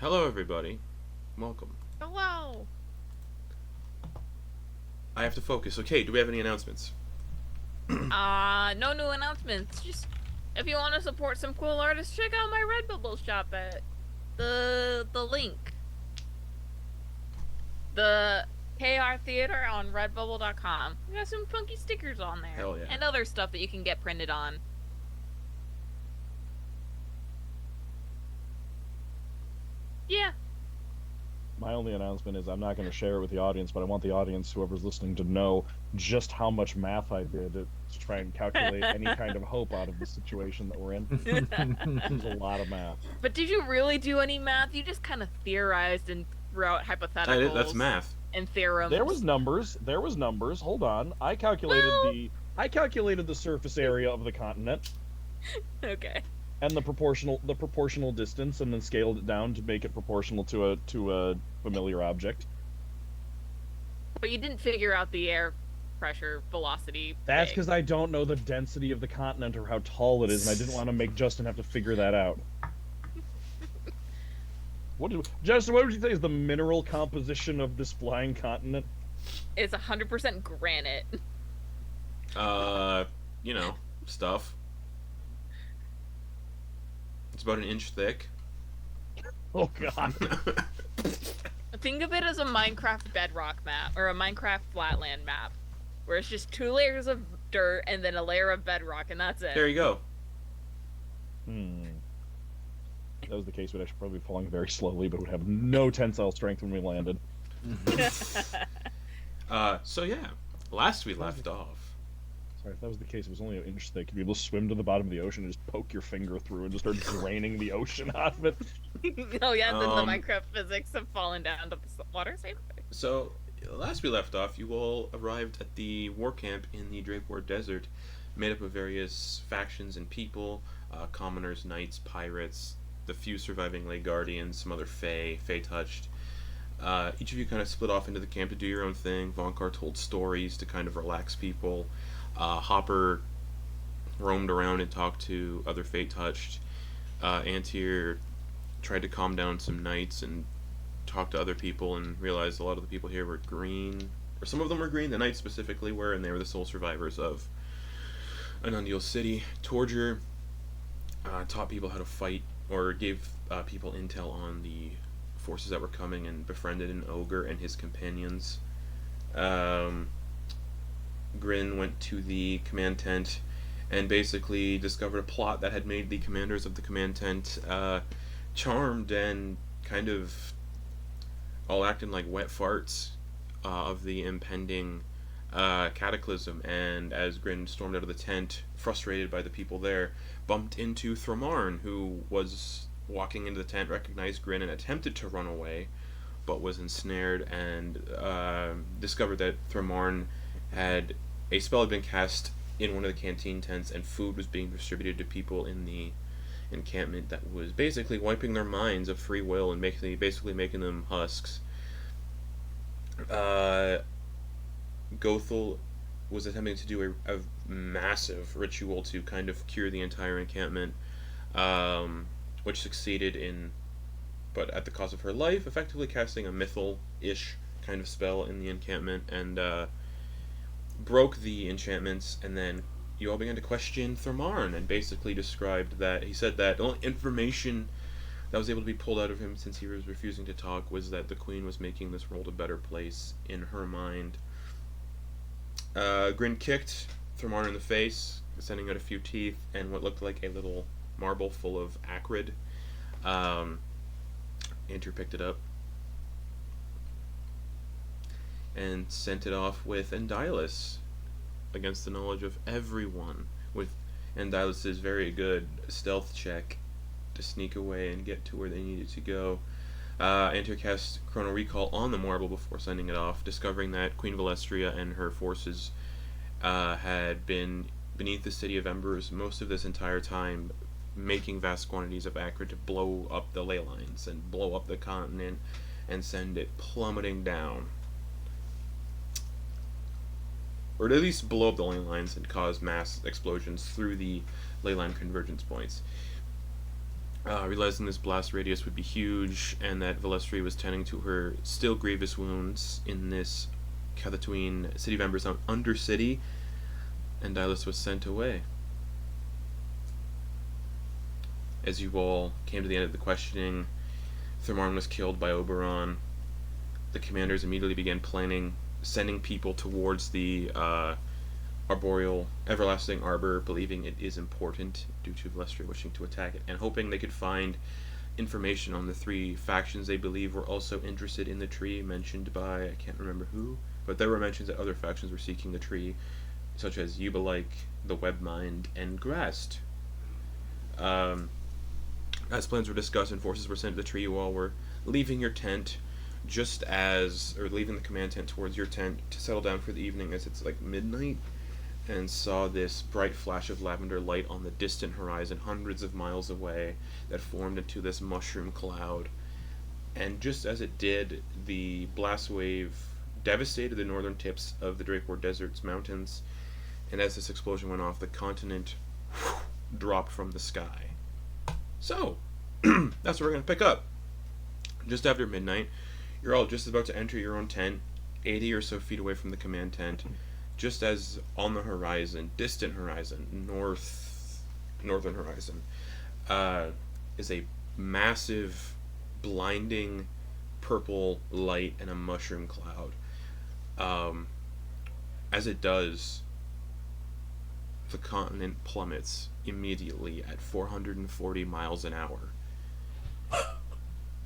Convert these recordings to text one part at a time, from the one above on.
Hello, everybody. Welcome. Hello. I have to focus. Okay, do we have any announcements? No new announcements. Just if you want to support some cool artists, check out my Redbubble shop at the link. The KR Theater on redbubble.com. We got some funky stickers on there. Hell yeah. And other stuff that you can get printed on. Yeah. My only announcement is I'm not going to share it with the audience, but I want the audience, whoever's listening, to know just how much math I did to try and calculate any kind of hope out of the situation that we're in. It was a lot of math. But did you really do any math? You just kind of theorized and wrote hypotheticals. That's math. And theorems. There was numbers. Hold on. I calculated the surface area of the continent. Okay. And the proportional distance, and then scaled it down to make it proportional to a familiar object. But you didn't figure out the air pressure velocity. That's because I don't know the density of the continent or how tall it is, and I didn't want to make Justin have to figure that out. Justin, what would you say is the mineral composition of this flying continent? It's 100% granite. Stuff. It's about an inch thick. Oh god. Think of it as a Minecraft bedrock map, or a Minecraft flatland map, where it's just 2 layers of dirt and then a layer of bedrock, and that's it. There you go. If that was the case, we'd actually probably be falling very slowly, but would have no tensile strength when we landed. So yeah, last we left off. Sorry, if that was the case, it was only an inch thick. You'd be able to swim to the bottom of the ocean and just poke your finger through and just start draining the ocean out of it. Oh yeah, then the Minecraft physics have fallen down to the water safe. So, last we left off, you all arrived at the war camp in the Drapeward Desert, made up of various factions and people, commoners, knights, pirates, the few surviving lay guardians, some other Fey-touched. Each of you kind of split off into the camp to do your own thing. Vonkar told stories to kind of relax people. Hopper roamed around and talked to other Fate-touched. Antyr tried to calm down some knights and talk to other people and realized a lot of the people here were green, or some of them were green, the knights specifically were, and they were the sole survivors of Anundial City. Torger taught people how to fight, or gave people intel on the forces that were coming, and befriended an ogre and his companions. Grin went to the command tent and basically discovered a plot that had made the commanders of the command tent charmed and kind of all acting like wet farts of the impending cataclysm. And as Grin stormed out of the tent, frustrated by the people there, bumped into Thramarn, who was walking into the tent, recognized Grin, and attempted to run away, but was ensnared, and discovered that Thramarn a spell had been cast in one of the canteen tents, and food was being distributed to people in the encampment that was basically wiping their minds of free will and basically making them husks. Gothel was attempting to do a massive ritual to kind of cure the entire encampment, which succeeded but at the cost of her life, effectively casting a mythal-ish kind of spell in the encampment, and broke the enchantments. And then you all began to question Thramarn, and basically described that he said that the only information that was able to be pulled out of him, since he was refusing to talk, was that the Queen was making this world a better place in her mind. Grin kicked Thramarn in the face, sending out a few teeth and what looked like a little marble full of acrid. Antyr picked it up and sent it off with Endylus, against the knowledge of everyone, with Endylus' very good stealth check to sneak away and get to where they needed to go. Antyr cast Chrono Recall on the marble before sending it off, discovering that Queen Valestria and her forces had been beneath the City of Embers most of this entire time, making vast quantities of acrid to blow up the ley lines and blow up the continent and send it plummeting down. Or at least blow up the ley lines and cause mass explosions through the ley line convergence points. Realizing this blast radius would be huge, and that Velestri was tending to her still grievous wounds in this Cathatooine city of Embers Undercity, and Dylas was sent away. As you all came to the end of the questioning, Thermarn was killed by Oberon. The commanders immediately began planning, sending people towards the arboreal everlasting arbor, believing it is important due to Velestri wishing to attack it, and hoping they could find information on the 3 factions they believe were also interested in the tree, mentioned by, I can't remember who, but there were mentions that other factions were seeking the tree, such as Eubalike, the Webmind, and Grast. As plans were discussed and forces were sent to the tree, you all were leaving your tent leaving the command tent towards your tent to settle down for the evening as it's like midnight, and saw this bright flash of lavender light on the distant horizon hundreds of miles away that formed into this mushroom cloud. And just as it did, the blast wave devastated the northern tips of the Drakeward Desert's mountains, and as this explosion went off, the continent dropped from the sky. So, that's where we're going to pick up. Just after midnight, you're all just about to enter your own tent, 80 or so feet away from the command tent, just as on the horizon, distant horizon, northern horizon, is a massive, blinding purple light and a mushroom cloud. As it does, the continent plummets immediately at 440 miles an hour.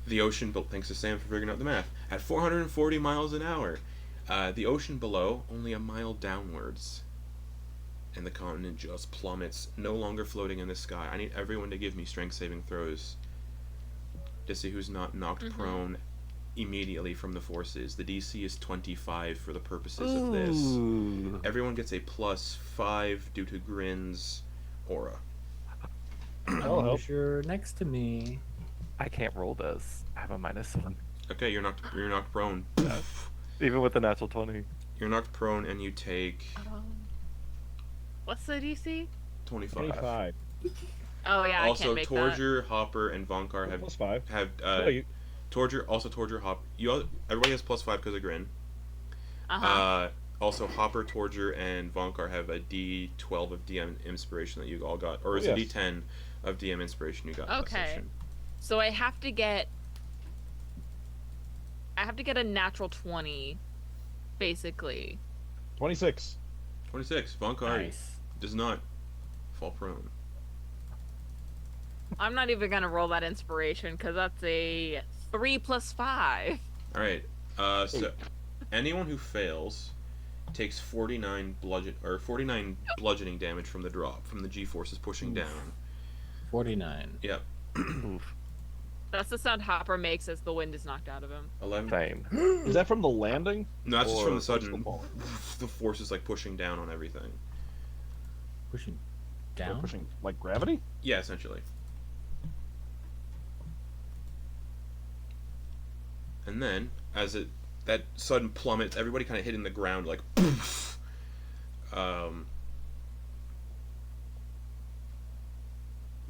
The ocean, thanks to Sam for figuring out the math, at 440 miles an hour. The ocean below, only a mile downwards. And the continent just plummets, no longer floating in the sky. I need everyone to give me strength saving throws to see who's not knocked prone immediately from the forces. The DC is 25 for the purposes of this. Everyone gets a +5 due to Grin's aura. Oh, You're next to me. I can't roll this. I have a -1. Okay, you're knocked prone. Even with the natural 20. You're knocked prone and you take What's the DC? 25. 25. Oh yeah, I Also, can't make Torger, Hopper, and Vonkar have +5. have Torger, Hopper. Everybody has +5 because of Grin. Also, Hopper, Torger, and Vonkar have a D12 of DM inspiration that you all got, or is it D10 of DM inspiration you got? Okay. Last session. So I have to get a natural 20, basically. 26. 26. Vonkar Nice. does not fall prone. I'm not even gonna roll that inspiration because that's a 3 + 5. All right. So anyone who fails takes 49 bludgeoning damage from the drop, from the G forces pushing down. 49. Yep. Oof. That's the sound Hopper makes as the wind is knocked out of him. 11. Same. Is that from the landing? No, that's just from the Or sudden. fall? The force is like pushing down on everything. Pushing They're down? pushing like gravity? Yeah, essentially. And then, as that sudden plummets, everybody kind of hitting the ground like poof.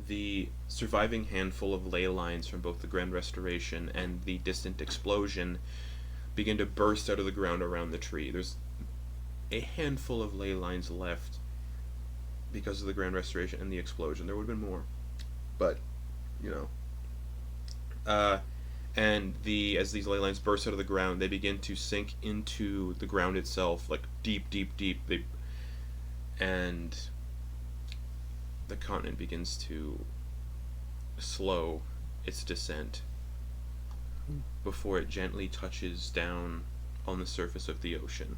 The surviving handful of ley lines from both the Grand Restoration and the distant explosion begin to burst out of the ground around the tree. There's a handful of ley lines left because of the Grand Restoration and the explosion. There would have been more, but and as these ley lines burst out of the ground, they begin to sink into the ground itself, like deep. And the continent begins to slow its descent before it gently touches down on the surface of the ocean.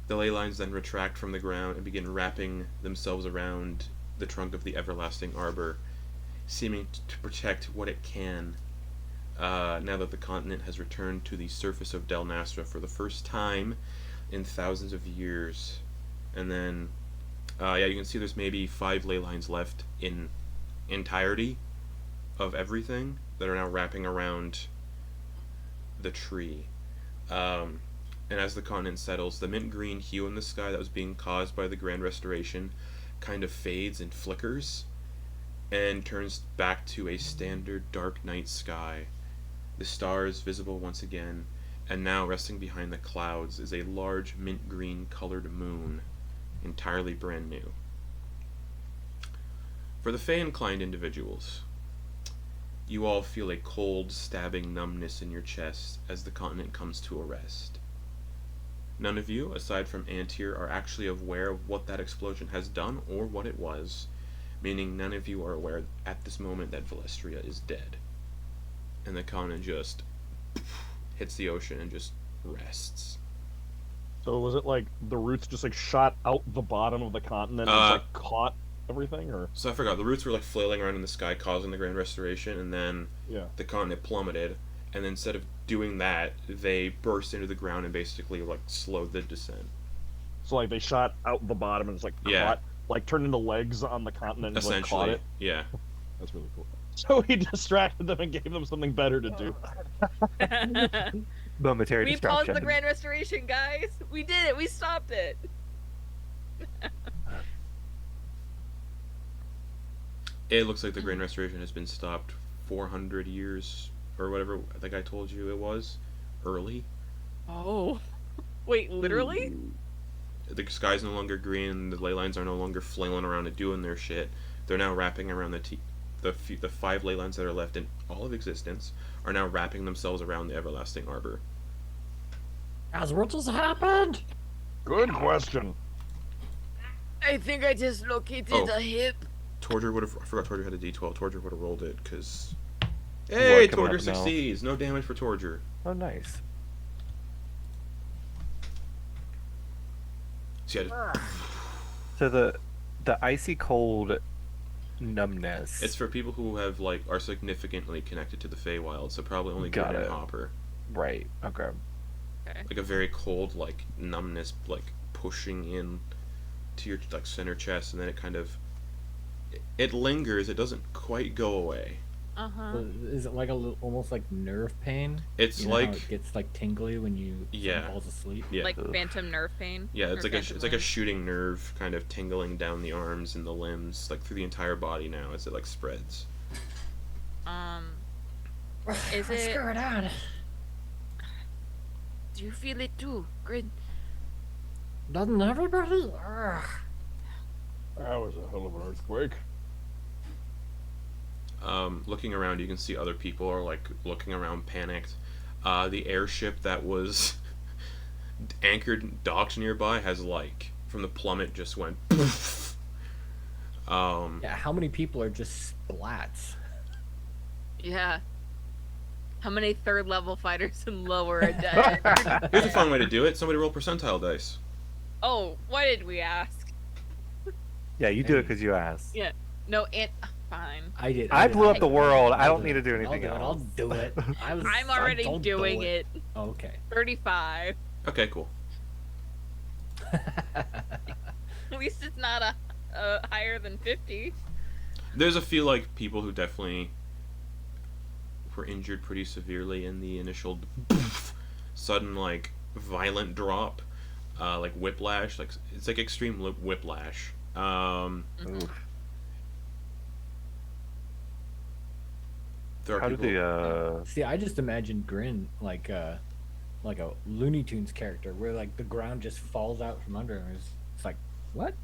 The ley lines then retract from the ground and begin wrapping themselves around the trunk of the everlasting arbor, seeming to protect what it can, now that the continent has returned to the surface of Del Nastra for the first time in thousands of years. And then, you can see there's maybe 5 ley lines left in entirety of everything that are now wrapping around the tree. And as the continent settles, the mint green hue in the sky that was being caused by the Grand Restoration kind of fades and flickers and turns back to a standard dark night sky. The stars visible once again, and now resting behind the clouds is a large mint green colored moon, entirely brand new. For the Fey inclined individuals, you all feel a cold, stabbing numbness in your chest as the continent comes to a rest. None of you, aside from Antyr, are actually aware of what that explosion has done or what it was, meaning none of you are aware at this moment that Valestria is dead. And the continent just hits the ocean and just rests. So was it like the roots just like shot out the bottom of the continent and just, like caught everything, or? So I forgot, the roots were like flailing around in the sky causing the Grand Restoration, and then Yeah. the continent plummeted, and then instead of doing that, they burst into the ground and basically like slowed the descent. So like they shot out the bottom and it's like Yeah. caught, like turned into legs on the continent and like, caught Essentially, it. yeah. That's really cool. So he distracted them and gave them something better to do. Momentary We distraction. paused the Grand Restoration, guys. We did it. We stopped it. It looks like the Grand Restoration has been stopped 400 years, or whatever I think I told you it was, early. Oh. Wait, literally? The sky's no longer green, the ley lines are no longer flailing around and doing their shit. They're now wrapping around the 5 ley lines that are left in all of existence are now wrapping themselves around the everlasting arbor. As what just happened? Good question. I think I dislocated Oh. a hip. Torger would have. I forgot Torger had a D12. Torger would have rolled it because. Hey, coming Torger up now? succeeds. No damage for Torger. Oh, nice. So yeah, So the icy cold numbness. it's for people who have like are significantly connected to the Feywild, so probably only Got Grin and it. Hopper. right. Okay. Like a very cold like numbness like pushing in to your like center chest, and then it kind of it lingers. It doesn't quite go away. Uh-huh. Is it like a little, almost like nerve pain? It's You know how like it gets like tingly when you Yeah. falls asleep. yeah, Like phantom nerve pain? yeah. It's Or like a phantom it's like a limb? shooting nerve kind of tingling down the arms and the limbs, like through the entire body now as it like spreads. Is it... Screw it out. Do you feel it too, Grin? Doesn't everybody? Ugh. That was a hell of an earthquake. Looking around, you can see other people are like looking around, panicked. The airship that was anchored, docked nearby, has like from the plummet just went. Poof. Yeah, how many people are just splats? Yeah. How many 3rd level fighters and lower are dead? Here's a fun way to do it. Somebody roll percentile dice. Oh, why did we ask? Yeah, you do it because you asked. Yeah. No, fine. I did. I did. blew up the world. I I'll don't need to do it. anything I'll else. do it. I'm already don't doing do it. Oh, okay. 35. Okay, cool. At least it's not a higher than 50. There's a few like people who definitely were injured pretty severely in the initial sudden like violent drop, like whiplash. Like it's like extreme whiplash. Oof. There are How did people. the See, I just imagined Grin like a Looney Tunes character, where like the ground just falls out from under him. It's like, what?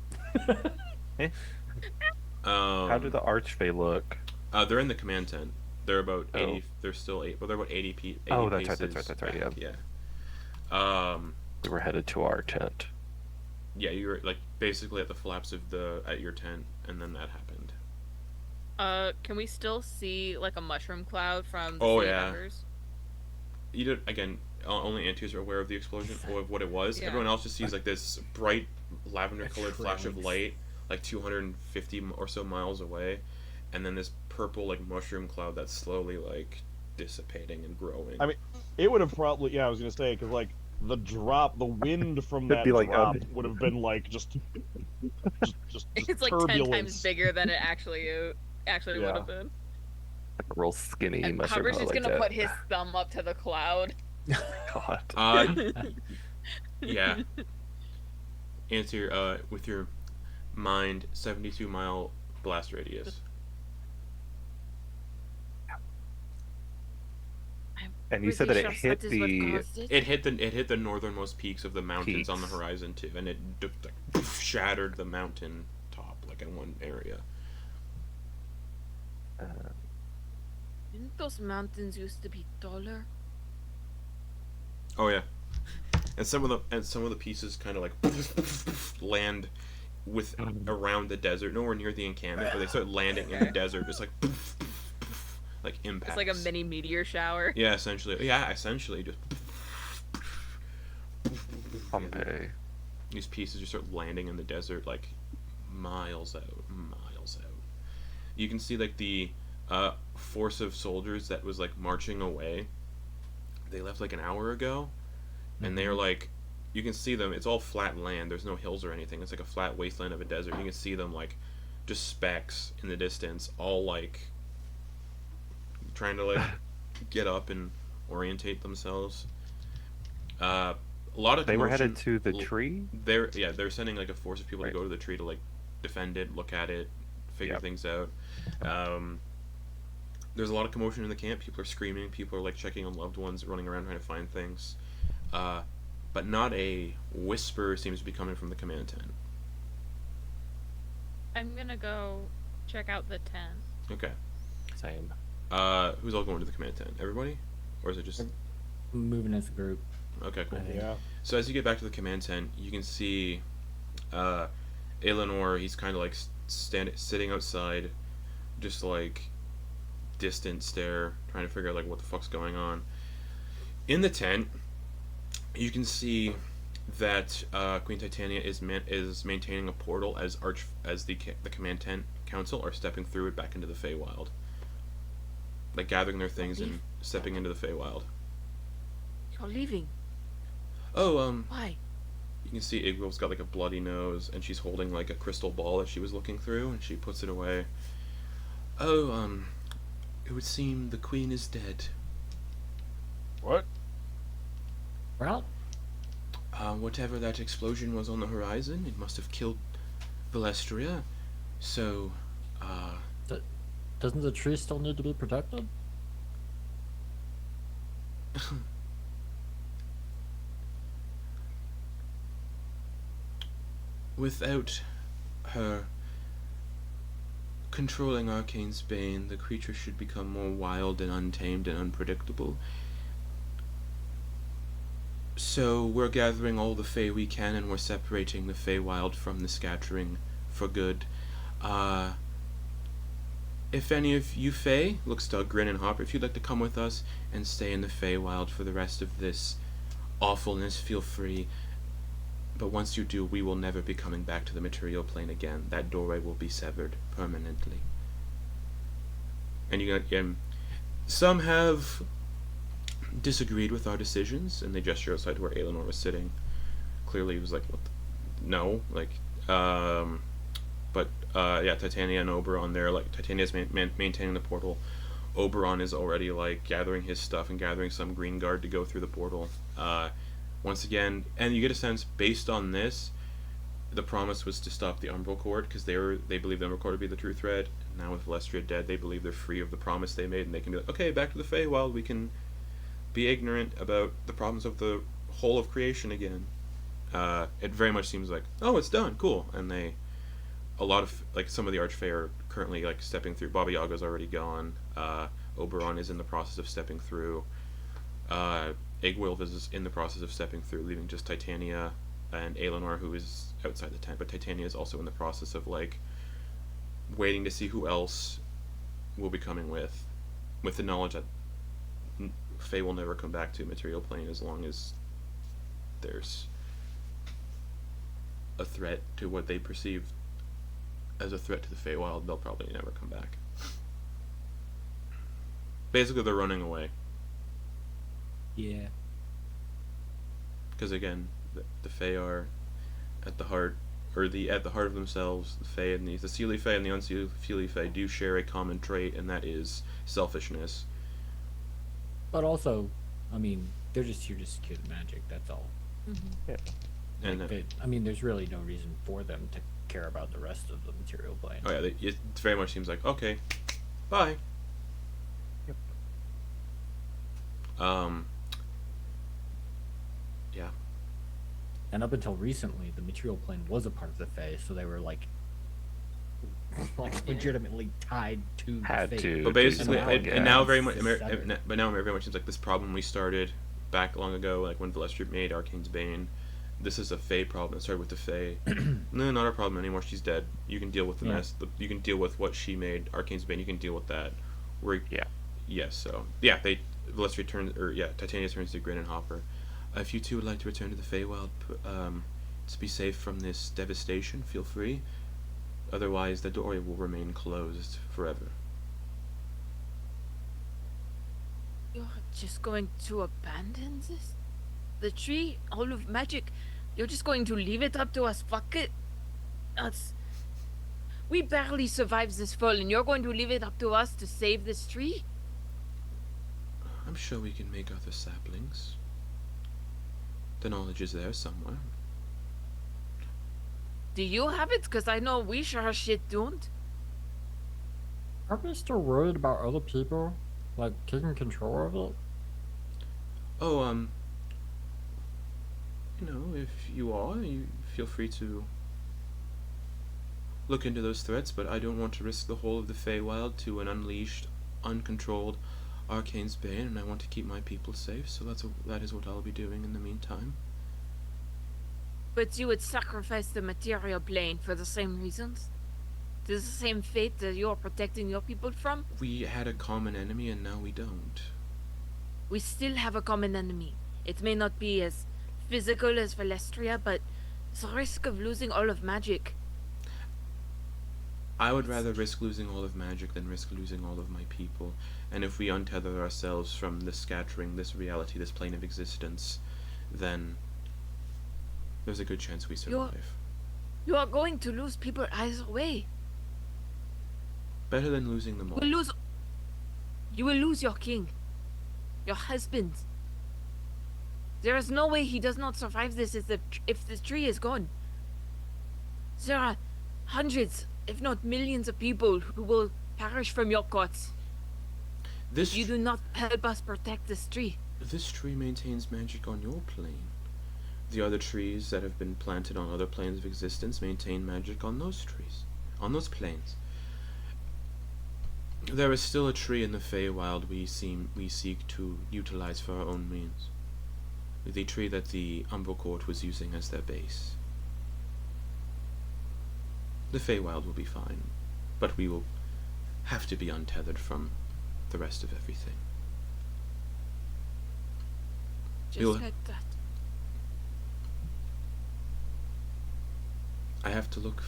how did the archfey look? They're in the command tent. They're about 80. Oh. They're still 8. Well, they're about 80 feet. 80 Oh, that's right, paces that's right, back, yeah. We were headed to our tent. Yeah, you were like basically at the flaps of at your tent, and then that happened. Can we still see like a mushroom cloud from the Oh, sea yeah. members? You did again. Only Antyrs are aware of the explosion or of what it was. Yeah. Everyone else just sees like this bright lavender-colored flash of trails. light, like 250 or so miles away, and then this purple like mushroom cloud that's slowly like dissipating and growing. I mean, it would have probably, yeah, I was gonna say, because like the wind from It'd that be like, drop would have been like just It's like 10 turbulence. times bigger than it actually Yeah. would have been. Like a real skinny And mushroom Hubbard's cloud just like gonna that. put his thumb up to the cloud. God. Yeah. Answer with your mind 72-mile blast radius. And you said that it hit is what the. caused it? It hit the northernmost peaks of the mountains on the horizon too, and it shattered the mountain top like in one area. Didn't those mountains used to be taller? Oh yeah, and some of the pieces kind of like land with around the desert, nowhere near the encampment, but they start landing in the desert, just like impacts. It's like a mini meteor shower. Yeah, essentially. Yeah, essentially just. Pompeii. These pieces just start landing in the desert like miles out. You can see like the force of soldiers that was like marching away. They left like an hour ago, and they're like, you can see them. It's all flat land. There's no hills or anything. It's like a flat wasteland of a desert. You can see them like just specks in the distance, all like trying to like get up and orientate themselves. A lot of They were commotion. headed to the tree? They're sending like a force of people Right. to go to the tree to like defend it, look at it, figure Yep. things out. There's a lot of commotion in the camp. People are screaming. People are like checking on loved ones, running around trying to find things. But not a whisper seems to be coming from the command tent. I'm gonna go check out the tent. Okay. Same. Who's all going to the command tent? Everybody? Or is it just... Moving as a group. Okay, cool. Yeah. So as you get back to the command tent, you can see Eleanor. He's kind of like sitting outside, just like distant stare, trying to figure out like what the fuck's going on. In the tent, you can see that Queen Titania is maintaining a portal as the command tent council are stepping through it back into the Feywild, like gathering their things and stepping into the Feywild. You're leaving. Oh, Why? you can see Igwil's got like a bloody nose, and she's holding like a crystal ball that she was looking through, and she puts it away. Oh, it would seem the queen is dead. What? Well, Whatever that explosion was on the horizon, it must have killed Valestria. So, Doesn't the tree still need to be protected? without her controlling Arcane's bane, the creature should become more wild and untamed and unpredictable. So we're gathering all the Fey we can, and we're separating the Feywild from the scattering for good. If any of you Fey, looks to Grin and Hopper, if you'd like to come with us and stay in the Feywild for the rest of this awfulness, feel free. But once you do, we will never be coming back to the material plane again. That doorway will be severed permanently. And you got some have disagreed with our decisions, and they gesture outside to where Aelinor was sitting. Clearly, he was like, "What? No!" Like, yeah, Titania and Oberon there. Like, Titania's maintaining the portal. Oberon is already like gathering his stuff and gathering some green guard to go through the portal. Once again, and you get a sense based on this, the promise was to stop the Umbral Court because they believe the Umbral Court to be the true threat. Now with Valestria dead, they believe they're free of the promise they made, and they can be like, okay, back to the Feywild. We can be ignorant about the problems of the whole of creation again. It very much seems like, oh, it's done, cool. And a lot of like some of the Archfey are currently like stepping through. Baba Yaga's already gone. Oberon is in the process of stepping through. Igwilv is in the process of stepping through, leaving just Titania and Aelinor, who is outside the tent. But Titania is also in the process of like waiting to see who else will be coming with the knowledge that Fae will never come back to material plane as long as there's a threat to what they perceive as a threat to the Feywild. They'll probably never come back. Basically, they're running away. Yeah. Because again, the Fae are at the heart, at the heart of themselves. The Fae and the Seelie Fae and the Unseelie Fae do share a common trait, and that is selfishness. But also, I mean, they're just here to secure the magic. That's all. Mm-hmm. Yeah. And I mean, there's really no reason for them to care about the rest of the material plane. oh yeah, it very much seems like okay, bye. Yep. Yeah. And up until recently, the material plane was a part of the Fae, so they were like legitimately tied to Had the Fae. to. But basically, now and now very much, it's severed. but now very much seems like this problem we started back long ago, like when Valestria made Arcane's Bane. This is a Fae problem that started with the Fae. No, not our problem anymore. She's dead. You can deal with the Yeah. mess. You can deal with what she made, Arcane's Bane. You can deal with that. Yeah. Yes. So yeah, Valestria turns, or yeah, Titania turns to Grin and Hopper. If you two would like to return to the Feywild, to be safe from this devastation, feel free. Otherwise, the door will remain closed forever. You're just going to abandon this? The tree, all of magic. You're just going to leave it up to us? Fuck it. We barely survived this fall, and you're going to leave it up to us to save this tree? I'm sure we can make other saplings. The knowledge is there somewhere. Do you have it? Because I know we sure as shit don't. Are we still worried about other people, like, taking control of it? Oh, if you are, you feel free to look into those threats, but I don't want to risk the whole of the Feywild to an unleashed, uncontrolled Arcane's Bane, and I want to keep my people safe, so that is what I'll be doing in the meantime. But you would sacrifice the material plane for the same reasons? To the same fate that you're protecting your people from? We had a common enemy, and now we don't. We still have a common enemy. It may not be as physical as Valestria, but the risk of losing all of magic. I would rather risk losing all of magic than risk losing all of my people. And if we untether ourselves from this scattering, this reality, this plane of existence, then there's a good chance we survive. You are going to lose people either way. Better than losing them all. You will lose your king. Your husband. There is no way he does not survive this if the tree is gone. There are hundreds, if not millions of people who will perish from your courts. This You do not help us protect this tree. This tree maintains magic on your plane. The other trees that have been planted on other planes of existence maintain magic on those trees, on those planes. There is still a tree in the Feywild we seek to utilize for our own means. The tree that the Umbral Court was using as their base. The Feywild will be fine, but we will have to be untethered from the rest of everything. Just You'll- like that. I have to look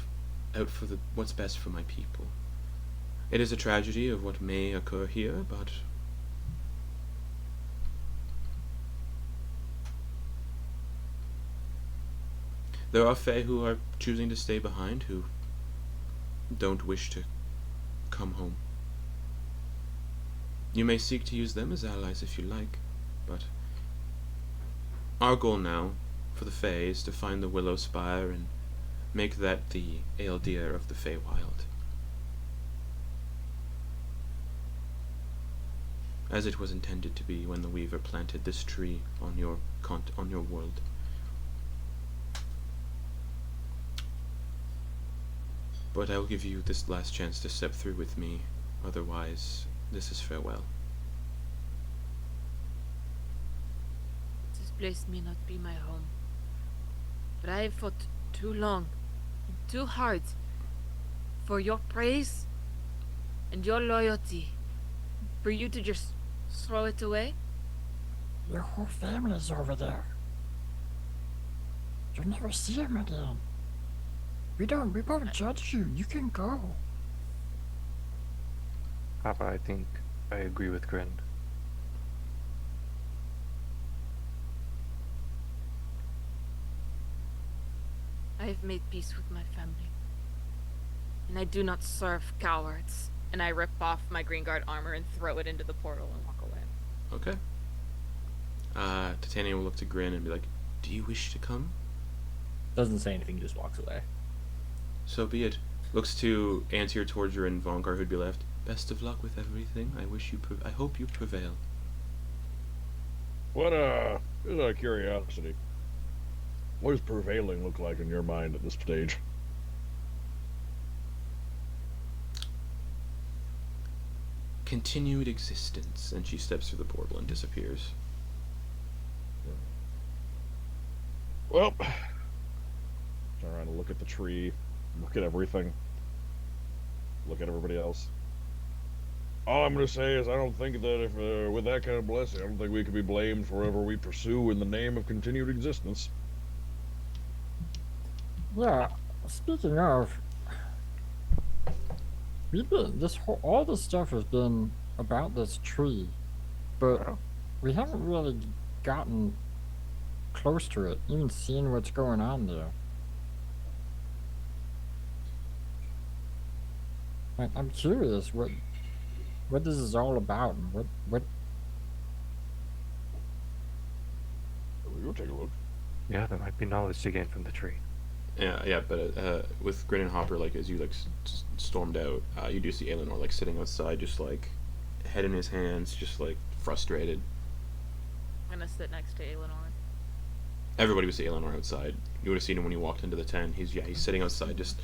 out for what's best for my people. It is a tragedy of what may occur here, but there are Fae who are choosing to stay behind, who don't wish to come home. You may seek to use them as allies if you like, but our goal now, for the Fae, is to find the Willow Spire and make that the Aeldir of the Feywild. As it was intended to be when the Weaver planted this tree on your world. But I will give you this last chance to step through with me, otherwise this is farewell. This place may not be my home, but I have fought too long and too hard for your praise and your loyalty for you to just throw it away. Your whole family's over there. You'll never see him again. We won't judge you. You can go. Papa, I think I agree with Grin. I have made peace with my family, and I do not serve cowards. And I rip off my Green Guard armor and throw it into the portal and walk away. Okay. Titania will look to Grin and be like, "Do you wish to come?" Doesn't say anything, just walks away. So be it. Looks to Antyr, Torger, and Vonkar who'd be left. Best of luck with everything. I hope you prevail. What, just out of curiosity, what does prevailing look like in your mind at this stage? Continued existence. And she steps through the portal and disappears. Well, turn around and look at the tree, look at everything, look at everybody else. All I'm going to say is I don't think that if, with that kind of blessing, I don't think we could be blamed for whatever we pursue in the name of continued existence. Yeah, speaking of, all this stuff has been about this tree, but we haven't really gotten close to it, even seeing what's going on there. Like, I'm curious what this is all about, and what. We'll take a look. Yeah, there might be knowledge to gain from the tree. Yeah, but with Grin and Hopper, like, as you, like, stormed out, you do see Aelinor, like, sitting outside, just, like, head in his hands, just, like, frustrated. I'm gonna sit next to Aelinor. Everybody would see Aelinor outside. You would have seen him when you walked into the tent. He's sitting outside, just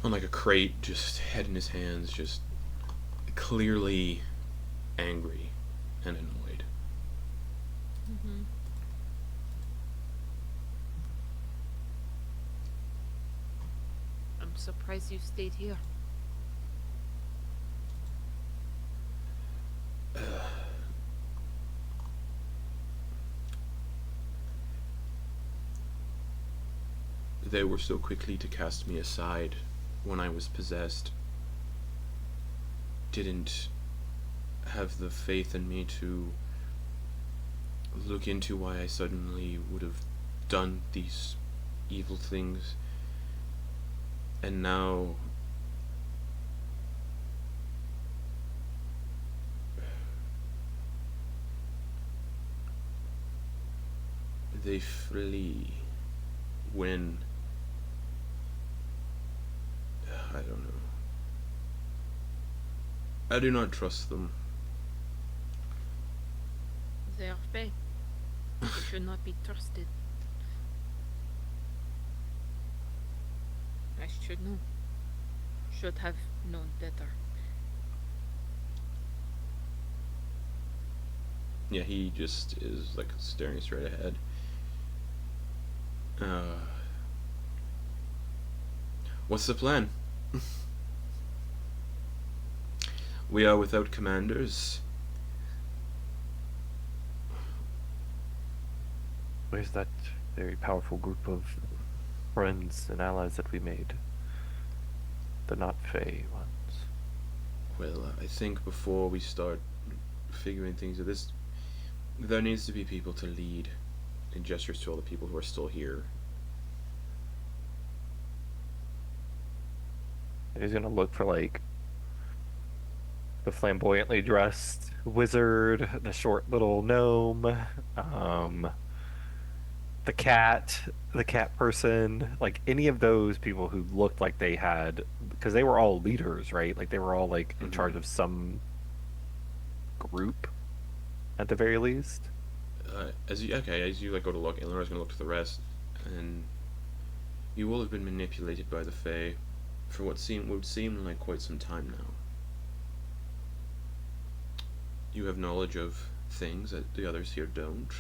on, like, a crate, just head in his hands, just clearly angry and annoyed. Mm-hmm. I'm surprised you stayed here. They were so quickly to cast me aside when I was possessed. Didn't have the faith in me to look into why I suddenly would have done these evil things. And now they flee when I don't know. I do not trust them. They are fey. They should not be trusted. I should know. Should have known better. Yeah, he just is like staring straight ahead. What's the plan? We are without commanders. Where's that very powerful group of friends and allies that we made? The not Fey ones. Well, I think before we start figuring things out, there needs to be people to lead, and gestures to all the people who are still here. He's gonna look for like the flamboyantly dressed wizard, the short little gnome, the cat person, like any of those people who looked like they had, because they were all leaders, right? Like they were all like in charge of some group, at the very least. As you like go to look, Eleanor's gonna look to the rest, and you will have been manipulated by the Fae for what would seem like quite some time now. You have knowledge of things that the others here don't.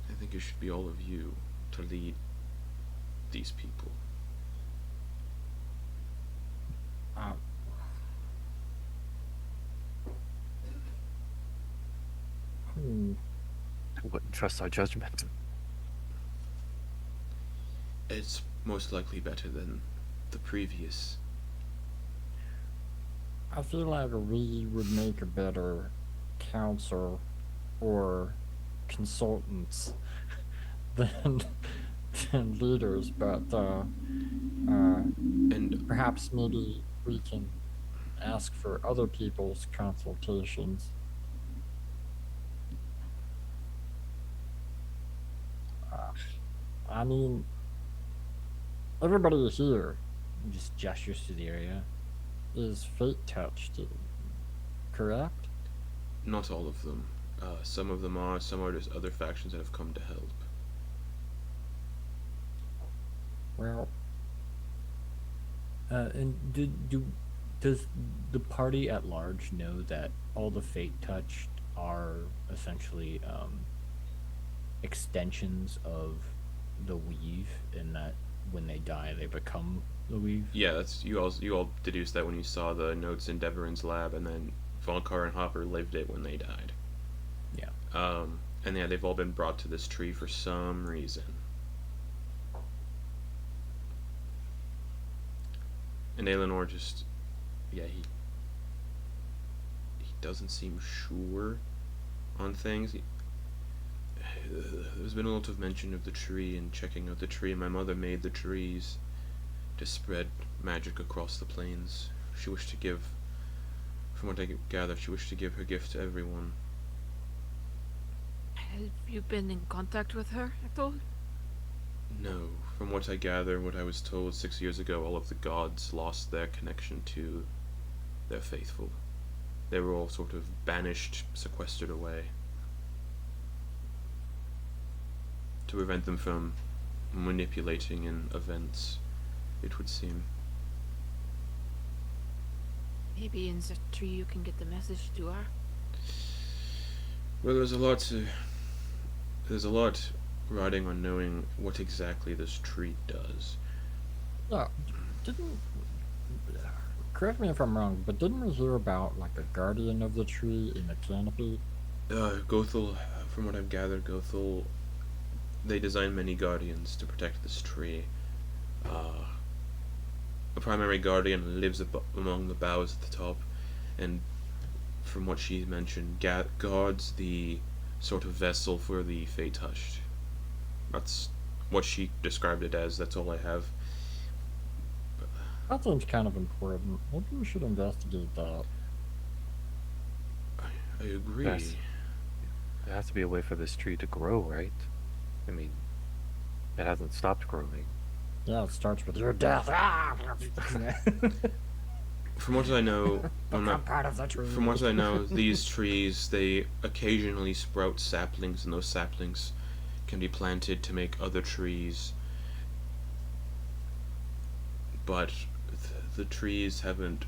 I think it should be all of you to lead these people. I wouldn't trust our judgment. It's most likely better than the previous. I feel like we would make a better counsel or consultants than leaders, but And perhaps maybe we can ask for other people's consultations. I mean, everybody here He just gestures to the area. is fate touched, correct? Not all of them. Some of them are. Some are just other factions that have come to help. Well, And does the party at large know that all the fate touched are essentially extensions of the weave, and that when they die they become the weave? Yeah, that's you all deduced that when you saw the notes in Deverin's lab, and then Vonkar and Hopper lived it when they died. Yeah. And yeah, they've all been brought to this tree for some reason. And Aelinor just, yeah, he doesn't seem sure on things. There's been a lot of mention of the tree and checking out the tree. My mother made the trees to spread magic across the plains. She wished to give, from what I gather, she wished to give her gift to everyone. Have you been in contact with her at all? No, from what I gather, what I was told 6 years ago, all of the gods lost their connection to their faithful. They were all sort of banished, sequestered away, to prevent them from manipulating in events, it would seem. Maybe in the tree you can get the message to her. Well, there's a lot riding on knowing what exactly this tree does. yeah, didn't. Correct me if I'm wrong, but didn't we hear about like a guardian of the tree in a canopy? Gothel, from what I've gathered, Gothel, they designed many guardians to protect this tree. A primary guardian lives among the boughs at the top, and from what she mentioned, guards the sort of vessel for the fate touched. That's what she described it as. That's all I have. That seems kind of important. Maybe we should investigate that. I agree. Yes. There has to be a way for this tree to grow, right? I mean, it hasn't stopped growing. Yeah, it starts with your death. Ah! From what I know, Become part of the tree. from what I know, these trees, they occasionally sprout saplings, and those saplings can be planted to make other trees. But the trees haven't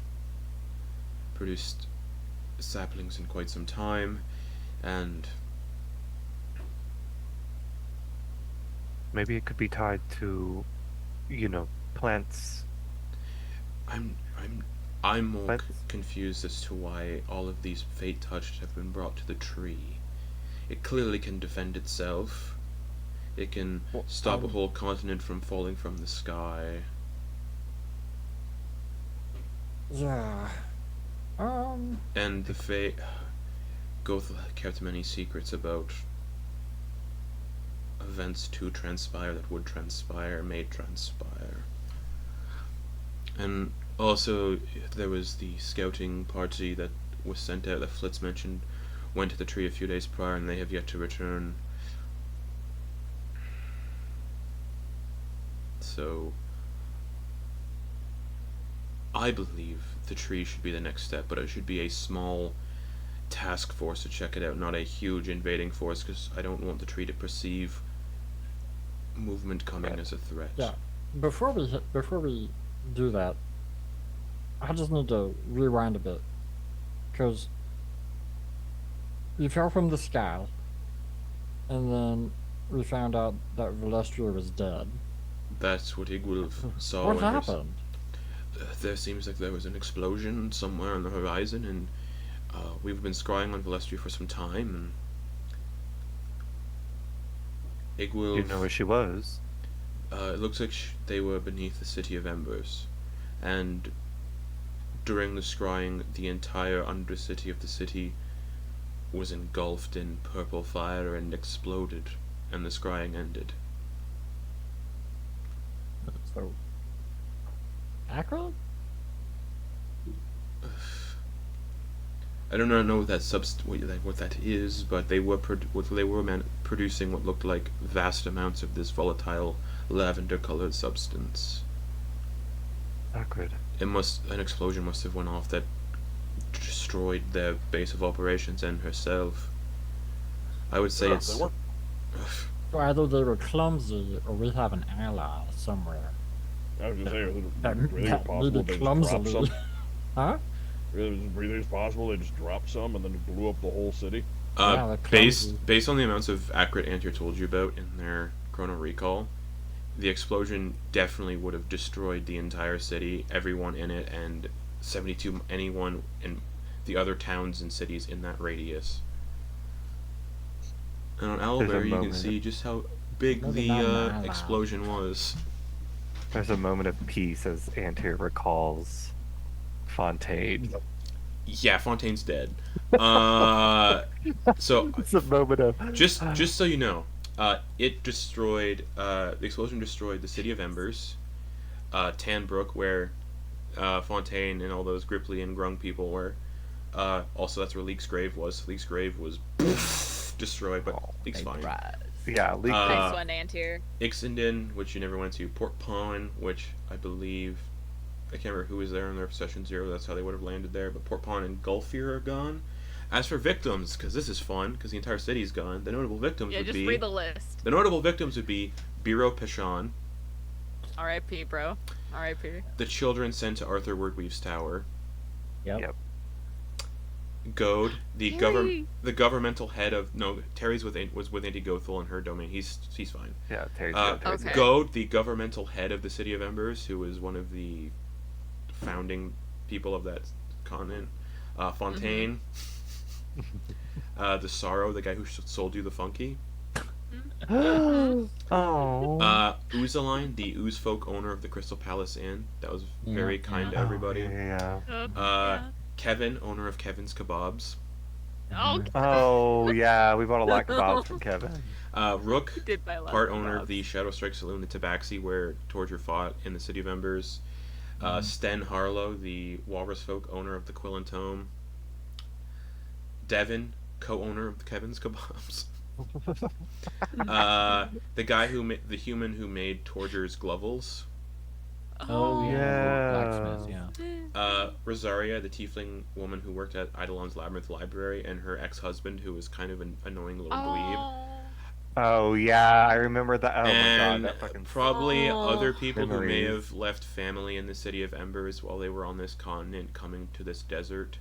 produced saplings in quite some time, and Maybe it could be tied to, plants. I'm more But- confused as to why all of these fate touched have been brought to the tree. It clearly can defend itself. It can Well, stop a whole continent from falling from the sky. Yeah. And the fate Gothel kept many secrets about events to transpire that would transpire, may transpire. And also, there was the scouting party that was sent out that Flitz mentioned, went to the tree a few days prior, and they have yet to return. So, I believe the tree should be the next step, but it should be a small task force to check it out, not a huge invading force, because I don't want the tree to perceive movement coming as a threat. Yeah. Before we do that, I just need to rewind a bit, because we fell from the sky, and then we found out that Velestria was dead. That's what Igwulf saw. What when her happened? there seems like there was an explosion somewhere on the horizon, and we've been scrying on Velestria for some time, and Igwulf... You know where she was? It looks like they were beneath the City of Embers, and during the scrying, the entire undercity of the city was engulfed in purple fire and exploded, and the scrying ended. So, accurate? I do not know what that what that is, but they were producing what looked like vast amounts of this volatile lavender-colored substance. Not good. An explosion must have went off that destroyed their base of operations and herself. I would say it's. They were. So either they were clumsy or we have an ally somewhere. I was gonna say, is That, it really that possible really they just dropped clumsily. some? Huh? Really possible they just dropped some and then it blew up the whole city? Yeah, they're clumsy. Based on the amounts of accurate Antyr told you about in their Chrono Recall, the explosion definitely would have destroyed the entire city, everyone in it, and anyone in the other towns and cities in that radius. And on Owlberry, you can moment. see just how big Maybe the not an ally. explosion was. There's a moment of peace as Antyr recalls Fontaine. Yeah, Fontaine's dead. So It's a moment of just so you know, it destroyed. The explosion destroyed the city of Embers, Tanbrook, where Fontaine and all those Gripply and Grung people were. Also, that's where Leek's grave was. Leek's grave was destroyed, but Leek's fine. yeah, Leak. Nice one, Antyr. Ixenden, which you never went to. Port Pawn, which I believe I can't remember who was there in their Session 0. That's how they would have landed there. But Port Pawn and Gulfir are gone. As for victims, because this is fun, because the entire city's gone, the notable victims Yeah, would just be... read the list. The notable victims would be Biro Peshan, R.I.P., bro. R.I.P. the children sent to Arthur Wordweave's tower, Yep. Goad, Terry! the governmental head of... No, Terry's was with Andy Gothel in her domain. He's fine. Yeah, Terry's Okay. good. Goad, the governmental head of the city of Embers, who was one of the founding people of that continent. Fontaine, the Sorrow, the guy who sold you the Funky. Oh. Oozaline, the Ooze Folk owner of the Crystal Palace Inn. That was very kind to Oh, everybody. yeah. Kevin, owner of Kevin's Kebabs. Oh, Oh, yeah. We bought a lot of kebabs from Kevin. Rook, did buy a lot part of owner of kebabs. the Shadow Strike Saloon, the Tabaxi, where Torger fought in the City of Embers. Sten Harlow, the Walrus Folk owner of the Quill and Tome. Devin, co-owner of the Kevin's Kebabs. The guy the human who made Torger's Glovels. Oh, yeah. Blacksmiths, yeah. Rosaria, the tiefling woman who worked at Eidolon's Labyrinth Library, and her ex-husband, who was kind of an annoying little dweeb. Oh. Oh, yeah. I remember that. Oh, And my God. That fucking. probably Oh. other people who may Memories. have left family in the City of Embers while they were on this continent, coming to this desert,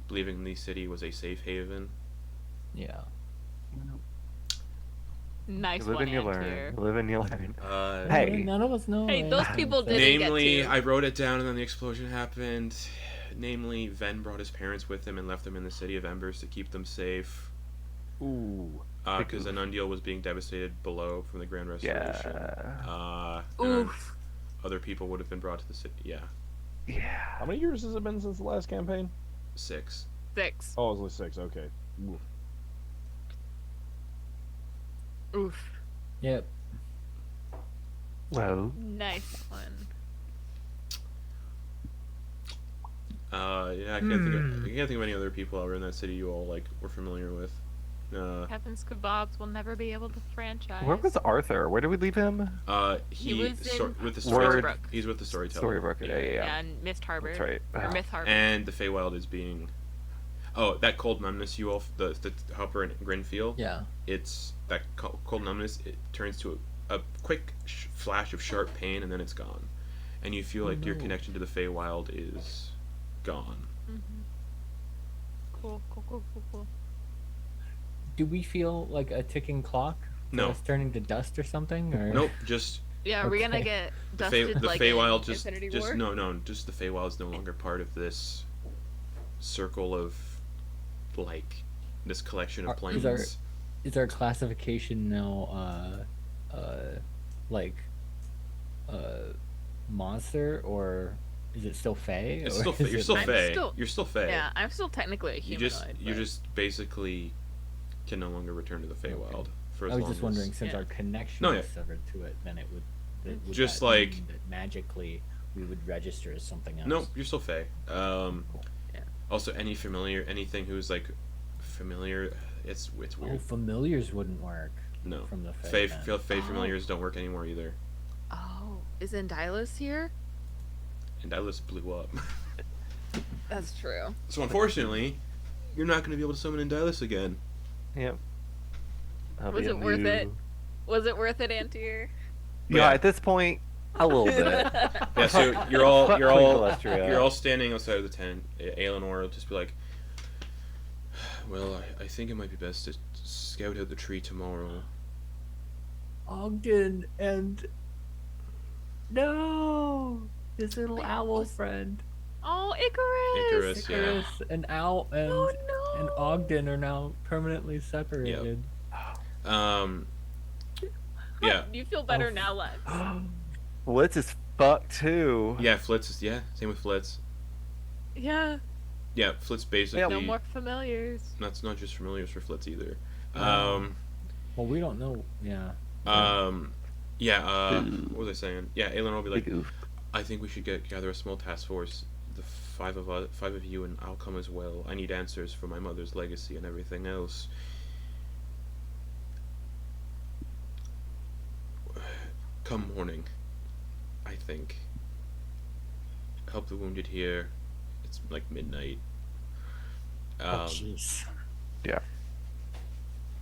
believing the city was a safe haven. Yeah. Nice You live one, and you Antyr. learn. You live and you learn. Uh, Hey. None of us know. Hey, those people didn't Namely, get to. I wrote it down and then the explosion happened. Namely, Ven brought his parents with him and left them in the City of Embers to keep them safe. Ooh. Because Anundial was being devastated below from the Grand Restoration. Yeah. And Oof. other people would have been brought to the city. Yeah, Yeah. How many years has it been since the last campaign? 6. 6. Oh, it was only 6. Okay. Oof. Oof. Yep. Well, Nice one. Yeah, I can't think of any other people over in that city you all were familiar with. Kevin's Kebabs will never be able to franchise. where was Arthur? Where did we leave him? He was in with the Word- story. He's with the storyteller. Storybook. Yeah. And Mist Harbor. That's right. Or Myth Harbor. And the Feywild is being. Oh, that cold numbness you all, the Hopper and Grin feel. Yeah. It's that cold numbness. It turns to a quick flash of sharp pain, and then it's gone, and you feel like your connection to the Feywild is gone. Cool. Do we feel like a ticking clock? For No. us turning to dust or something? Or... Nope, just Yeah, are we gonna Okay. get the dusted like Feywild. in Just Infinity War? just the Feywild is no longer part of this circle of this collection of Is planes. Is our classification now monster, or is it still Fey? It's or still is you're it still I'm Fey. still- You're still Fey. Yeah, I'm still technically a You humanoid. you but- just basically can no longer return to the Feywild for as I was long just wondering, as... since Yeah. our connection No, is yeah. severed to it, then it would. Would Just that like- mean that magically we would register as something else. No, you're still Fey. Also, anything who's like familiar, it's Oh, weird. familiars wouldn't work. No, From the Fae then. familiars don't work anymore either. Oh, is Endylus here? And Dylus blew up. That's true. So unfortunately, you're not going to be able to summon Endylus again. Yep. That'll Was be a it worth it? new- Was it worth it, Antyr? Yeah, at this point, a little bit. Yeah, so you're all Cholesterol. standing outside of the tent. Aelinor will just be like, "Well, I think it might be best to scout out the tree tomorrow." Ogden and no, his little owl friend. Oh, Icarus! Icarus, yeah. Icarus and Owl and Oh no! and Ogden are now permanently separated. Yeah, You feel better Oh. now, Lex. Blitz is fucked too. yeah. Flitz is same with Flitz. Yeah. Yeah, Flitz basically. No more familiars. That's not just familiars for Flitz either. Well, we don't know. Yeah. What was I saying? Yeah, Aelin will be like, Big oof. I think we should gather a small task force. The five of you, and I'll come as well. I need answers for my mother's legacy and everything else. Come morning, I think. Help the wounded here. It's like midnight. Oh, jeez.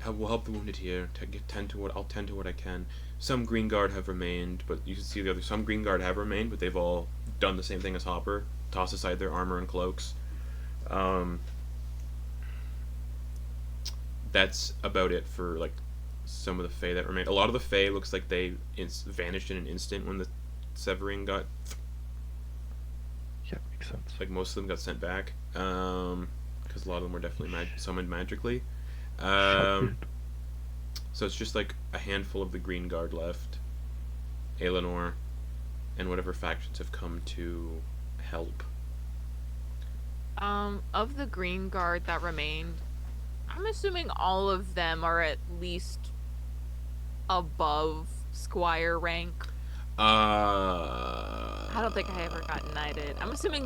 We'll help the wounded here. I'll tend to what I can. Some Green Guard have remained, but you can see some Green Guard have remained, but they've all done the same thing as Hopper. Toss aside their armor and cloaks. That's about it for like some of the Fae that remain. A lot of the Fae looks like they vanished in an instant when the Severing got. Yeah, makes sense. Like most of them got sent back, because a lot of them were definitely summoned magically. So it's just like a handful of the Green Guard left, Aelinor, and whatever factions have come to help. Of the Green Guard that remained, I'm assuming all of them are at least above Squire rank. I don't think I ever got knighted. I'm assuming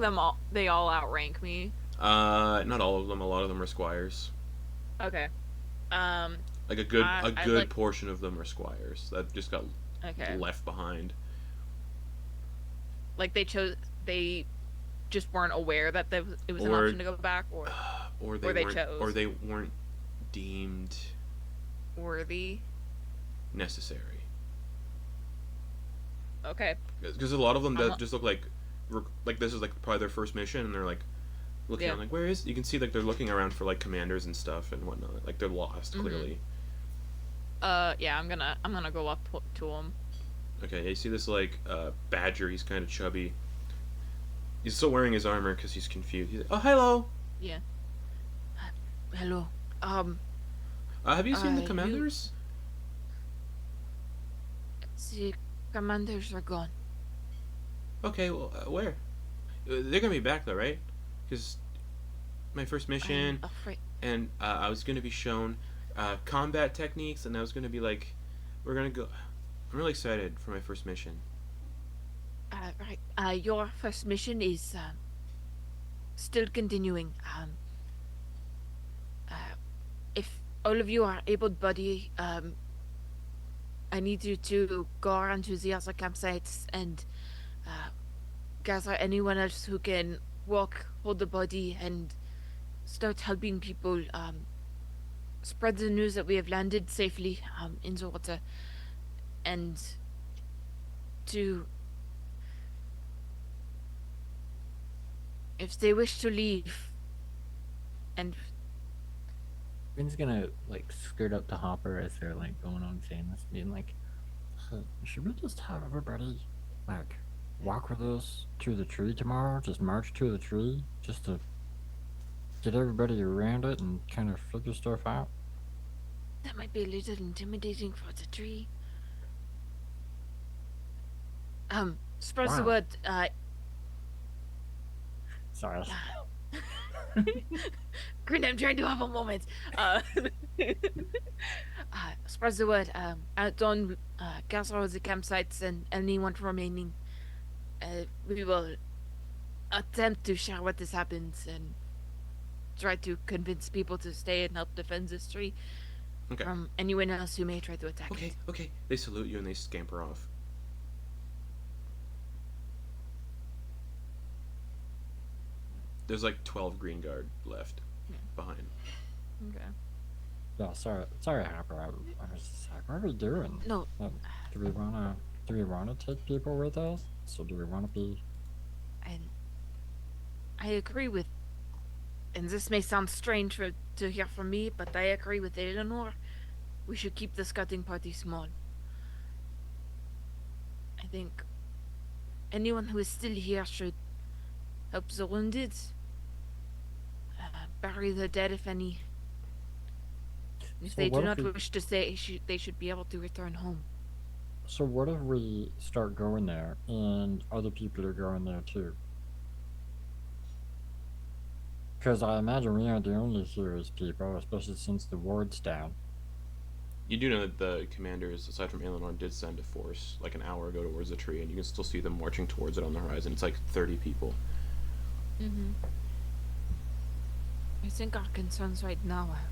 they all outrank me. Not all of them. A lot of them are squires. Okay. Like a good like- portion of them are squires that just got Okay. left behind. Like they just weren't aware that it was an Or- option to go back, or Or Or they weren't, chose. or they weren't deemed worthy. necessary. Okay. Because a lot of them I'm that not- just look like this is like probably their first mission, and they're like looking Yeah. around like, where is? You can see like they're looking around for like commanders and stuff and whatnot. Like they're lost Mhm. clearly. Yeah, I'm gonna go up to him. Okay, you see this like badger. He's kind of chubby. He's still wearing his armor because he's confused. He's like, oh, hello. Hello. Have you seen the you- commanders? The commanders are gone. Okay, well, where? They're gonna be back though, right? Because my first mission, I'm afraid. and I was gonna be shown combat techniques, and I was gonna be like, we're gonna go. I'm really excited for my first mission. Right. Your first mission is still continuing. If all of you are able-bodied, I need you to go around to the other campsites and gather anyone else who can walk, hold the body, and start helping people. Spread the news that we have landed safely in the water, and to. If they wish to leave, and Grin's gonna like skirt up to Hopper as they're like going on saying this, being like, Should we just have everybody, like, walk with us to the tree tomorrow? Just march to the tree just to get everybody around it and kind of figure stuff out? that might be a little intimidating for the tree. Spread the Wow. word. Sorry. Grin, I'm trying to have a moment. Spread the word. At dawn, gather all the campsites and anyone remaining. We will attempt to share what has happened and try to convince people to stay and help defend this tree Okay. from anyone else who may try to attack Okay, it. okay. They salute you and they scamper off. There's like 12 green guard left behind. Okay. Yeah, sorry, Harper. I was just like, what are we doing? No, Do we wanna take people with us? So do we wanna be? I agree with, and this may sound strange to hear from me, but I agree with Eleanor. We should keep the scouting party small. I think anyone who is still here should help the wounded, bury the dead if any. If So they what do if not we- wish to stay, they should be able to return home. So what if we start going there and other people are going there too? Because I imagine we aren't the only serious people, especially since the ward's down. You do know that the commanders, aside from Eleanor, did send a force like an hour ago towards the tree, and you can still see them marching towards it on the horizon. It's like 30 people. Mm-hmm. I think our concerns right now are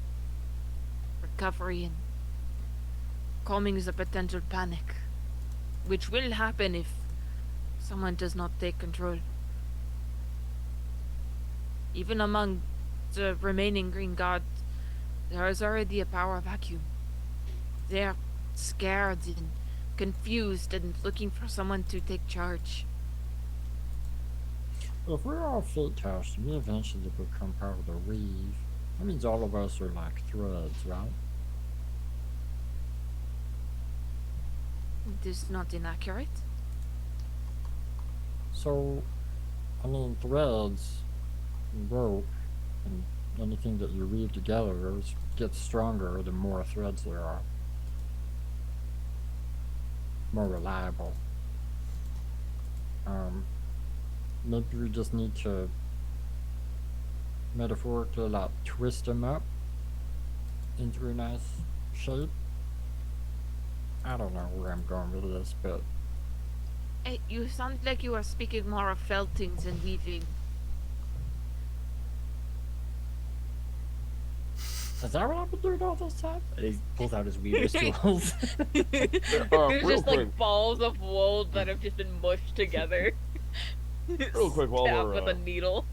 recovery and calming the potential panic, which will happen if someone does not take control. Even among the remaining Green Guard, there is already a power vacuum. They are scared and confused and looking for someone to take charge. If we're all fate tossed and we eventually become part of the weave, that means all of us are like threads, right? It is not inaccurate. So, I mean, threads, rope, and anything that you weave together gets stronger the more threads there are. More reliable. Maybe we just need to metaphorically like twist them up into a nice shape. I don't know where I'm going with this, but Hey, you sound like you are speaking more of felting than weaving. is that what I've been doing all this time? And he pulls out his weaver's tools. There's real just quick. like balls of wool that have just been mushed together. Real quick, while Stabbed we're, with a needle.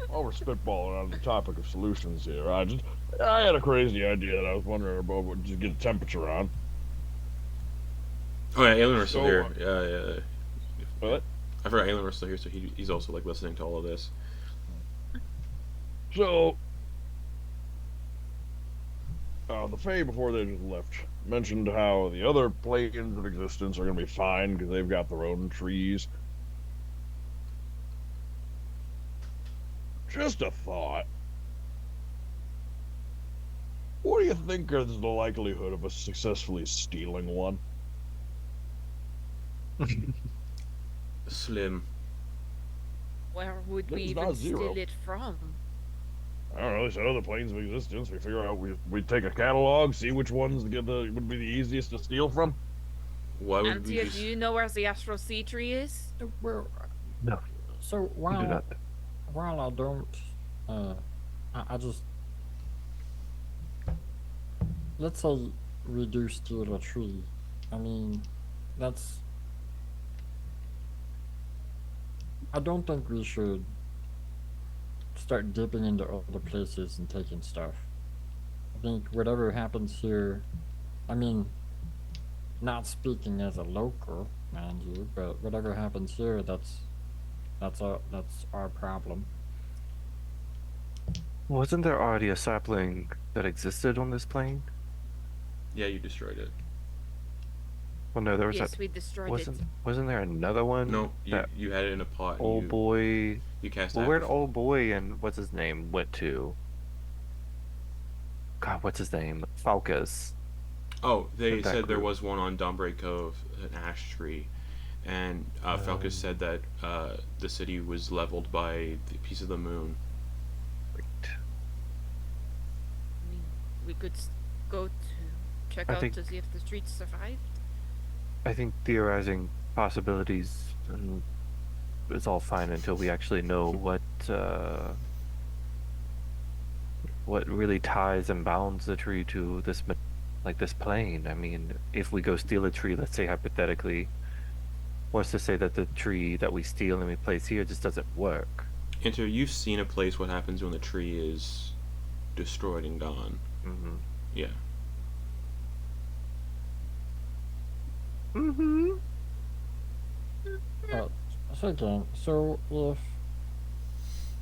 While we're spitballing on the topic of solutions here, I had a crazy idea that I was wondering about what to get a temperature on. Oh yeah, Eleanor's still So, here. Yeah. What? I forgot Eleanor's still here, so he's also like listening to all of this. So, the Fae, before they just left, mentioned how the other planes of existence are going to be fine because they've got their own trees. Just a thought. What do you think is the likelihood of us successfully stealing one? Slim. Where would we It's even not zero. steal it from? I don't know. They said other planes of existence. We figure out we take a catalog, see which ones would be the easiest to steal from. Why would we Antyr, just... do you know where the Astral Sea Tree is? Well, No. so We do while not. I don't, I just, let's say we do steal a tree. I mean, I don't think we should start dipping into other places and taking stuff. I think whatever happens here, I mean, not speaking as a local, mind you, but whatever happens here, that's our problem. Wasn't there already a sapling that existed on this plane? Yeah, you destroyed it. Well, no, there was Yes, that. we destroyed Wasn't it. wasn't there another one? No, that you had it in a pot. old you, boy. You cast Well, where'd Aquif- old boy and what's his name went to? God, what's his name? Falcus. Oh, they that said there group. was one on Dombre Cove, an ash tree, and Falcus said that the city was leveled by the piece of the moon. Right. I mean, we could go to check I out think- to see if the streets survived. I think theorizing possibilities is all fine until we actually know what what really ties and bounds the tree to this plane. I mean, if we go steal a tree, let's say hypothetically, what's to say that the tree that we steal and we place here just doesn't work? Antyr, you've seen a place what happens when the tree is destroyed and gone. Mm-hmm. Yeah. Mm-hmm. Second, so if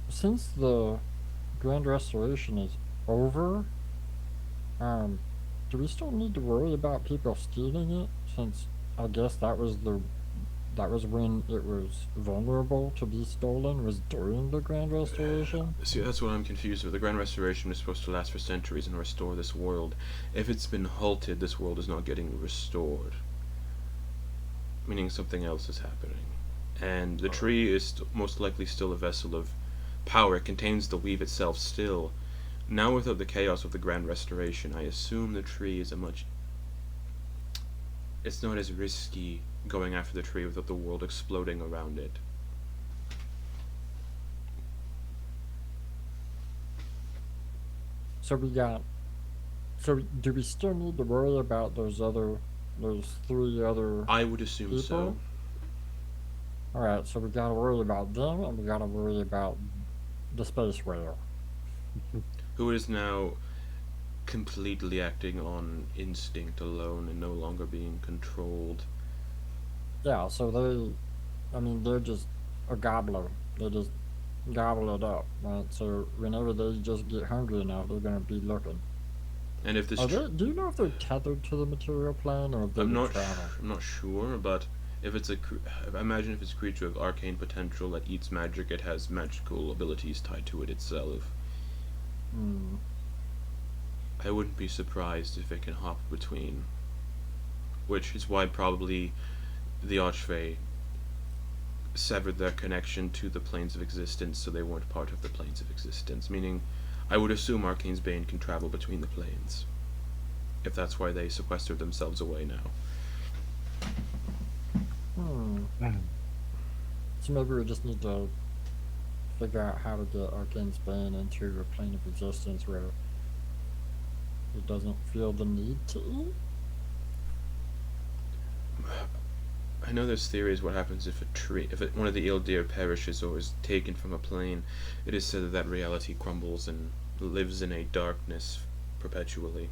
since the Grand Restoration is over, do we still need to worry about people stealing it? Since I guess that was when it was vulnerable to be stolen, was during the Grand Restoration. See, that's what I'm confused with. The Grand Restoration is supposed to last for centuries and restore this world. If it's been halted, this world is not getting restored. Meaning something else is happening. And the tree is most likely still a vessel of power. It contains the weave itself still. Now without the chaos of the Grand Restoration, I assume the tree is it's not as risky going after the tree without the world exploding around it. So do we still need to worry about those 3 other I would assume people? so. Alright, so we gotta worry about them, and we gotta worry about the space whale. Who is now completely acting on instinct alone and no longer being controlled. Yeah, so they're just a gobbler. They just gobble it up, right? So whenever they just get hungry enough, they're gonna be looking. And if this Do you know if they're tethered to the material plane, or if they I'm can travel? not sure, but if it's I imagine if it's a creature of arcane potential that eats magic, it has magical abilities tied to it itself. Hmm. I wouldn't be surprised if it can hop between, which is why probably the Archfey severed their connection to the planes of existence, so they weren't part of the planes of existence. Meaning, I would assume Arcane's Bane can travel between the planes, if that's why they sequestered themselves away now. So maybe we just need to figure out how to get Arcane's Bane into a plane of existence where it doesn't feel the need to eat. I know there's theories what happens if one of the Ildir perishes or is taken from a plane. It is said that reality crumbles and lives in a darkness perpetually.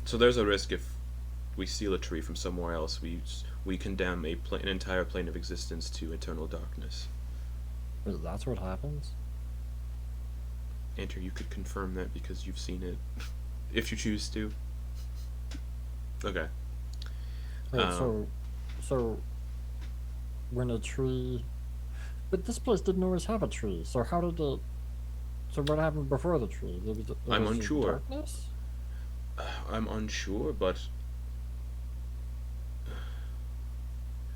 So there's a risk if we steal a tree from somewhere else, we condemn an entire plane of existence to eternal darkness. Wait, that's what happens? Antyr, you could confirm that because you've seen it, if you choose to. Okay. Wait, so when a tree... But this place didn't always have a tree, so how did it... So what happened before the tree? I'm was unsure. Darkness? I'm unsure, but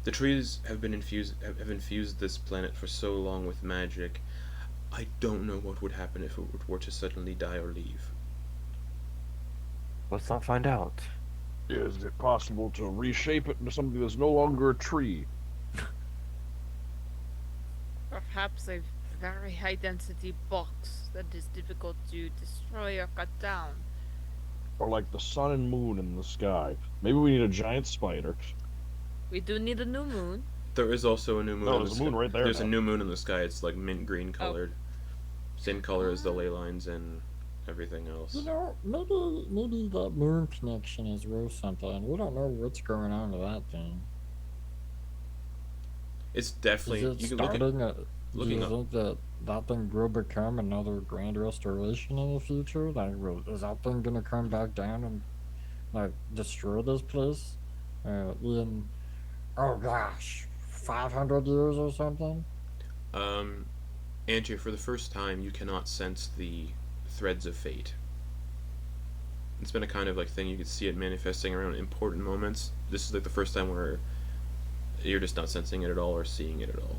the trees have infused this planet for so long with magic. I don't know what would happen if it were to suddenly die or leave. Let's not find out. Is it possible to reshape it into something that's no longer a tree? Perhaps a very high density box that is difficult to destroy or cut down. Or like the sun and moon in the sky? Maybe we need a giant spider. We do need a new moon. There is also a new moon. No, in there's the a moon sky. right there There's now. a new moon in the sky. It's like mint green colored. Same color as the ley lines and everything else. You know, maybe that moon connection is worth something. We don't know what's going on with that thing. It's definitely Is it you can look at starting do looking you up. think that thing will become another Grand Restoration in the future? Like, is that thing gonna come back down and like destroy this place in, oh gosh, 500 years or something? Antyr, for the first time, you cannot sense the threads of fate. It's been a kind of like thing you could see it manifesting around important moments. This is like the first time where you're just not sensing it at all or seeing it at all.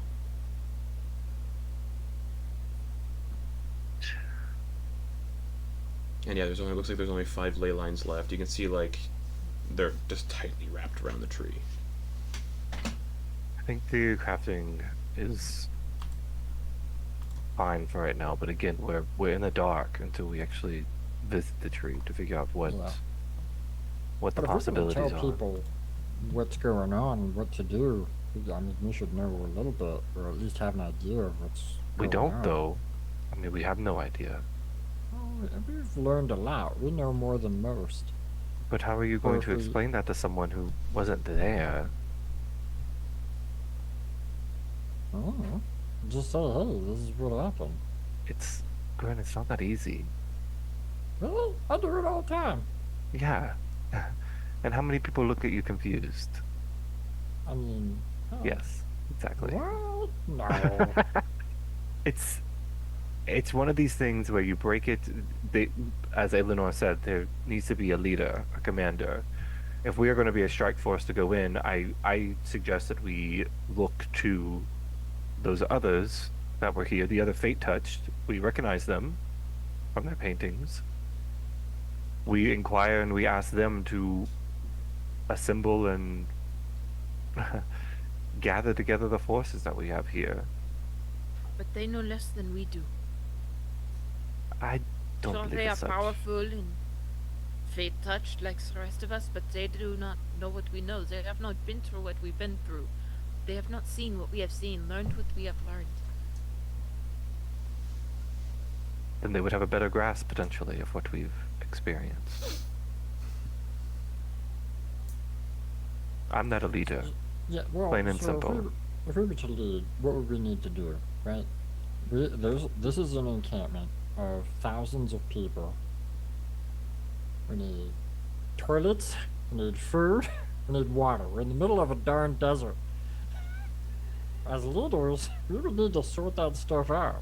And yeah, looks like there's only 5 ley lines left. You can see like they're just tightly wrapped around the tree. I think the crafting is fine for right now, but again, we're in the dark until we actually visit the tree to figure out what Yeah. what the But if we're gonna possibilities tell are. people what's going on and what to do, I mean, we should know a little bit, or at least have an idea of what's We going don't on. though. I mean, we have no idea. Well, we've learned a lot. We know more than most. But how are you Or going if to we- explain that to someone who wasn't there? Oh, just say, hey, this is what happened. Grin, it's not that easy. Really? I do it all the time. Yeah. And how many people look at you confused? I mean, huh. Yes, exactly. What? No. It's one of these things where you break it. As Eleanor said, there needs to be a leader, a commander. If we are going to be a strike force to go in, I suggest that we look to those others that were here, the other fate touched. We recognize them from their paintings. We inquire and we ask them to assemble and gather together the forces that we have here. But they know less than we do. I don't Sure, believe they are it's such. powerful and fate touched like the rest of us, but they do not know what we know. They have not been through what we've been through. They have not seen what we have seen, learned what we have learned. Then they would have a better grasp potentially of what we've experienced. I'm not a leader. Yeah, well, Plain and so simple. If we were to lead, what would we need to do, right? This is an encampment of thousands of people. We need toilets, we need food, we need water. We're in the middle of a darn desert. As leaders, we would need to sort that stuff out.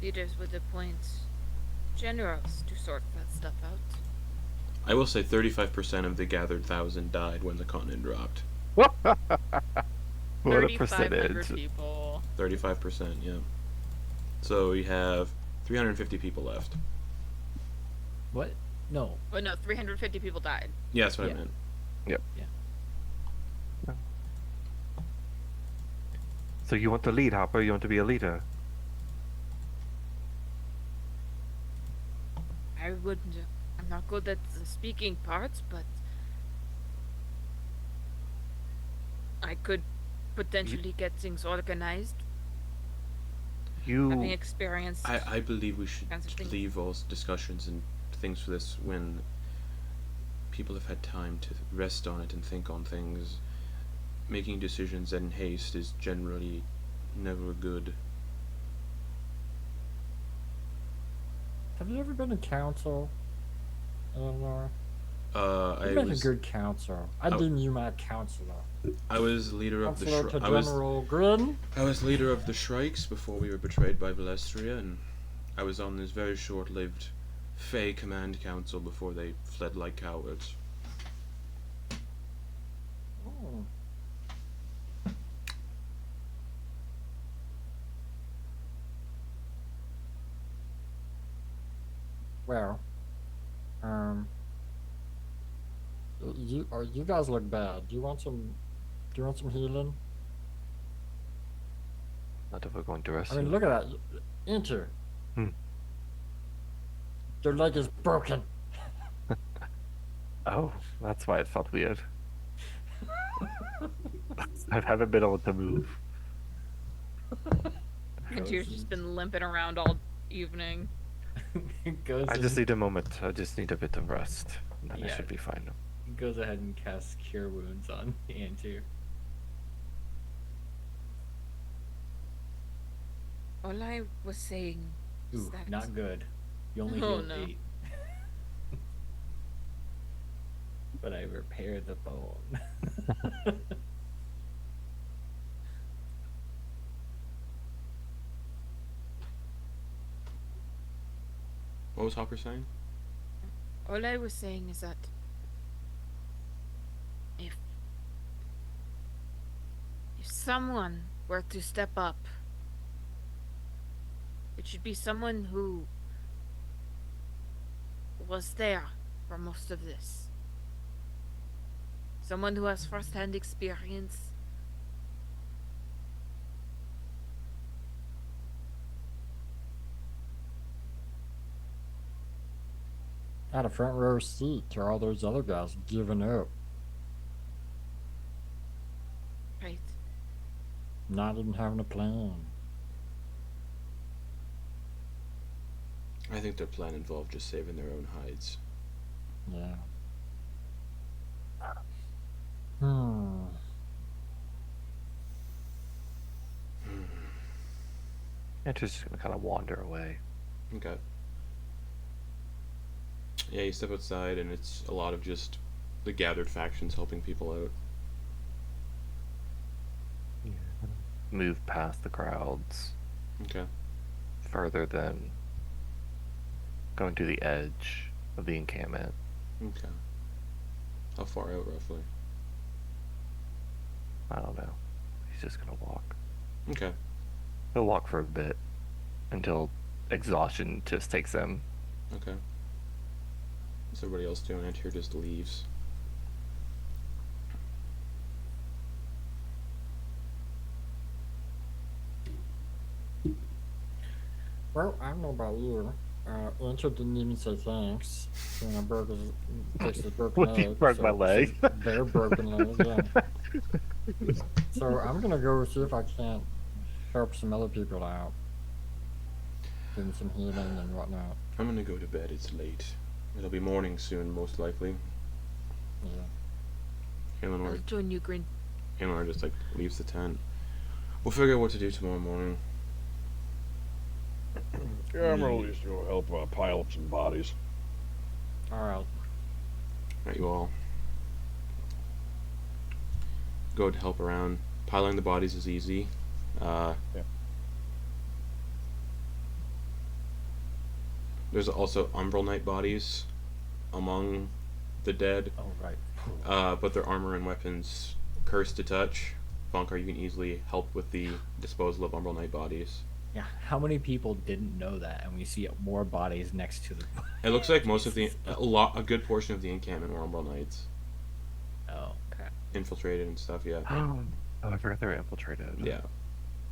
Leaders would appoint generals to sort that stuff out. I will say 35% of the gathered 1,000 died when the continent dropped. What a 3,500 percentage. people. 35%, yeah. So we have 350 people left. What? No. Oh no, 350 people died. Yeah, that's what I Yeah. meant. So you want to lead, Hopper? You want to be a leader? I wouldn't. I'm not good at the speaking parts, but I could potentially get things organized. Having You experienced. I believe we should Kinds of things. leave all discussions and things for this when people have had time to rest on it and think on things. Making decisions in haste is generally never good. Have you ever been in council, Eleanor? I You'd make a was good council. I'd Oh. deem you my counselor. I was leader of the Counselor to I was General Grin. I was leader of the Shrikes before we were betrayed by Valestria, and I was on this very short-lived Fey Command Council before they fled like cowards. Oh. Well, um, you guys look bad. Do you want some? Do you want some healing? not if we're going to rest. I mean, look at that. Enter. Hmm. Your leg is broken. Oh, that's why it felt weird. I haven't been able to move. Antyr's just been limping around all evening. Goes I and- just need a moment. I just need a bit of rest. And then I Yeah. should be fine. goes ahead and casts Cure Wounds on Antyr. All I was saying is Ooh, that not good. You only Oh, heal no. 8. But I repaired the bone. What was Hopper saying? all I was saying is that if someone were to step up, it should be someone who was there for most of this. Someone who has first-hand experience had a front row seat to all those other guys giving up, Right. not even having a plan. I think their plan involved just saving their own hides. Yeah. Hmm. Antyr's just gonna kind of wander away. Okay. Yeah, you step outside, and it's a lot of just the gathered factions helping people out. Move past the crowds Okay. further than going to the edge of the encampment. Okay. How far out, roughly? I don't know. He's just gonna walk. Okay. He'll walk for a bit until exhaustion just takes him. Okay. What's everybody else doing? Antyr just leaves. Well, I don't know about you. Antyr didn't even say thanks. You know, broke his, fixed his broken When he leg. broke my leg. Their broken leg, yeah. So I'm gonna go see if I can't help some other people out. Doing some healing and whatnot. I'm gonna go to bed. It's late. It'll be morning soon, most likely. Yeah. I'll Eleanor join you, Grin. just like leaves the tent. We'll figure out what to do tomorrow morning. Yeah, I'm gonna just go help pile up some bodies. Alright. Right, you all go to help around. Piling the bodies is easy. There's also Umbral Knight bodies among the dead, Oh, right. but their armor and weapons cursed to touch. Vonkar, you can easily help with the disposal of Umbral Knight bodies. Yeah, how many people didn't know that, and we see more bodies next to the. It looks like most of a good portion of the encampment were Umbral Knights Oh, okay. infiltrated and stuff. Yeah, Oh, I forgot they were infiltrated. yeah.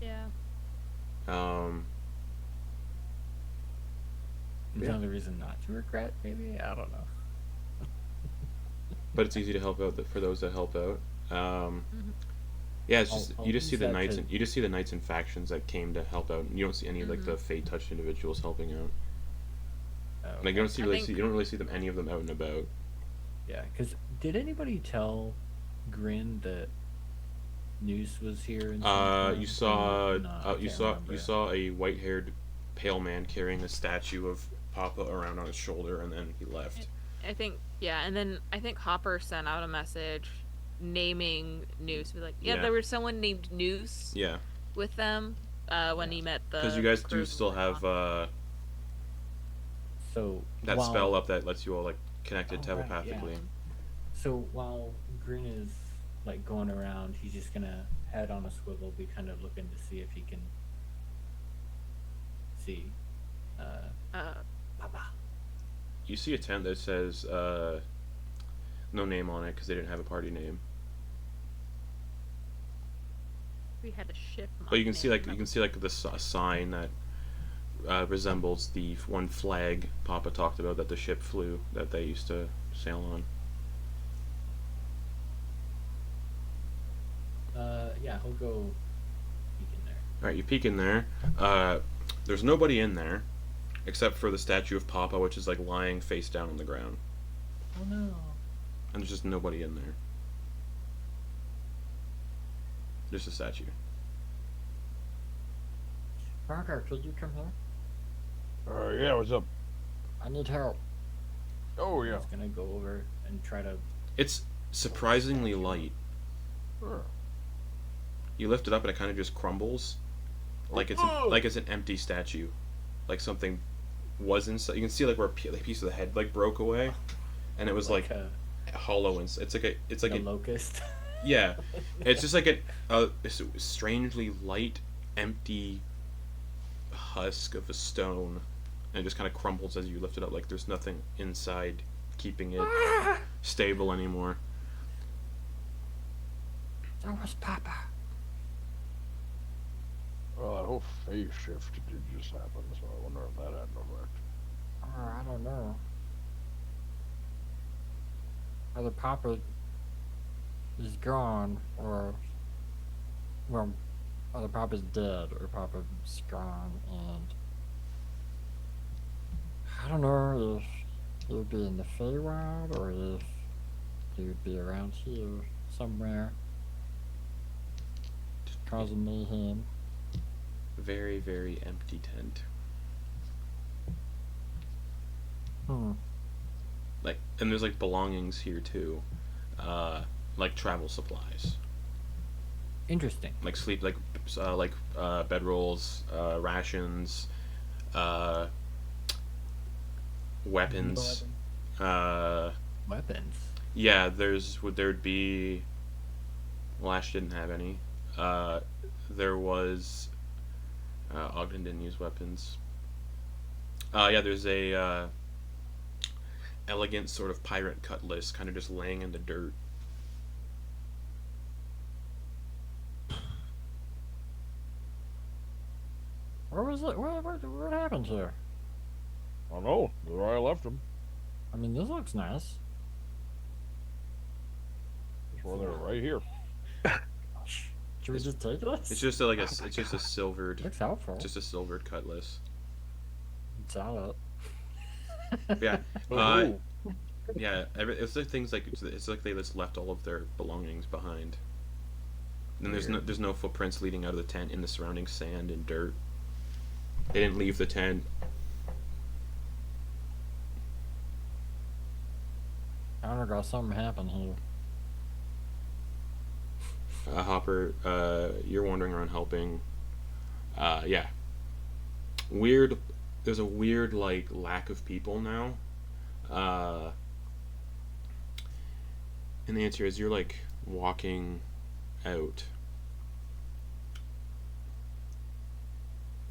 Yeah. Is Yeah. there any reason not to regret? Maybe I don't know. But it's easy to help out for those that help out. Yeah, it's just I'll you just see use the that knights to- and you just see the knights and factions that came to help out. You don't see any of like the fate touched individuals helping out. Oh, Like you don't see I really think- see you don't really see them any of them out and about. yeah, because did anybody tell Grin that Noose was here? In some You form? saw No, I you can't saw remember. you saw a white-haired pale man carrying a statue of Papa around on his shoulder, and then he left. I think, yeah, and then I think Hopper sent out a message naming Noose. Be like, yeah, Yeah. there was someone named Noose Yeah, with them when he met the. because you guys do crew still from have So that while- spell up that lets you all like connected Oh, right, telepathically. yeah. So while Grin is like going around, he's just gonna head on a swivel, be kind of looking to see if he can see Papa. You see a tent that says no name on it because they didn't have a party name. We had a ship. But you can mod see name, like a sign that resembles the one flag Papa talked about that the ship flew that they used to sail on. Yeah, he'll go peek in there. All right, you peek in there. There's nobody in there except for the statue of Papa, which is like lying face down on the ground, Oh no. and there's just nobody in there. Just a statue. Parker, could you come here? Yeah, what's up? I need help. Oh, yeah. He's gonna go over and try to. It's surprisingly light. Sure. You lift it up and it kind of just crumbles, like it's an empty statue, like something was inside. You can see like where a piece of the head like broke away, and it was like a hollow and it's like a locust. yeah, it's just like a strangely light, empty husk of a stone, and it just kind of crumbles as you lift it up. Like there's nothing inside keeping it stable anymore. That was Papa. Well, that whole phase shift did just happen, so I wonder if that had an effect. Oh, I don't know. either Papa is gone or, well, either Papa's dead or Papa's gone, and I don't know if he would be in the Feywild or if he would be around here somewhere causing mayhem. Very, very empty tent. Like, and there's like belongings here too, like travel supplies, Interesting. like sleep, like bedrolls, rations, weapons. Weapons. Yeah, there'd be. Well, Ash didn't have any. There was. Ogden didn't use weapons. Yeah, there's a elegant sort of pirate cutlass, kind of just laying in the dirt. Where was it? What happened here? I don't know. This is where I left him. I mean, this looks nice. That's where they're right here. Should we just take this? It's just it's just a silvered, Looks helpful. just a silvered cutlass. Sell Yeah, Oh, yeah. It's like things like it's like they just left all of their belongings behind. And there's no footprints leading out of the tent in the surrounding sand and dirt. They didn't leave the tent. I don't know, something happened here. Hopper, you're wandering around helping. Yeah. Weird. There's a weird like lack of people now. And the answer is you're like walking out.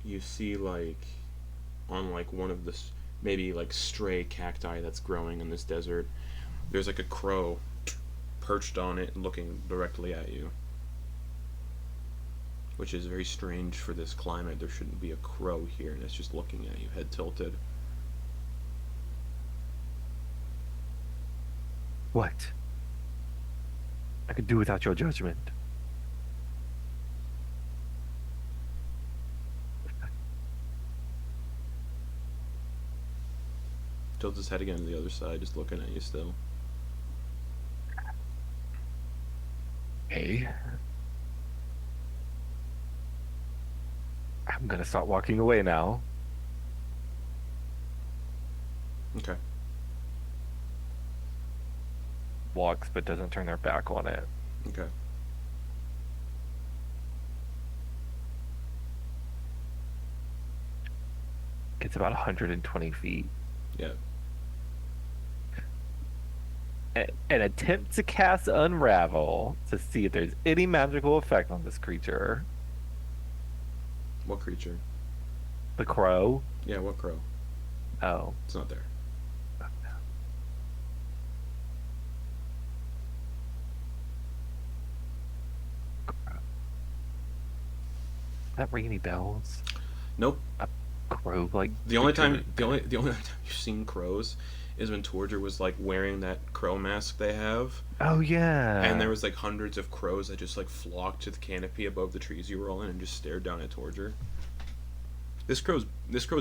You see like on like one of the maybe like stray cacti that's growing in this desert. There's like a crow perched on it looking directly at you. Which is very strange for this climate. There shouldn't be a crow here, and it's just looking at you, head tilted. What? I could do without your judgment. Tilts his head again to the other side, just looking at you still. Hey. I'm gonna start walking away now. Okay. Walks, but doesn't turn their back on it. Okay. Gets about 120 feet. Yeah. And attempt to cast Unravel to see if there's any magical effect on this creature. What creature? The crow. Yeah, what crow? Oh. It's not there. That ring any bells? Nope. Crow, like The only time you've seen crows is when Torger was like wearing that crow mask they have. Oh yeah. And there was like hundreds of crows that just like flocked to the canopy above the trees you were all in and just stared down at Torger. This crow's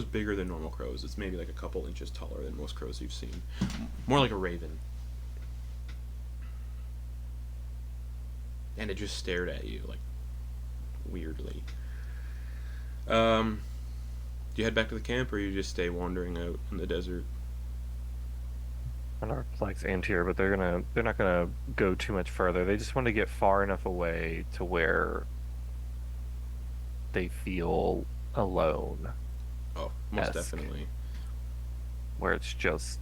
bigger than normal crows. It's maybe like a couple inches taller than most crows you've seen. More like a raven. And it just stared at you like weirdly. Do you head back to the camp or you just stay wandering out in the desert? Antyr likes Antyr, but they're not gonna go too much further. They just want to get far enough away to where they feel alone, Oh, most Esque. definitely. where it's just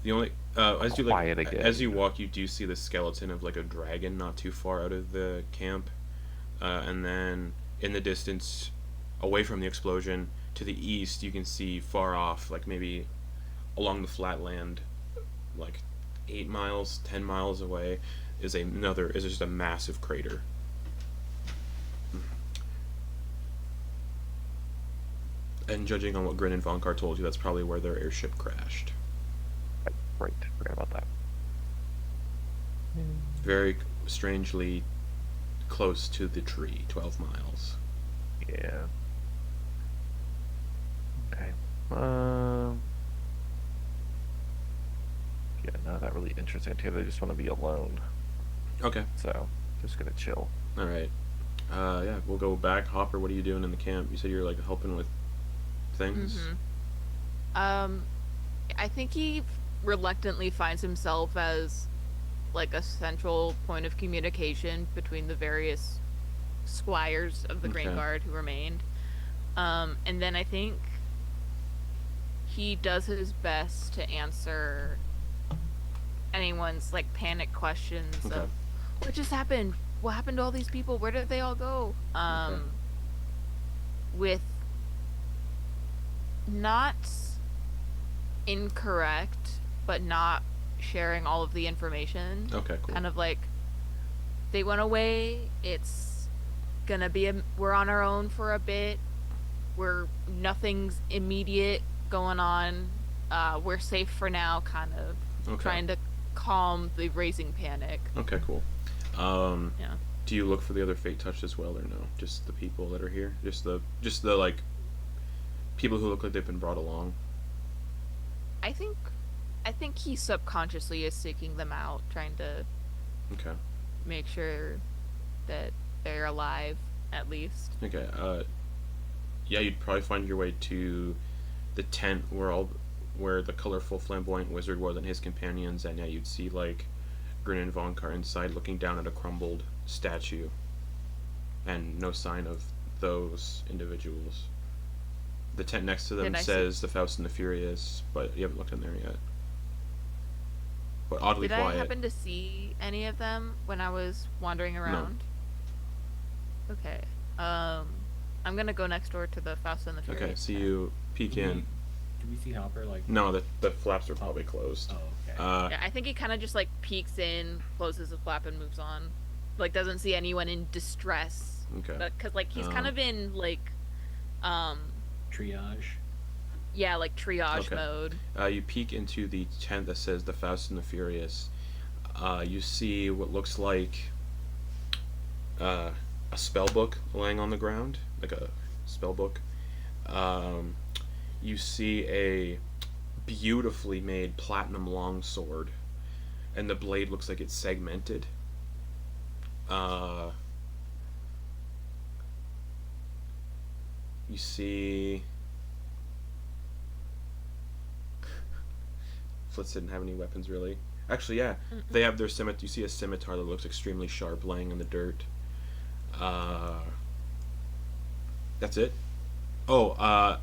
The only as you Quiet like again. as you walk, you do see the skeleton of like a dragon not too far out of the camp, and then in the distance, away from the explosion to the east, you can see far off, like maybe along the flat land, like 8 miles, 10 miles away, is just a massive crater. And judging on what Grin and Vonkar told you, that's probably where their airship crashed. right. Forgot about that. very strangely close to the tree, 12 miles. Yeah. Okay. Yeah, not that really interesting to them. They just want to be alone. Okay. So, just gonna chill. All right. Yeah, we'll go back. Hopper, what are you doing in the camp? You said you're like helping with things. I think he reluctantly finds himself as like a central point of communication between the various squires of the Grain Okay. Guard who remained. And then I think he does his best to answer anyone's like panic questions Okay. of what just happened? What happened to all these people? Where did they all go? With not incorrect, but not sharing all of the information. Okay, cool. Kind of like they went away. It's gonna be we're on our own for a bit. Nothing's immediate going on. We're safe for now. Kind of Okay. trying to calm the raising panic. Okay, cool. Yeah. Do you look for the other fate touched as well, or no? Just the people that are here. Just the like people who look like they've been brought along. I think he subconsciously is seeking them out, trying to Okay. make sure that they're alive, at least. Okay. Yeah, you'd probably find your way to the tent where the colorful flamboyant wizard was and his companions, and yeah, you'd see like Grin and Vonkar inside looking down at a crumbled statue, and no sign of those individuals. The tent next to them Did I says the Faust and the Furious, but you haven't looked in there yet. But oddly Did quiet. I happen to see any of them when I was wandering around? Okay. I'm gonna go next door to the Faust and the Furious. Okay, so you peek in. Do we see Hopper like? No, the flaps are probably closed. Oh, okay. Yeah, I think he kind of just like peeks in, closes the flap, and moves on. Like doesn't see anyone in distress. Okay. Because like he's kind of in like, Triage. yeah, like triage Okay. mode. You peek into the tent that says the Faust and the Furious. You see what looks like a spell book laying on the ground, like a spell book. You see a beautifully made platinum longsword, and the blade looks like it's segmented. You see Flitz didn't have any weapons really. Actually, yeah, they have their scimitar. You see a scimitar that looks extremely sharp laying in the dirt. That's it. Oh,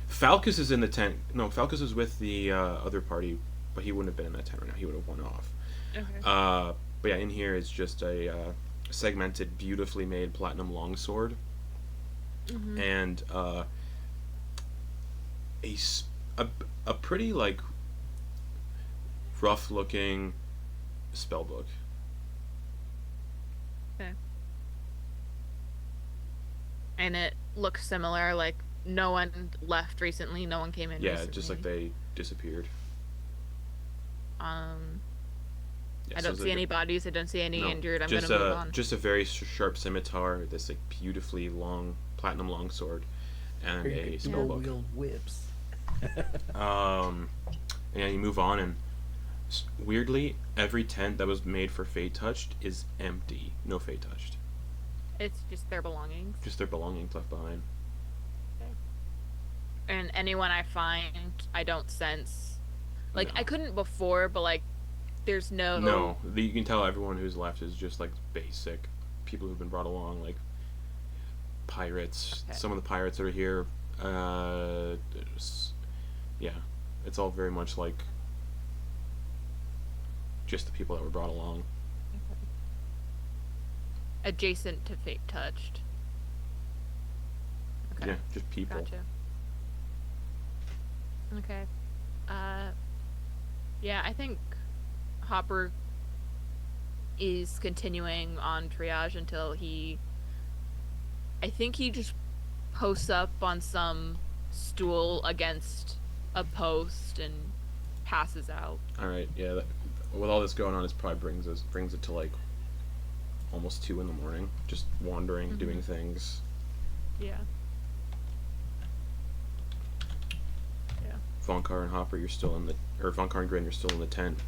Falcus is in the tent. No, Falcus is with the other party, but he wouldn't have been in that tent right now. He would have won off. Okay. But yeah, in here is just a segmented, beautifully made platinum longsword, and a pretty like rough looking spell book. Okay. And it looks similar. Like no one left recently. No one came in. Yeah, recently. just like they disappeared. Yeah, I so don't it's see like any bodies. I don't see any no, injured. I'm just gonna move on. just a very sharp scimitar, this like beautifully long platinum longsword, and a spell book. whips. And yeah, you move on, and weirdly, every tent that was made for Fate Touched is empty. No Fate Touched. It's just their belongings. Just their belongings left behind. And anyone I find, I don't sense. Like No. I couldn't before, but like, there's no. No, you can tell everyone who's left is just like basic people who've been brought along, like pirates. Okay. Some of the pirates that are here, yeah, it's all very much like just the people that were brought along. Adjacent to Fate Touched. Okay. Yeah, just people. Gotcha. Okay. Yeah, I think Hopper is continuing on triage until I think he just posts up on some stool against a post and passes out. All right, yeah. with all this going on, it probably brings it to like almost 2 in the morning, just wandering, doing things. Yeah. Yeah. Vonkar and Hopper, you're still in the, or Vonkar and Grin, you're still in the tent.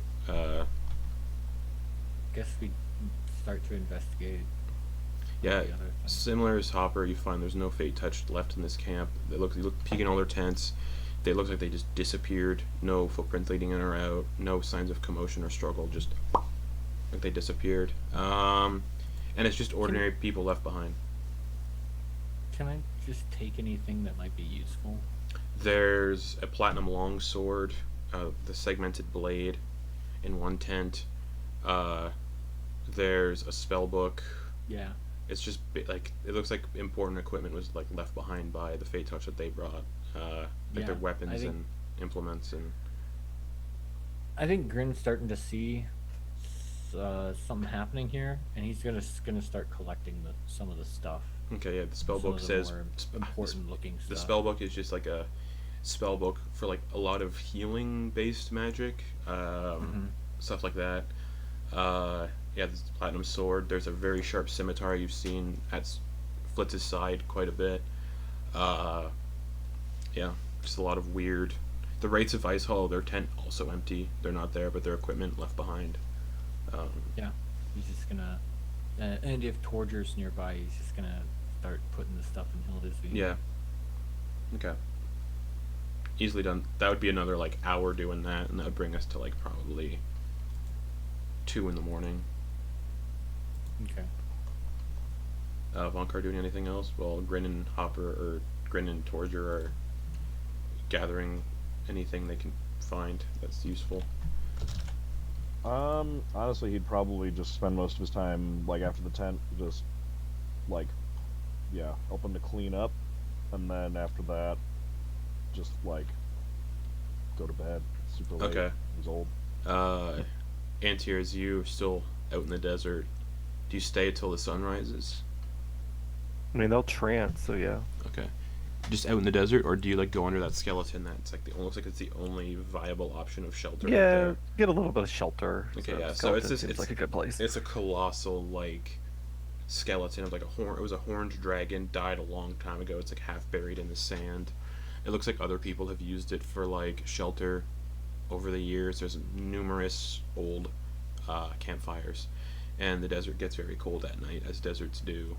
Guess we start to investigate. Yeah, the other thing. similar as Hopper, you find there's no fate touch left in this camp. You look peeking all their tents. They look like they just disappeared. No footprints leading in or out. No signs of commotion or struggle. Just like they disappeared. And it's just ordinary people left behind. Can I just take anything that might be useful? There's a platinum longsword, the segmented blade, in one tent. There's a spell book. Yeah. It's just like it looks like important equipment was like left behind by the fate touch that they brought. Like their Yeah, weapons and implements and. I think Grin's starting to see something happening here, and he's gonna start collecting some of the stuff. Okay, yeah, the spell Some book of the says more important looking the stuff. spell book is just like a spell book for like a lot of healing based magic, stuff like that. Yeah, this platinum sword. There's a very sharp scimitar you've seen at Flitz's side quite a bit. Yeah, just a lot of weird. The Wraiths of Ice Hollow, their tent also empty. They're not there, but their equipment left behind. Yeah, he's just gonna. And if Torger's nearby, he's just gonna start putting the stuff in Hilda's. Yeah. Okay. Easily done. That would be another like hour doing that, and that would bring us to like probably 2 in the morning. Okay. Vonkar doing anything else? Well, Grin and Torger are gathering anything they can find that's useful. Honestly, he'd probably just spend most of his time, like, after the tent, just, like, yeah, helping to clean up, and then after that, just, like, go to bed. Super late. Okay. He's old. Antyr, as you are still out in the desert, do you stay till the sun rises? I mean, they'll trance, so yeah. Okay. Just out in the desert, or do you like go under that skeleton that's like looks like it's the only viable option of shelter out Yeah, there? get a little bit of shelter. Okay, so yeah. So skeleton it's seems like a good place. It's a colossal like skeleton of like a horn. It was a horned dragon, died a long time ago. It's like half buried in the sand. It looks like other people have used it for like shelter over the years. There's numerous old campfires, and the desert gets very cold at night, as deserts do.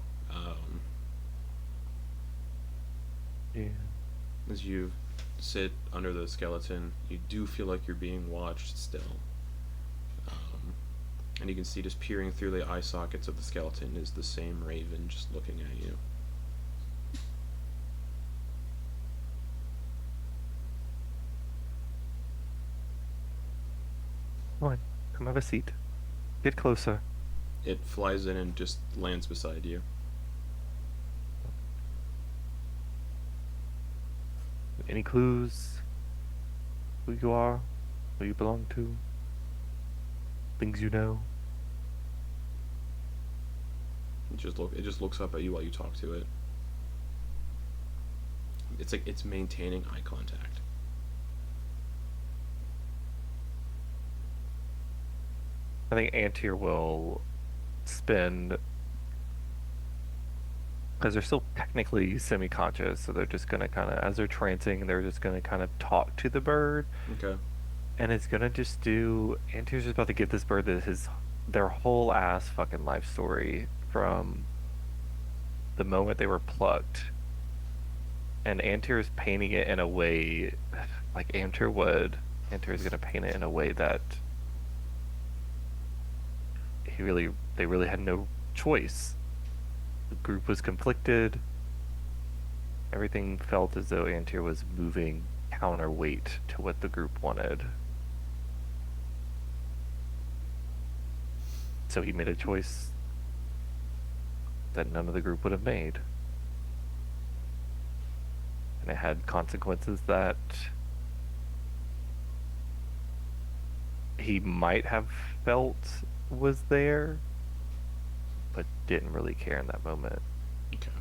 Yeah. As you sit under the skeleton, you do feel like you're being watched still. And you can see just peering through the eye sockets of the skeleton is the same raven just looking at you. Come on, come have a seat. Get closer. It flies in and just lands beside you. Any clues? Who you are? Who you belong to? Things you know? It just looks up at you while you talk to it. It's like it's maintaining eye contact. I think Antyr will spend, because they're still technically semi-conscious, so they're just gonna kind of, as they're trancing, they're just gonna kind of talk to the bird, Okay. and it's gonna just do. Antyr's just about to give this bird their whole ass fucking life story from the moment they were plucked, and Antyr's painting it in a way like Antyr would. Antyr's gonna paint it in a way that they really had no choice. The group was conflicted. Everything felt as though Antyr was moving counterweight to what the group wanted. So he made a choice that none of the group would have made. And it had consequences that he might have felt was there, but didn't really care in that moment. Okay.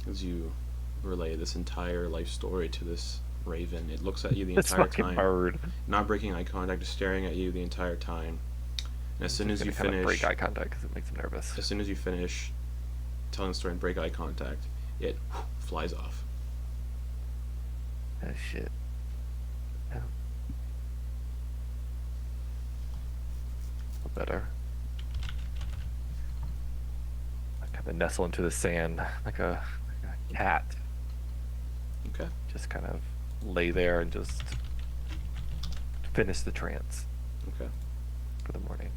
As you relay this entire life story to this raven. It looks at you the This entire fucking time, bird. not breaking eye contact, just staring at you the entire time. And as soon as you Kind of break finish, eye contact because it makes him nervous. as soon as you finish telling the story and break eye contact, it flies off. Oh shit. Yeah. Better. I kind of nestle into the sand like a cat. Okay. Just kind of lay there and just finish the trance Okay. for the morning.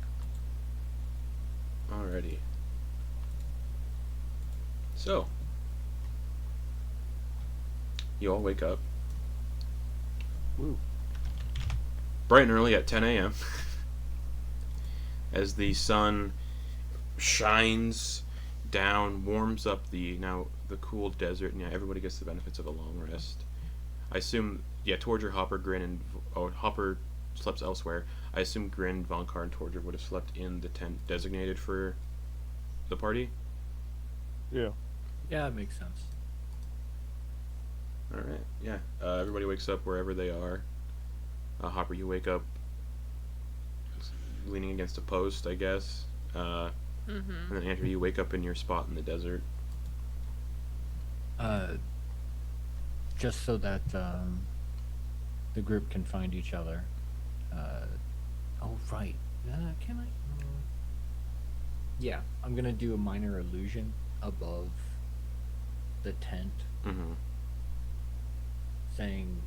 Alrighty. So, you all wake up. Woo. Bright and early at 10 a.m. as the sun shines down, warms up the cool desert, and yeah, everybody gets the benefits of a long rest. I assume, yeah, Torger, Hopper, Grin, and Hopper slept elsewhere. I assume Grin, Vonkar, and Torger would have slept in the tent designated for the party. Yeah. Yeah, it makes sense. All right, yeah. Everybody wakes up wherever they are. Hopper, you wake up leaning against a post, I guess. And then Andrew, you wake up in your spot in the desert. Just so that the group can find each other. Oh right. Can I? Yeah, I'm gonna do a minor illusion above the tent, Mm-hmm. saying,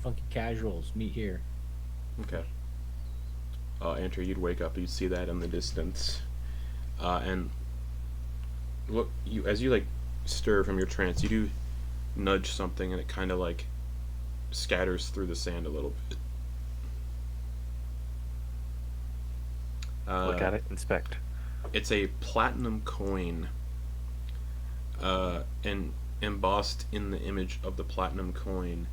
"Funky casuals, meet here." Okay. Andrew, you'd wake up, you'd see that in the distance, and look, as you like stir from your trance, you do nudge something, and it kind of like scatters through the sand a little bit. Look at it, inspect. It's a platinum coin, and embossed in the image of the platinum coin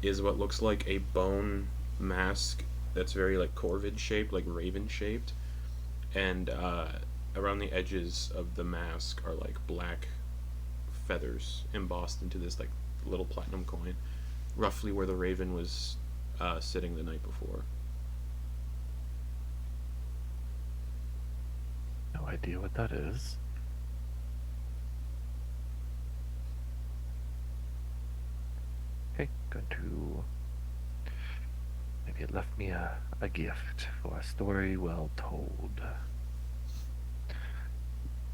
is what looks like a bone mask that's very like corvid shaped, like raven shaped, and around the edges of the mask are like black feathers embossed into this like little platinum coin, roughly where the raven was sitting the night before. No idea what that is. Okay, going to. Maybe it left me a gift for a story well told.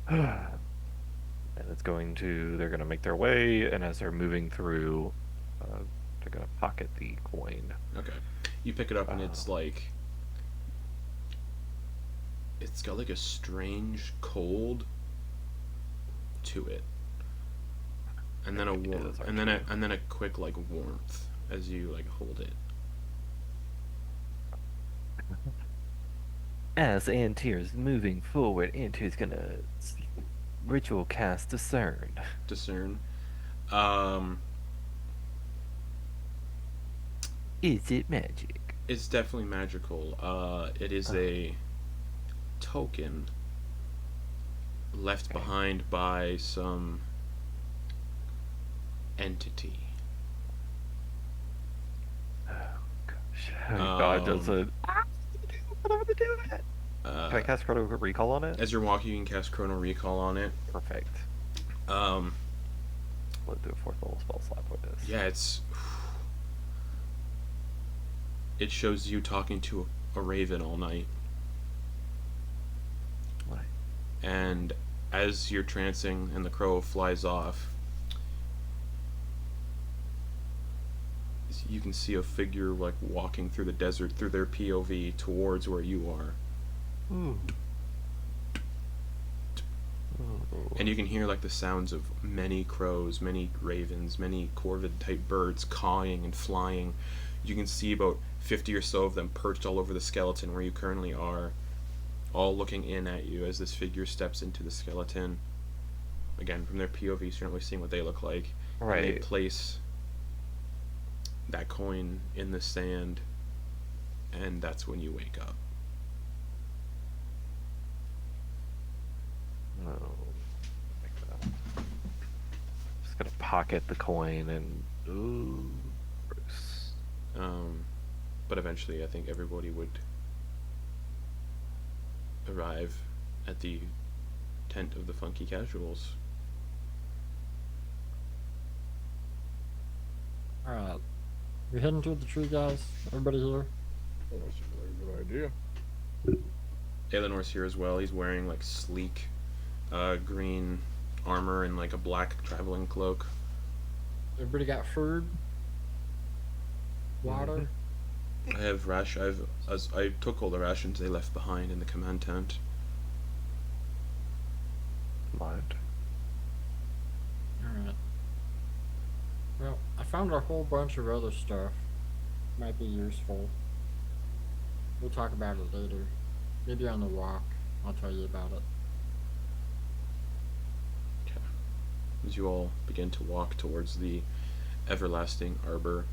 And it's going to. They're going to make their way, and as they're moving through, they're going to pocket the coin. Okay. You pick it up, and it's like. It's got like a strange cold to it, and then a warmth, and then a quick like warmth as you like hold it. As Antyr's moving forward, Antyr's gonna ritual cast Discern. Discern. Is it magic? It's definitely magical. It is a token left behind by some entity. Oh gosh. God doesn't. I'm gonna do it. Can I cast Chrono Recall on it? As you're walking, you can cast Chrono Recall on it. Perfect. Um, Let's do a fourth level spell slot for this. yeah, it shows you talking to a raven all night. Right. And as you're trancing and the crow flies off, you can see a figure like walking through the desert through their POV towards where you are. Ooh. And you can hear like the sounds of many crows, many ravens, many corvid type birds cawing and flying. You can see about 50 or so of them perched all over the skeleton where you currently are, all looking in at you as this figure steps into the skeleton. Again, from their POV, so you're not really seeing what they look like. Right. And they place that coin in the sand, and that's when you wake up. Oh. Like that. Just gonna pocket the coin and. Ooh. But eventually, I think everybody would arrive at the tent of the Funky Casuals. Alright. We heading toward the tree, guys? Everybody here? That's a very good idea. Aelenor's here as well. He's wearing like sleek green armor and like a black traveling cloak. Everybody got food? Water? I have I took all the rations they left behind in the command tent. Mind. Alright. Well, I found a whole bunch of other stuff. Might be useful. We'll talk about it later. Maybe on the walk. I'll tell you about it. Okay. As you all begin to walk towards the everlasting arbor,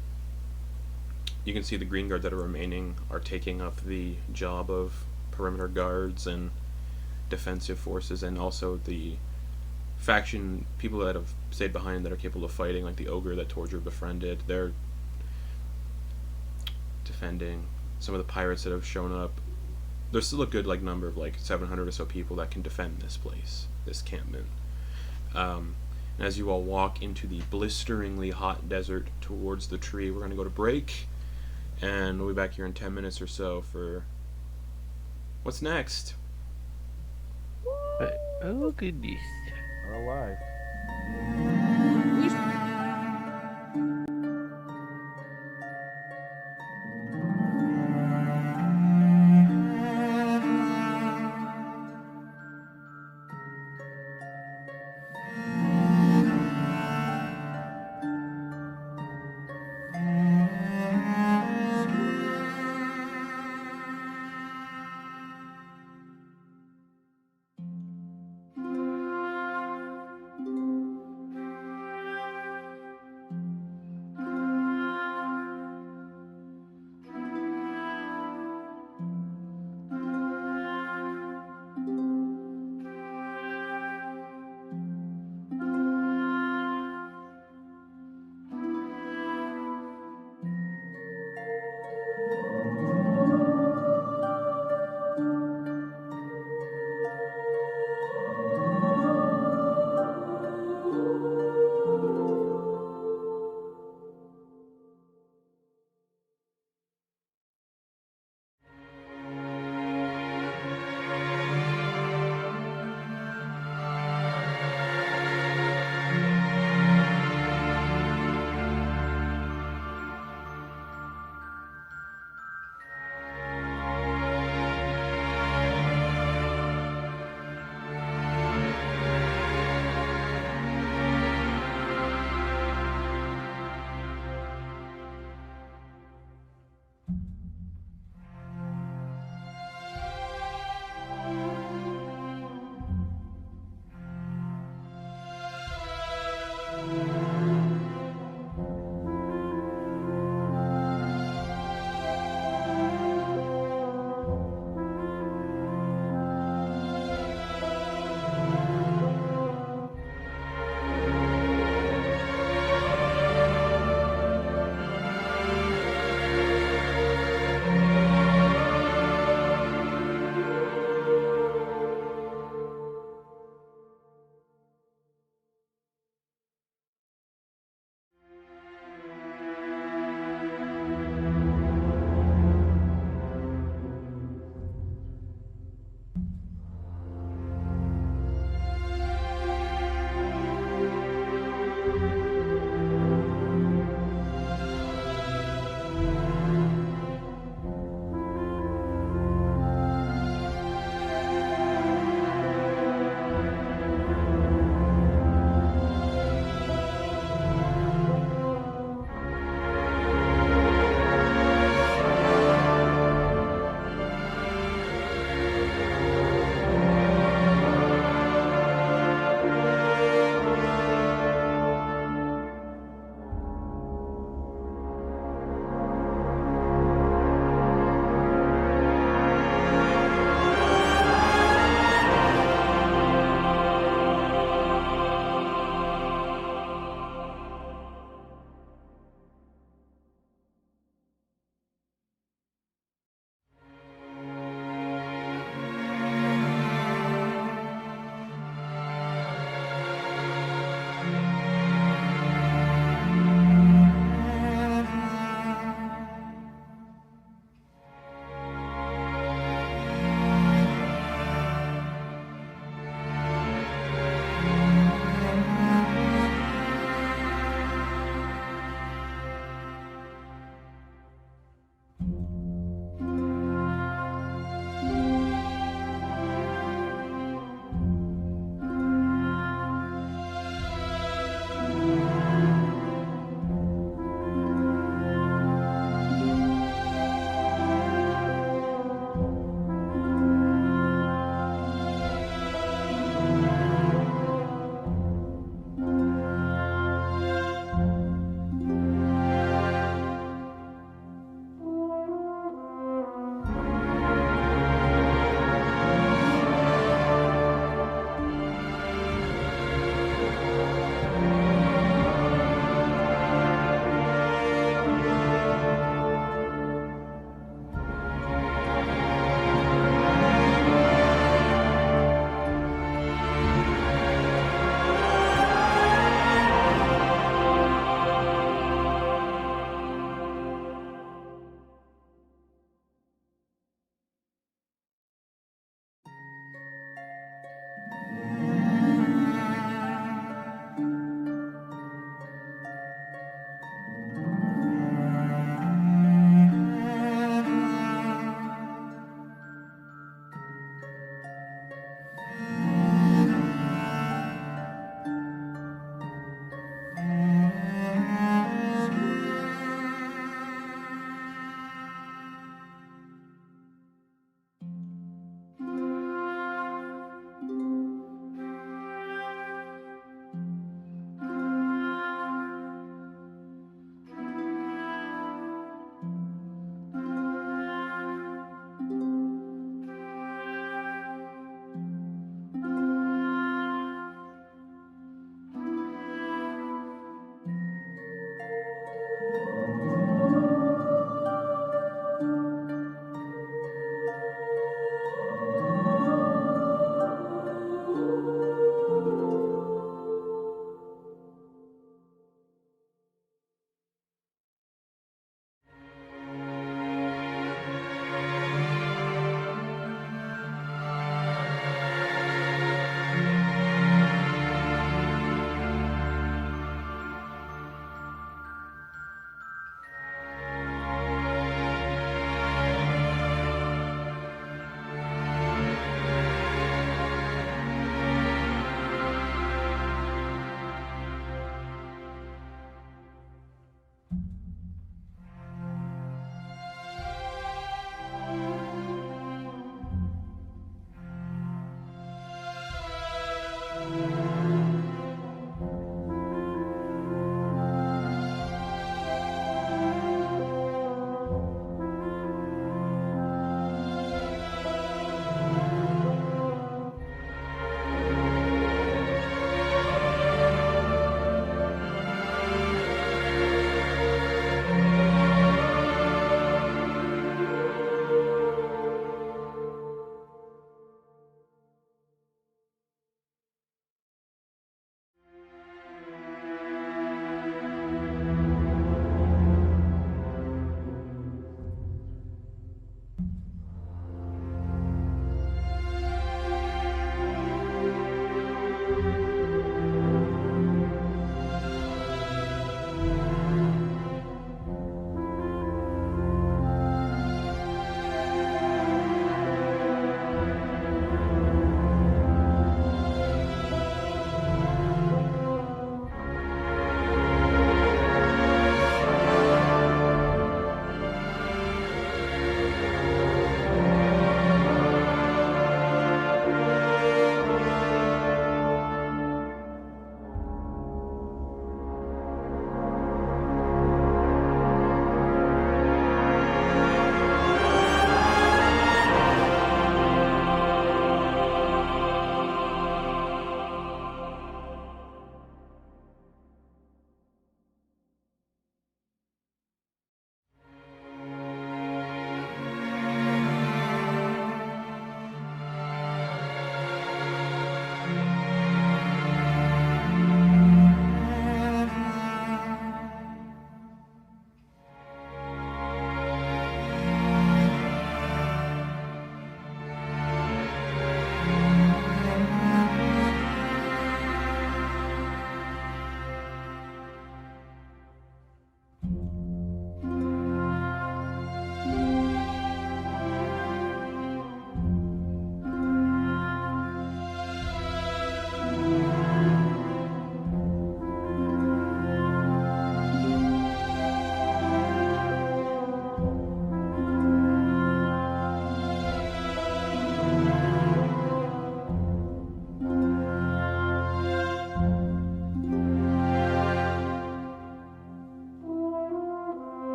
you can see the green guard that are remaining are taking up the job of perimeter guards and defensive forces, and also the faction people that have stayed behind that are capable of fighting, like the ogre that Torger befriended. They're defending. Some of the pirates that have shown up, there's still a good like number of like 700 or so people that can defend this place, this campment. And as you all walk into the blisteringly hot desert towards the tree, we're going to go to break, and we'll be back here in 10 minutes or so for what's next. Oh goodness. We're alive.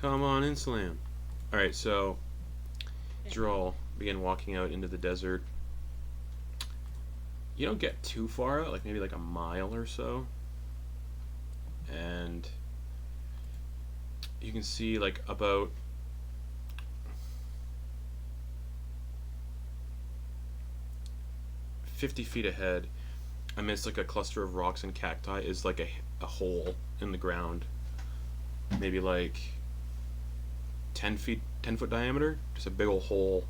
Come on in, Slam. Alright, so as you all begin walking out into the desert, you don't get too far out, like maybe like a mile or so. And you can see like about 50 feet ahead, amidst like a cluster of rocks and cacti, is like a hole in the ground, maybe like 10 foot diameter, just a big old hole.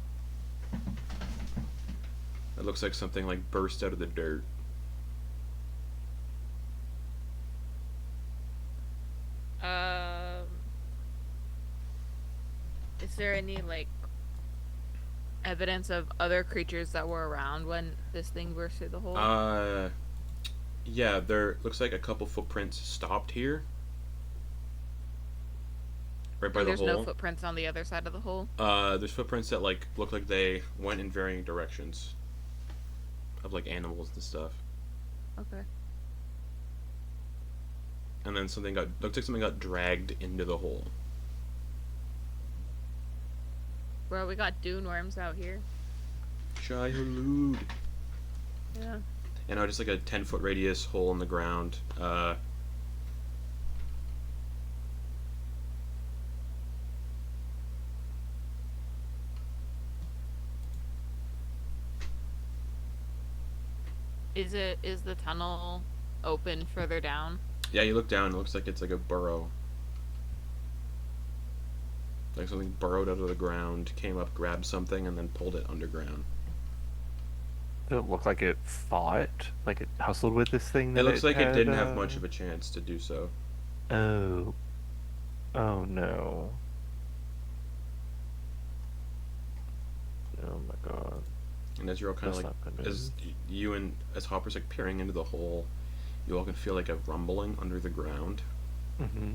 It looks like something like burst out of the dirt. Is there any like evidence of other creatures that were around when this thing burst through the hole? Yeah, there looks like a couple footprints stopped here. Right by And the there's hole. no footprints on the other side of the hole? There's footprints that like look like they went in varying directions. Of like animals and stuff. Okay. And then looks like something got dragged into the hole. Bro, we got dune worms out here. Shy halud. Yeah. You know, just like a 10-foot radius hole in the ground. Is the tunnel open further down? Yeah, you look down, it looks like it's like a burrow. Like something burrowed out of the ground, came up, grabbed something, and then pulled it underground. Did it look like it fought? Like it hustled with this thing? It looks like it had, didn't have much of a chance to do so. Oh. Oh no. Oh my god. And as you're all kind of That's like, not good as news. you and as Hopper's like peering into the hole, you all can feel like a rumbling under the ground Mm-hmm.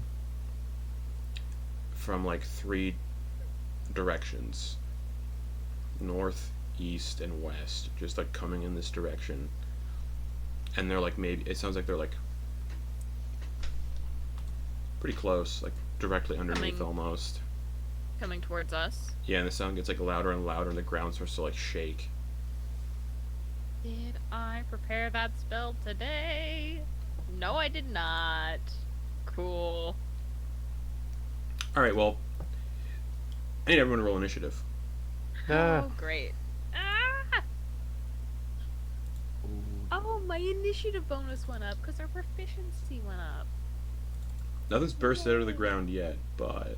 from like 3 directions: north, east, and west, just like coming in this direction. And they're like, maybe it sounds like they're like pretty close, like directly underneath almost. Coming towards us? Yeah, and the sound gets like louder and louder, and the ground starts to like shake. Did I prepare that spell today? No, I did not. Cool. All right, well, I need everyone to roll initiative. Oh, great. Ah! Oh, my initiative bonus went up because our proficiency went up. Nothing's burst out of the ground yet, but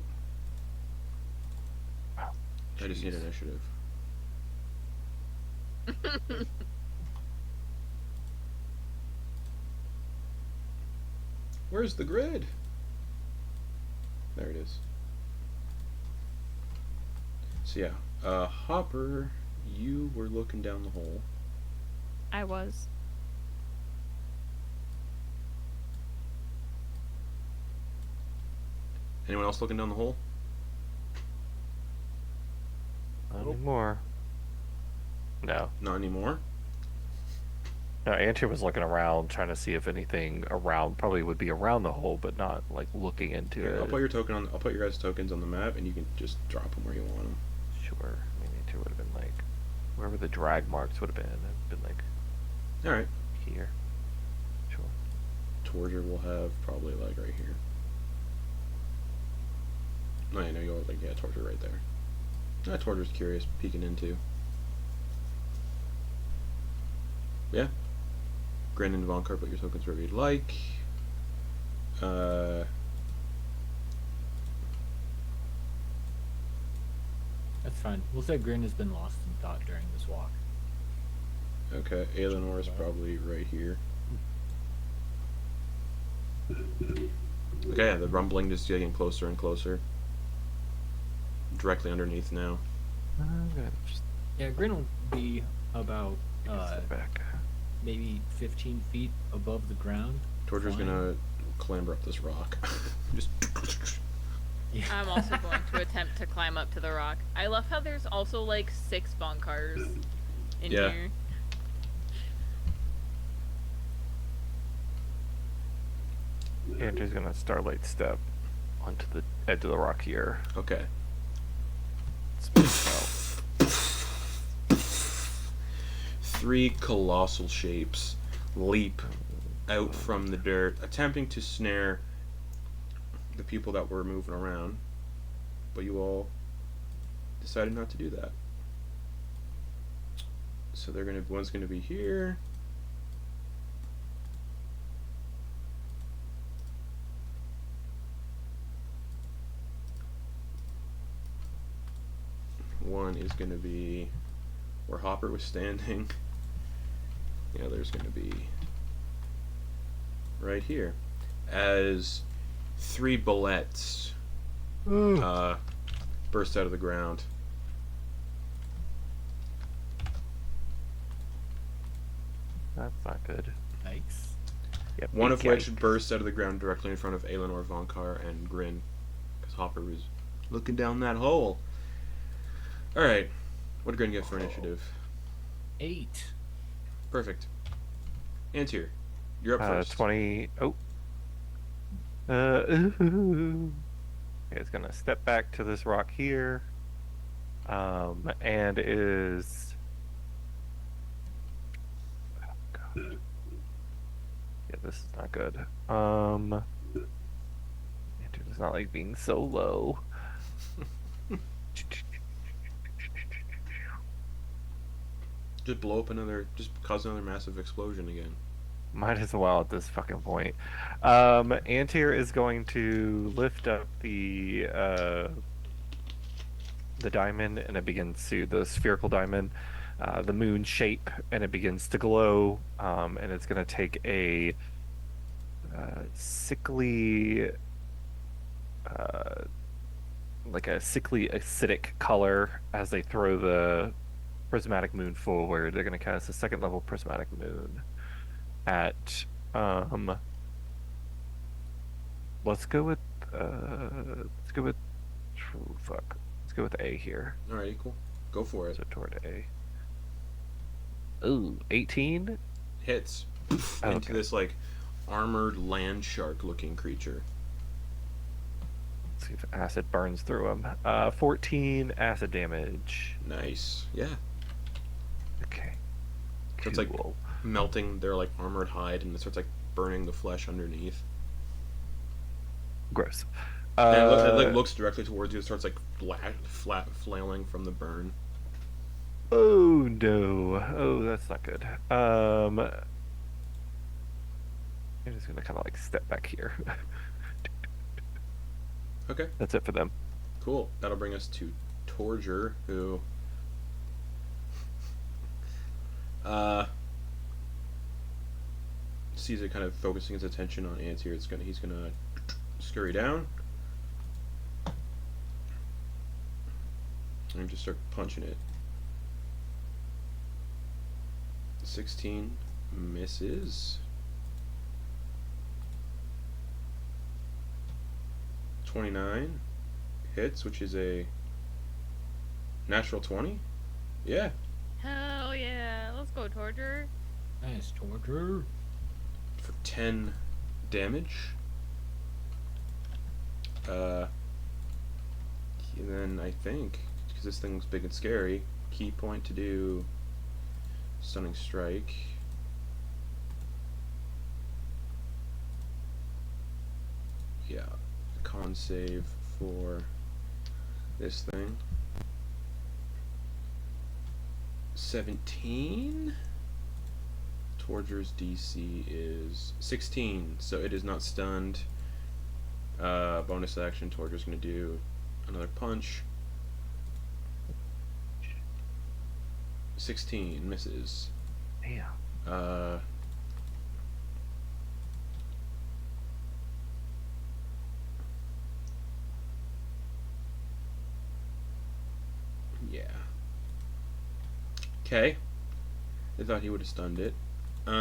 Wow. I just need initiative. Where's the grid? There it is. So yeah, Hopper, you were looking down the hole. I was. Anyone else looking down the hole? Not anymore. No. Not anymore. No, Antyr was looking around, trying to see if anything around probably would be around the hole, but not like looking into Here, it. I'll put your guys' tokens on the map, and you can just drop them where you want them. Sure. I mean, Antyr would have been like wherever the drag marks would have been. It'd been like All right. here. Sure. Torger will have probably like right here. No, I know you'll like Torger right there. Torger's curious, peeking into. Yeah. Grin and Vonkar, put your tokens wherever you'd like. That's fine. We'll say Grin has been lost in thought during this walk. Okay, Aelinor is probably right here. Okay, yeah, the rumbling just getting closer and closer. Directly underneath now. I'm gonna just Yeah, Grin will be about step back. maybe 15 feet above the ground. Torger's Flying. gonna clamber up this rock. Just. Yeah. I'm also going to attempt to climb up to the rock. I love how there's also like 6 Vonkars in Yeah. here. Antyr's gonna starlight step onto the edge of the rock here. Okay. Three colossal shapes leap out from the dirt, attempting to snare the people that were moving around, but you all decided not to do that. So one's gonna be here. One is gonna be where Hopper was standing. The other's gonna be right here, as three bullets burst out of the ground. That's not good. Nice. Yep, One of big which yikes. burst out of the ground directly in front of Aelinor, Vonkar, and Grin, because Hopper was looking down that hole. Alright, what did Grin get for initiative? 8. Perfect. Antyr, you're up first. 20. Oh. Okay, it's gonna step back to this rock here. And is. Oh, God. Yeah, this is not good. Andrew does not like being so low. Just just cause another massive explosion again. Might as well at this fucking point. Antyr is going to lift up the diamond, and it begins to the spherical diamond, the moon shape, and it begins to glow. And it's going to take a sickly, like a sickly acidic color as they throw the prismatic moon forward. They're going to cast a second level prismatic moon at let's go with let's go with A here. Alrighty, cool. Go for it. So toward A. Ooh, 18 Hits Oh, into okay. this like armored land shark looking creature. Let's see if acid burns through him. 14 acid damage. Nice. Yeah. Okay. So it's like Cool. melting their like armored hide, and it starts like burning the flesh underneath. Gross. And it like looks directly towards you. It starts like flat flailing from the burn. Oh no. Oh, that's not good. I'm just gonna kind of like step back here. Okay. That's it for them. Cool. That'll bring us to Torger, who sees it kind of focusing his attention on Antyr. He's gonna scurry down and just start punching it. 16 misses. 29 hits, which is a natural 20. Yeah. Hell yeah. Let's go, Torger. Nice, Torger. For 10 damage. And then I think, because this thing's big and scary, key point to do stunning strike. Yeah, con save for this thing. 17. Torger's DC is 16, so it is not stunned. Bonus action, Torger's going to do another punch. 16 misses. Damn. Yeah. Okay. I thought he would have stunned it. He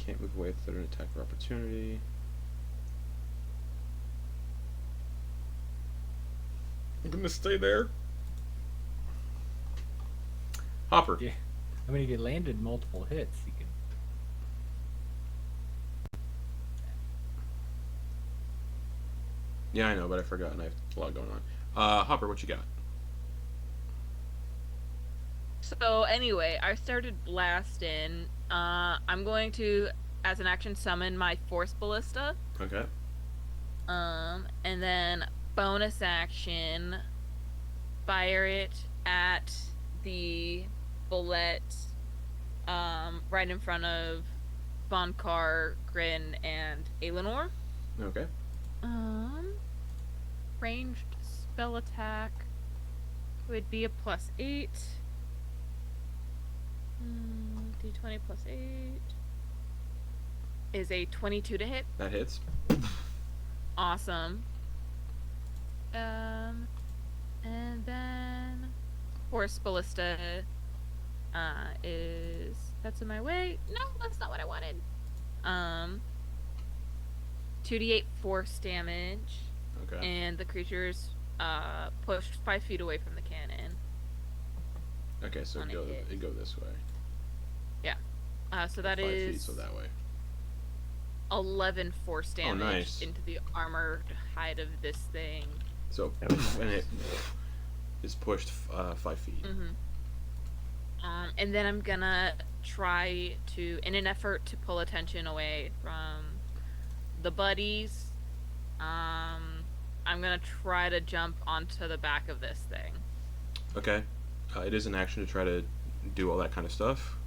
can't move away without an attack of opportunity. I'm gonna stay there. Hopper. Yeah. I mean, if you landed multiple hits, you can Yeah, I know, but I forgot, and I have a lot going on. Hopper, what you got? So anyway, I started blasting. I'm going to, as an action, summon my Force Ballista. Okay. And then bonus action, fire it at the bullet, right in front of Vonkar, Grin, and Aelinor. Okay. Ranged spell attack would be a +8. D20 +8 Is a 22 to hit. That hits. Awesome. And then Force Ballista that's in my way. No, that's not what I wanted. 2d8 force damage. Okay. And the creature's pushed 5 feet away from the cannon. Okay, so on a hit. it go this way. So that 5 is feet, so that way. 11 force damage nice. into the armored hide of this thing. So when it is pushed 5 feet. And then I'm gonna try to, in an effort to pull attention away from the buddies, I'm gonna try to jump onto the back of this thing. Okay. It is an action to try to do all that kind of stuff.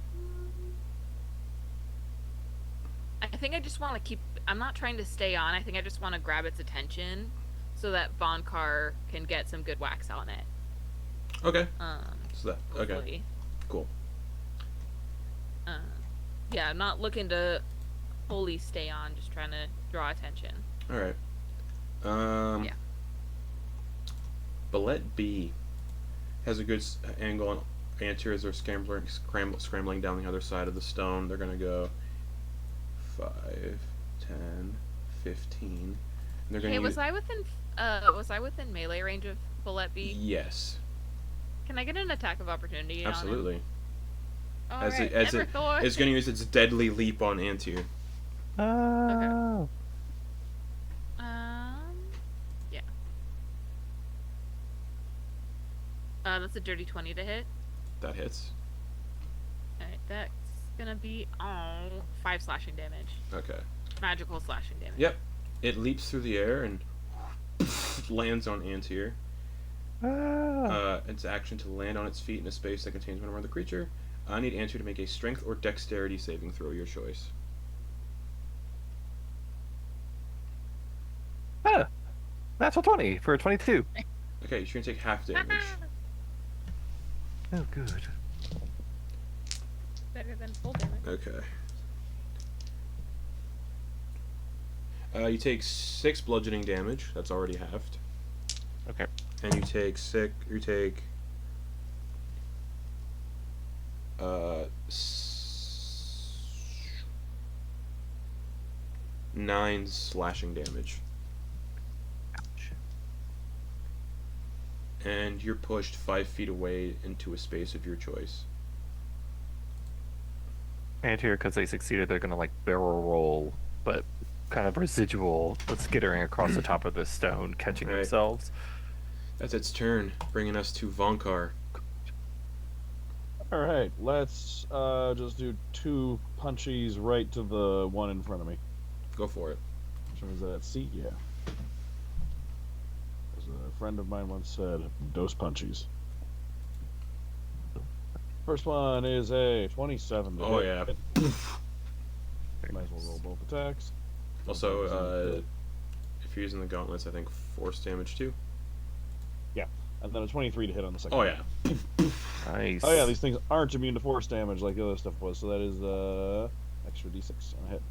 I think I just want to keep. I'm not trying to stay on. I think I just want to grab its attention, so that Vonkar can get some good wax on it. Okay. So that okay. Hopefully. Cool. Yeah, I'm not looking to fully stay on. Just trying to draw attention. All right. Yeah. Bullet B has a good angle on Antyr as they're scrambling down the other side of the stone. They're gonna go 5, 10, 15. And they're gonna Okay, was I within melee range of Bullet B? Yes. Can I get an attack of opportunity Absolutely. on As him? it's going to use its deadly leap on Antyr. Oh. Yeah. That's a dirty 20 to hit. That hits. Alright, that's gonna be 5 slashing damage. Okay. Magical slashing damage. Yep. It leaps through the air and lands on Antyr. Its action to land on its feet in a space that contains one or more of the creature. I need Antyr to make a strength or dexterity saving throw, your choice. Natural 20 for a 22. Okay, you're going to take half damage. Oh, good. Better than full damage. Okay. You take 6 bludgeoning damage. That's already halved. Okay. And you take 9 slashing damage. Ouch. And you're pushed 5 feet away into a space of your choice. Antyr, because they succeeded, they're going to like barrel roll, but kind of residual, skittering across the top of this stone, catching Right. themselves. That's its turn, bringing us to Vonkar. All right, let's just do 2 punchies right to the one in front of me. Go for it. Which one is that? C? Yeah. As a friend of mine once said, dose punchies. First one is a 27. Oh, yeah. Might as well roll both attacks. Also, if you're using the gauntlets, I think force damage too. And then a 23 to hit on the second. Oh, yeah. Nice. Oh yeah, these things aren't immune to force damage like the other stuff was, so that is extra d6 on a hit.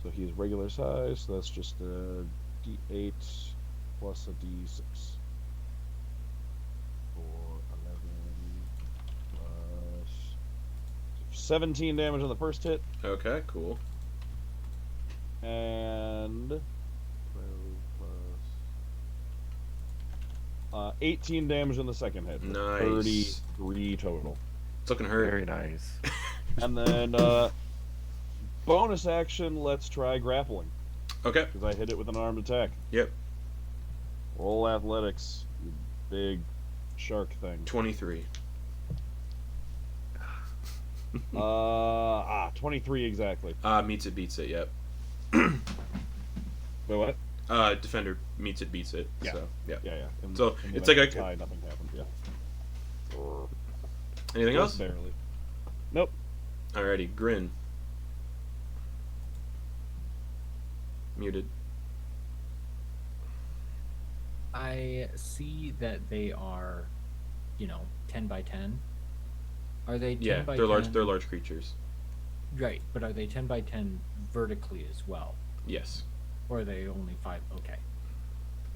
So he is regular size, so that's just a d8 plus a d6. For 11 plus 17 damage on the first hit, Okay, cool. and 12 plus 18 damage on the second hit. For Nice. 33 total. It's looking hurt. Very nice. And then bonus action, let's try grappling. Okay. Because I hit it with an armed attack. Yep. Roll athletics, you big shark thing. 23. 23 exactly. Meets it, beats it. Yep. Wait, what? Defender meets it, beats it. Yeah. So yeah. Yeah. So, in the it's like event a- of tie, nothing happened. Yeah. Anything else? Just barely. Nope. Alrighty, Grin. Muted. I see that they are, 10 by 10. Are they 10 Yeah, by they're 10? large. They're large creatures. Right, but are they 10 by 10 vertically as well? Yes. Or are they only 5? Okay.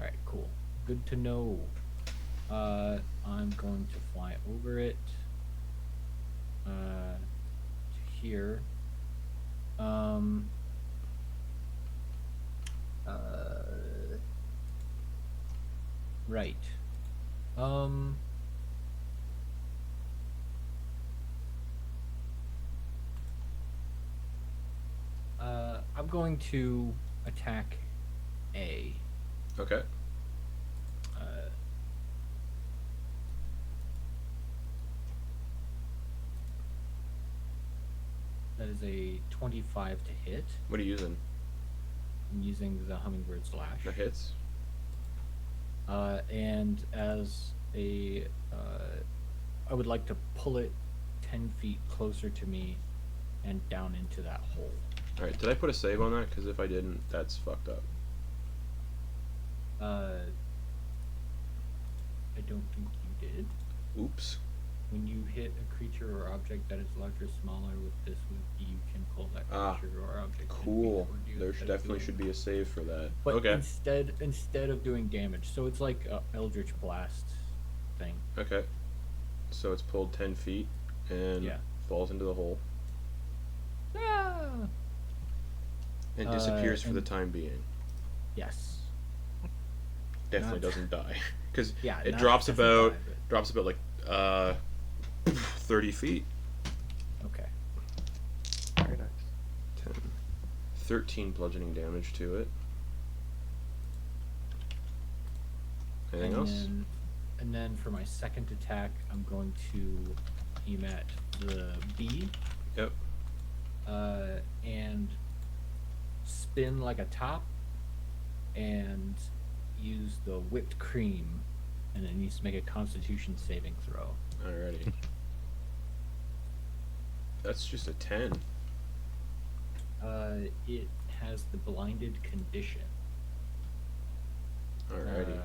Alright, cool. Good to know. I'm going to fly over it. To here. Right. I'm going to attack A. Okay. That is a 25 to hit. What are you using? I'm using the Hummingbird Slash. That hits. And as a, I would like to pull it 10 feet closer to me and down into that hole. All right. Did I put a save on that? Because if I didn't, that's fucked up. I don't think you did. Oops. When you hit a creature or object that is larger or smaller with this whip, you can pull that Ah, creature or object. 10 feet Cool. toward you There instead of definitely doing- should be a save for that. But Okay. instead of doing damage, so it's like a Eldritch Blast thing. Okay. So it's pulled 10 feet and Yeah. falls into the hole Ah! and disappears for the and- time being. Yes. Definitely Not- doesn't die because Yeah. it not- drops doesn't about die, but- drops about like 30 feet. Okay. Very nice. 10, 13 bludgeoning damage to it. Anything else? And then for my second attack, I'm going to aim at the B. Yep. And spin like a top and use the whipped cream, and it needs to make a Constitution saving throw. Alrighty. That's just a 10. It has the blinded condition. Alrighty.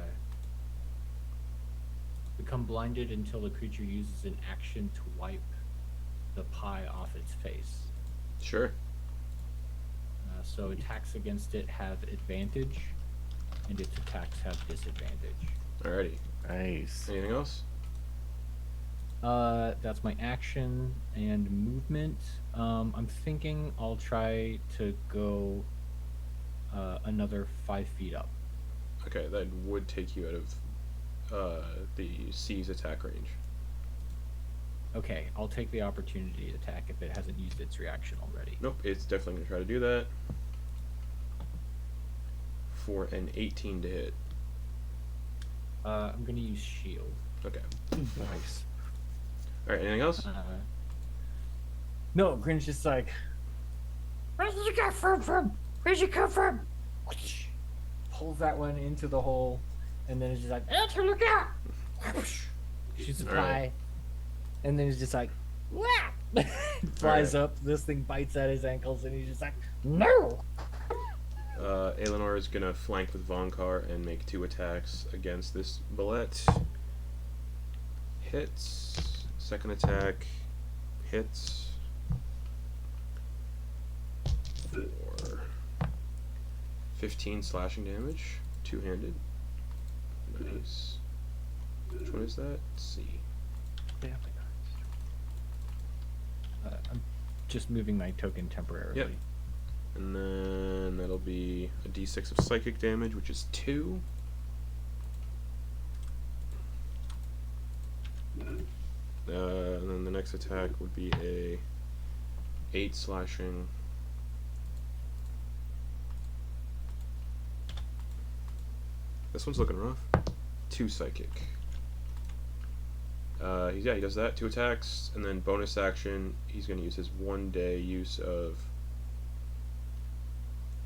Become blinded until the creature uses an action to wipe the pie off its face. Sure. So attacks against it have advantage, and its attacks have disadvantage. Alrighty. Nice. Anything else? That's my action and movement. I'm thinking I'll try to go another 5 feet up. Okay, that would take you out of the C's attack range. Okay, I'll take the opportunity attack if it hasn't used its reaction already. Nope, it's definitely going to try to do that. For an 18 to hit. I'm gonna use shield. Okay. Nice. Alright, anything else? No, Grin's just like, where did you get from? Where'd you come from? Pulls that one into the hole, and then it's just like, Antyr, look out! Shoots a All fly, right. and then it's just like, wah! Flies up. This thing bites at his ankles, and he's just like, no! Aelinor is going to flank with Vonkar and make 2 attacks against this bullet. Hits. Second attack. Hits. 4. 15 slashing damage. Two-handed. Nice. Which one is that? Let's see. Damn nice. I'm just moving my token temporarily. Yep. And then that'll be a d6 of psychic damage, which is 2. And then the next attack would be a 8 slashing. This one's looking rough. 2 psychic. He does that, 2 attacks, and then bonus action, he's going to use his 1-day use of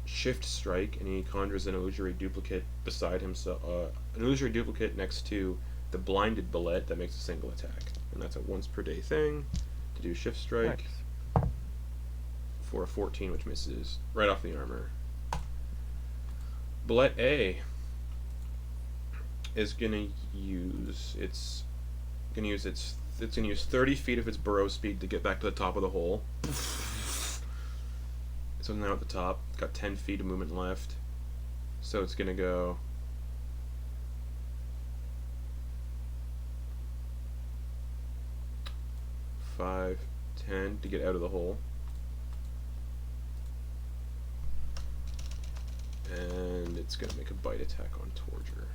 Shift Strike, and he conjures an illusory duplicate beside himself, an illusory duplicate next to the blinded bullet that makes a single attack. And that's a once per day thing to do Shift Strike for a 14, which misses right off the armor. Bullet A is gonna use its 30 feet of its burrow speed to get back to the top of the hole. So now at the top, got 10 feet of movement left. So it's gonna go 5, 10 to get out of the hole. And it's gonna make a bite attack on Torger.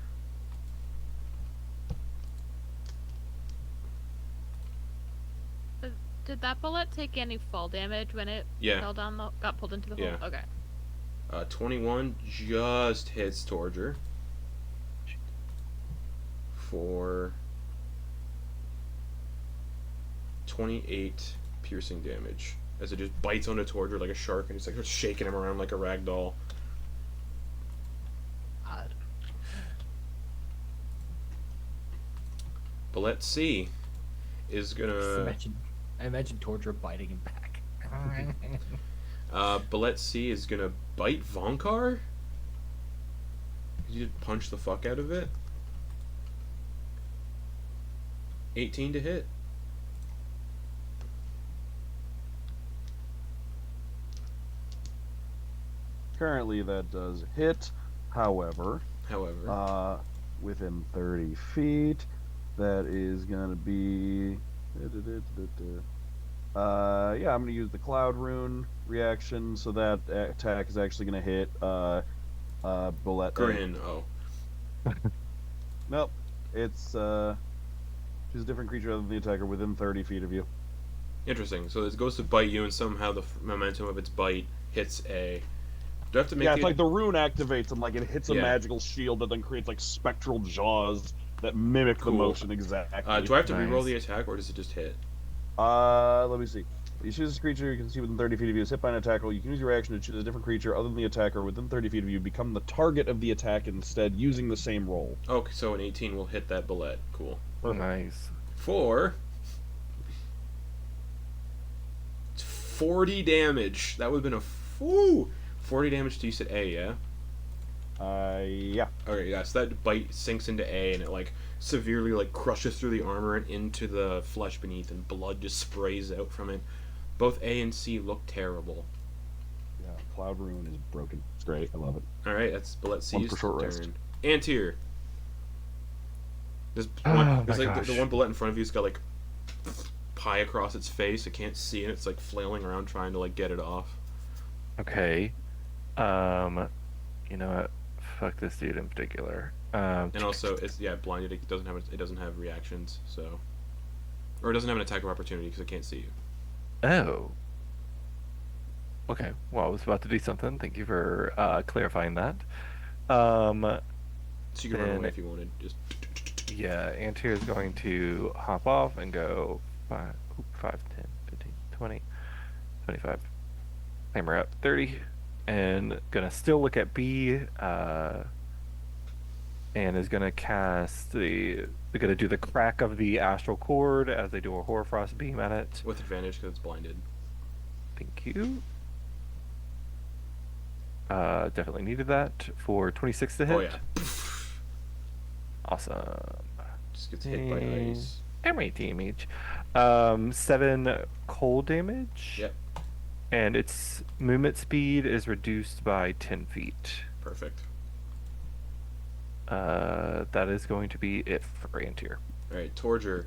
Did that bullet take any fall damage when it fell down got pulled into the hole? Yeah. Okay. 21 just hits Torger for 28 piercing damage as it just bites onto Torger like a shark and it's like shaking him around like a rag doll. Odd. Bullet C is gonna. I imagine Torger biting him back. Bullet C is gonna bite Vonkar. You just punch the fuck out of it. 18 to hit. Currently, that does hit. However, within 30 feet, that is going to be. I'm going to use the Cloud Rune reaction, so that attack is actually going to hit Bullet. Grin. Oh. Nope. It's choose a different creature other than the attacker within 30 feet of you. Interesting. So it goes to bite you, and somehow the momentum of its bite hits a. Do I have to make? Yeah, it's like the rune activates and like it hits a Yeah. magical shield that then creates like spectral jaws that mimic the motion exactly. Do I have to Nice. reroll the attack, or does it just hit? Let me see. You choose a creature you can see within 30 feet of you is hit by an attack roll. You can use your action to choose a different creature other than the attacker within 30 feet of you. Become the target of the attack instead, using the same roll. Okay, so an 18 will hit that bullet. Cool. Nice. For 40 damage. That would have been a 40 damage to you said A, yeah? Yeah. Okay, yeah, so that bite sinks into A and it like severely like crushes through the armor and into the flesh beneath and blood just sprays out from it. Both A and C look terrible. Yeah, Cloud Rune is broken. It's great. I love it. Alright, that's Bullet C's One for short rest. turn. Antyr. There's Oh there's my like the gosh. one bullet in front of you's got like pie across its face. It can't see and it's like flailing around trying to like get it off. Okay. You know what? Fuck this dude in particular. And also it's blinded. It doesn't have reactions, so or it doesn't have an attack of opportunity because it can't see you. Oh. Okay. Well, I was about to do something. Thank you for clarifying that. So you can run Then- away if you wanted. Just Yeah, Antyr is going to hop off and go 5, 10, 15, 20, 25. Hammer up 30. And gonna still look at B. And is gonna cast they're gonna do the crack of the astral cord as they do a Hoarfrost beam at it. with advantage because it's blinded. Thank you. Definitely needed that for 26 to hit. Oh yeah. Awesome. Just gets hit by ice. And 18 each. 7 cold damage. Yep. And its movement speed is reduced by 10 feet. Perfect. That is going to be it for Antyr. Alright, Torger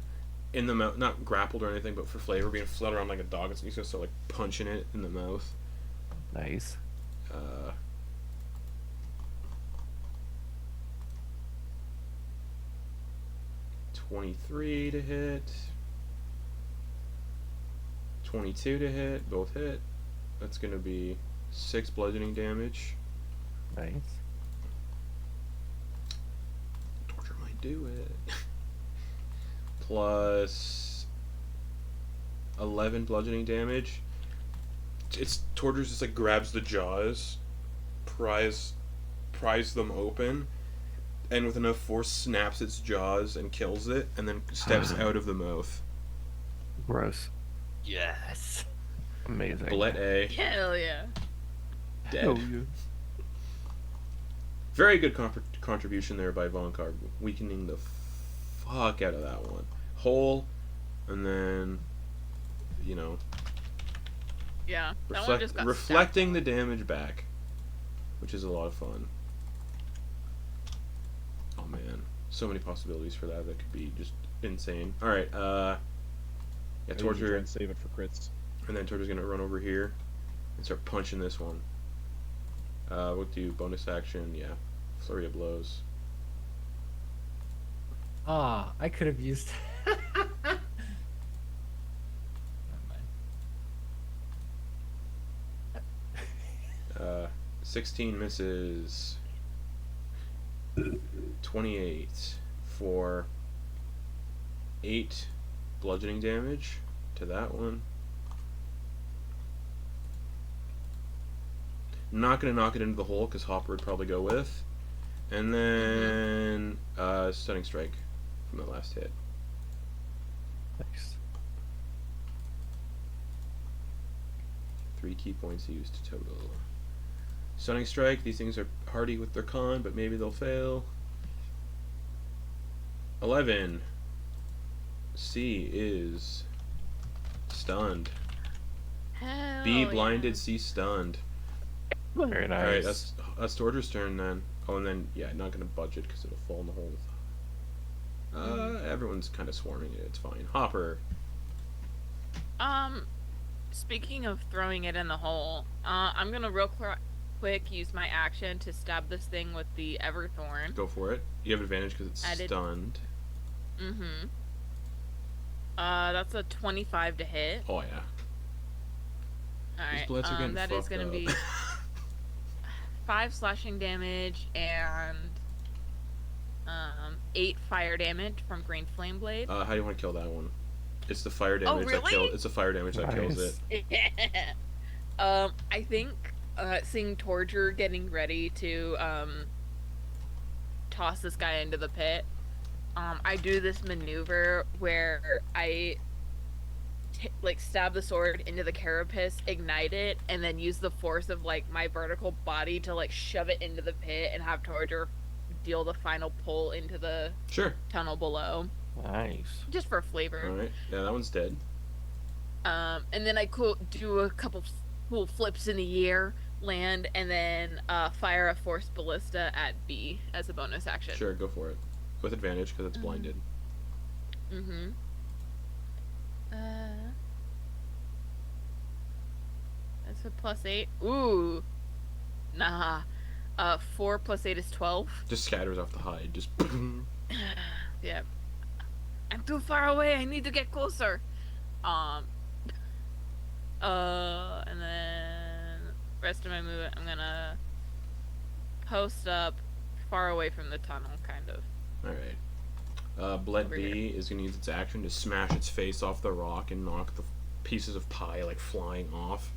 in the mouth, not grappled or anything, but for flavor, being fled around like a dog, he's gonna start like punching it in the mouth. Nice. 23 to hit. 22 to hit, both hit. That's gonna be 6 bludgeoning damage. Nice. Torture might do it. Plus 11 bludgeoning damage. It's Torger just like grabs the jaws, pries them open, and with enough force snaps its jaws and kills it, and then steps out of the mouth. Gross. Yes. Amazing. Bullet A. Hell yeah. Dead. Oh, yeah. Very good contribution there by Vonkar, weakening the fuck out of that one. Hole, and then, you know, Yeah. That one just got reflecting the damage back, which is a lot of fun. Oh man, so many possibilities for that. That could be just insane. All right, yeah, I usually try Torger, and save it for crits. and then Torger's gonna run over here and start punching this one. We'll do bonus action. Yeah, flurry of blows. Ah, I could have used. Never mind. 16 misses. 28 for 8 bludgeoning damage to that one. Not gonna knock it into the hole because Hopper would probably go with. And then stunning strike from the last hit. Nice. 3 key points used total. Stunning strike, these things are hardy with their con, but maybe they'll fail. 11. C is stunned. Hell B yeah. blinded, C stunned. Very nice. Alright, that's Torger's turn then. Oh, and then, yeah, not gonna budge it because it'll fall in the hole. Everyone's kind of swarming it, it's fine. Hopper. Speaking of throwing it in the hole, I'm gonna real quick use my action to stab this thing with the Everthorn. Go for it. You have advantage because it's stunned. Mm-hmm. That's a 25 to hit. Oh, yeah. Alright, These bullets are getting that is fucked gonna up. be 5 slashing damage and 8 fire damage from Green Flame Blade. How do you want to kill that one? It's the fire damage that really? kills. It's the fire damage that kills it. I think seeing Torger getting ready to toss this guy into the pit, I do this maneuver where I like stab the sword into the carapace, ignite it, and then use the force of like my vertical body to like shove it into the pit and have Torger deal the final pull into the Sure. tunnel below, Nice. just for flavor. Alright. Yeah, that one's dead. And then I do a couple cool flips in the air, land, and then fire a forced ballista at B as a bonus action. Sure, go for it. With advantage because it's blinded. Mm-hmm. That's a +8. Ooh. Nah. 4 + 8 is 12. Just scatters off the hide. Just. Yeah. I'm too far away. I need to get closer. And then rest of my movement, I'm gonna post up far away from the tunnel, kind of. Alright. Bled Over B is going to use its action to smash its face off the rock and knock the pieces of pie like flying off.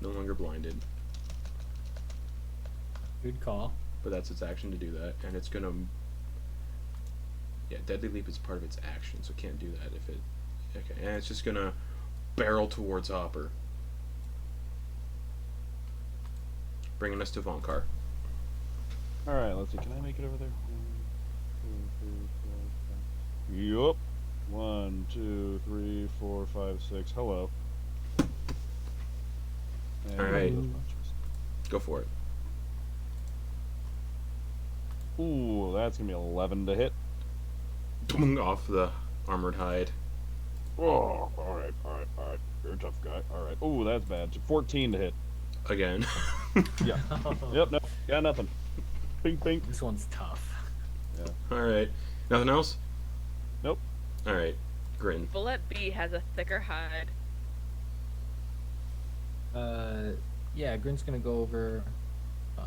No longer blinded. Good call. But that's its action to do that. And it's going to. Yeah, Deadly Leap is part of its action, so it can't do that if it. Okay, and it's just going to barrel towards Hopper. Bringing us to Vonkar. Alright, let's see. Can I make it over there? 1, 2, 3, 4, 5. Yup. 1, 2, 3, 4, 5, 6. Hello. And Alright. those punches. Go for it. Ooh, that's gonna be 11 to hit. Off the armored hide. Oh, alright. You're a tough guy. Alright. Ooh, that's bad. 14 to hit. Again. Yeah. Yep, no. Got nothing. Pink, pink. This one's tough. Alright. Nothing else? Nope. Alright. Grin. Bullet B has a thicker hide. Yeah, Grin's gonna go over 5,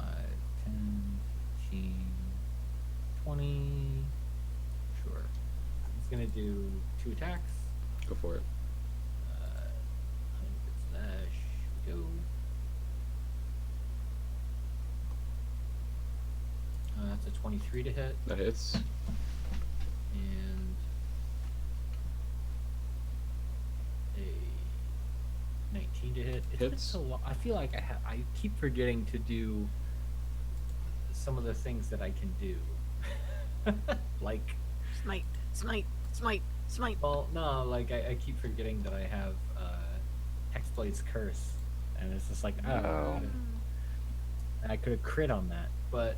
10, 15, 20. Sure. He's gonna do 2 attacks. Go for it. Slash. Go. That's a 23 to hit. That hits. And a 19 to hit. It's been Hits. so long. I feel like I keep forgetting to do some of the things that I can do. Like, Smite, smite, smite, smite. well, no, like I keep forgetting that I have Hexblade's Curse, and it's just like, Oh. I could have crit on that, but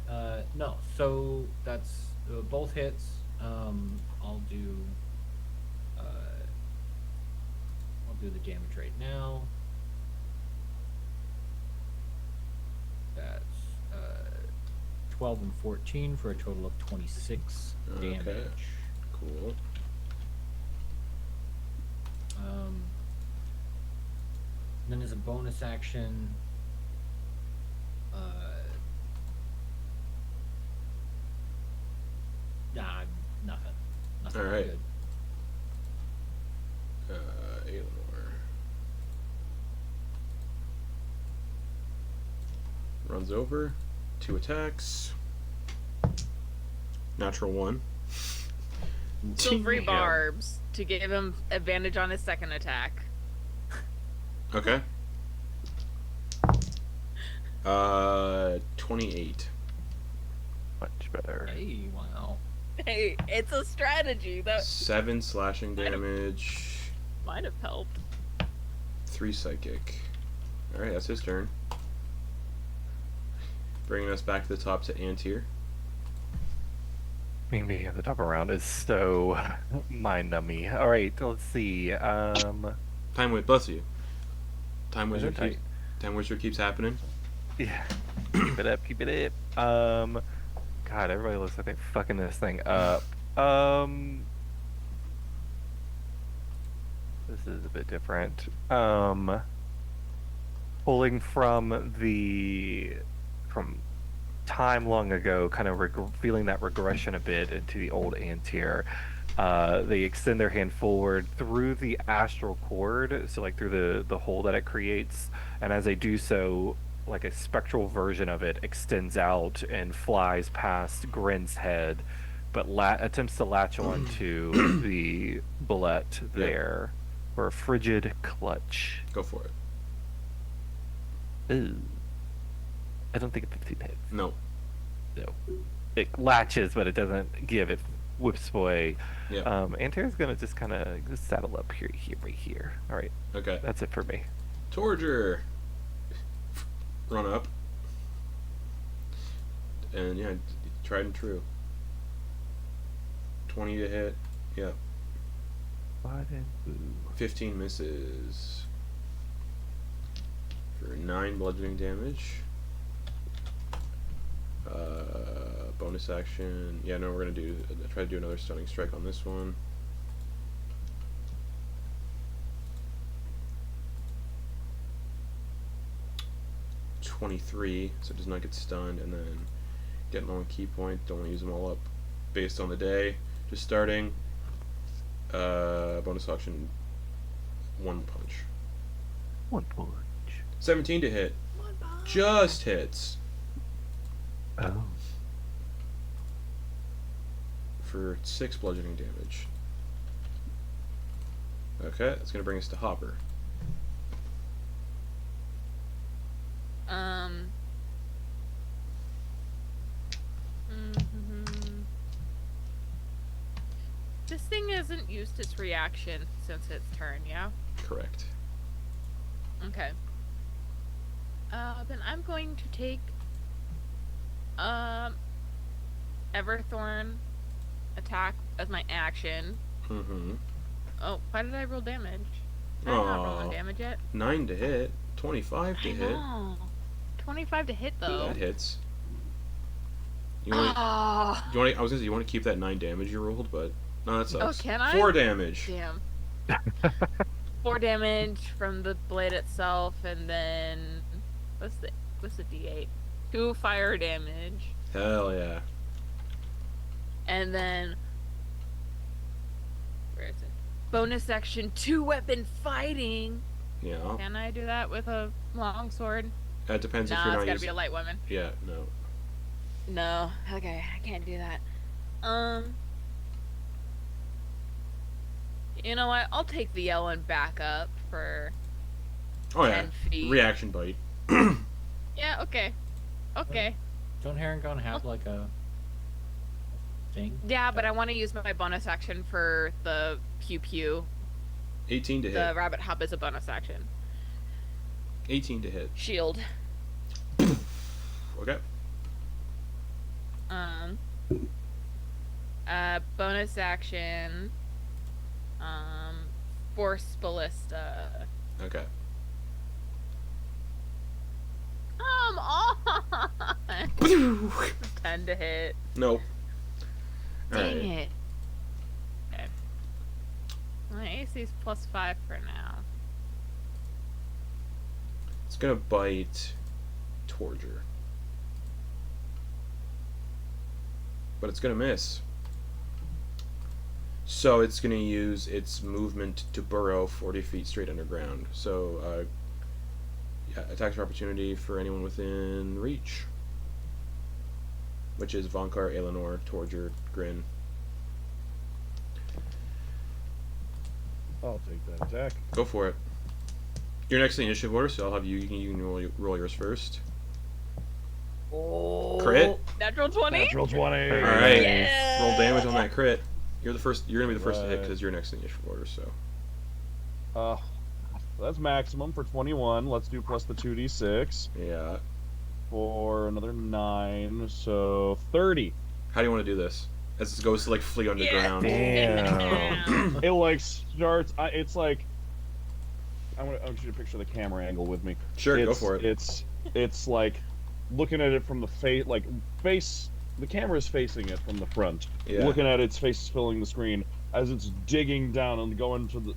no. So that's both hits. I'll do the damage right now. That's 12 and 14 for a total of 26 Okay. damage. Cool. Then as a bonus action, nah, nothing. Nothing. All right. Good. Aelinor runs over, 2 attacks. Natural 1. Silvery Damn. barbs to give him advantage on his second attack. Okay. 28. Much better. Hey, wow. Hey, it's a strategy that 7 slashing damage. might have helped. 3 psychic. Alright, that's his turn. Bringing us back to the top to Antyr. Being at the top around is so mind-numbing. All right, let's see. Time wait, bless you. Time wizard Tight. keeps. Time wizard keeps happening. Yeah, keep it up, keep it up. God, everybody looks like they're fucking this thing up. This is a bit different. Pulling from time long ago, kind of feeling that regression a bit into the old Antyr. They extend their hand forward through the astral cord, so like through the hole that it creates, and as they do so, like a spectral version of it extends out and flies past Grin's head, but attempts to latch onto the bullet there for a frigid clutch. Go for it. Ooh. I don't think a 15 hits. No. No. It latches, but it doesn't give. It whips away. Yeah. Antyr's gonna just kind of saddle up right here. All right, Okay. that's it for me. Torger. Run up. And yeah, tried and true. 20 to hit. Yep. 15 misses. For 9 bludgeoning damage. Bonus action. Yeah, no, we're gonna try to do another stunning strike on this one. .23, so it does not get stunned, and then getting on key point. Don't want to use them all up based on the day. Just starting. Bonus action. 1 punch. 1 punch. 17 to hit. Just hits. Oh. For 6 bludgeoning damage. Okay, that's gonna bring us to Hopper. This thing hasn't used its reaction since its turn, yeah? Correct. Okay. Then I'm going to take Everthorn attack as my action. Mm-hmm. Oh, why did I roll damage? I'm not rolling damage yet. 9 to hit. 25 to I hit. know. 25 to hit though. That hits. You want? Ah. I was gonna say you want to keep that 9 damage you rolled, but no, that sucks. Oh, can I? 4 damage. Damn. 4 damage from the blade itself, and then what's the D8? 2 fire damage. Hell yeah. And then where is it? Bonus action 2-weapon fighting. Yeah. Can I do that with a long sword? It depends if Nah, you're it's not gotta using. be a light weapon. Yeah, no. No. Okay, I can't do that. You know what? I'll take the yell and back up for Oh 10 yeah. feet. Reaction bite. Yeah, okay. Okay. Don't Harengon have like a thing? Yeah, but I want to use my bonus action for the pew pew. 18 to The hit. rabbit hop is a bonus action. 18 to hit. Shield. Okay. Bonus action. Force ballista. Okay. Come on! 10 to hit. Nope. Dang Alright. it. Okay. My AC's +5 for now. It's gonna bite Torger. But it's gonna miss. So it's gonna use its movement to burrow 40 feet straight underground. So, yeah, attacks of opportunity for anyone within reach. Which is Vonkar, Eleanor, Torger, Grin. I'll take that attack. Go for it. You're next in the initiative order, so I'll have you. You can roll yours first. Oh. Crit. Natural 20? Natural 20. All right. Yeah. Roll damage on that crit. You're the first. You're gonna be the first to hit Right. because you're next in the initiative order. So. That's maximum for 21. Let's do plus the 2d6 Yeah. for another 9. So 30. How do you want to do this? As it goes to like flee underground. Damn. It like starts. It's like. I want you to picture the camera angle with me. Sure, go for it. It's like looking at it from the face. The camera is facing it from the front. Yeah. Looking at its face filling the screen as it's digging down and going to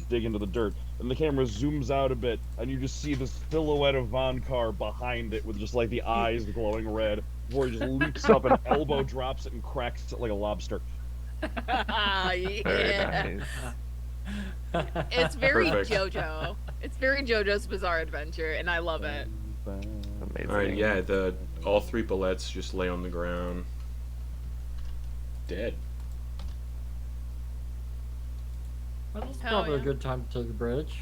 dig into the dirt. And the camera zooms out a bit, and you just see this silhouette of Vonkar behind it with just like the eyes glowing red. Before he just leaps up and elbow drops it and cracks it like a lobster. Very Yeah. nice. It's very Perfect. JoJo. It's very JoJo's Bizarre Adventure, and I love it. Amazing. All right. Yeah. All 3 bullets just lay on the ground. Dead. Well, that's Hell probably a yeah. good time to take a bridge.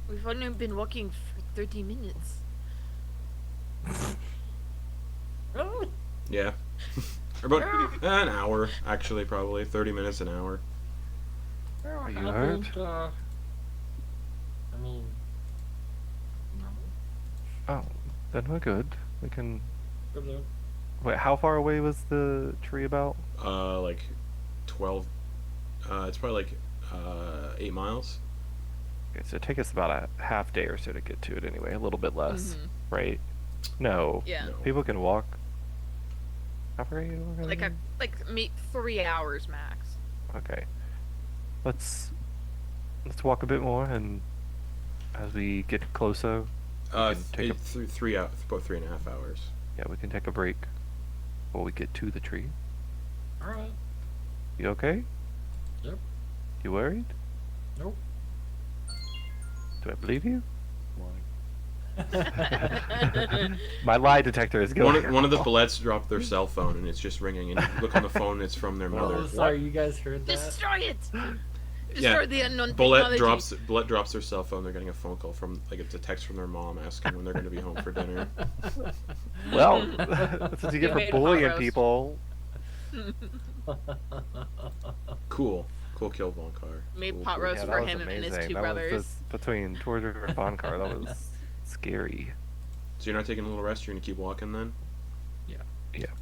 We've only been walking for 30 minutes. Really? Yeah. Or about an hour, actually, probably 30 minutes, an hour. Well, Are you I hurt? think, I mean, no. Oh, then we're good. We can. Good luck. Wait, how far away was the tree about? Like 12. It's probably like 8 miles. Okay, so take us about a half day or so to get to it anyway. A little bit less, Mhm. right? No. Yeah. No. People can walk. How far are you walking? Like meet 3 hours max. Okay. Let's walk a bit more, and as we get closer, can take a- about 3.5 hours. yeah, we can take a break before we get to the tree. Alright. You okay? Yep. You worried? Nope. Do I believe you? My lie detector is going. One of the bullets dropped their cell phone and it's just ringing. And you look on the phone, and it's from their mother. Oh, sorry, you guys heard that? Destroy it! Yeah, Destroy the unknown Bullet technology. drops their cell phone. They're getting a phone call from it's a text from their mom asking when they're going to be home for dinner. Well, that's what you get You made for hot bullying roast. people. Cool kill, Vonkar. Made Cool, pot cool. roast Yeah, for that was him and his amazing. 2 That brothers. was just between Torger and Vonkar. That was scary. So you're not taking a little rest? You're going to keep walking then?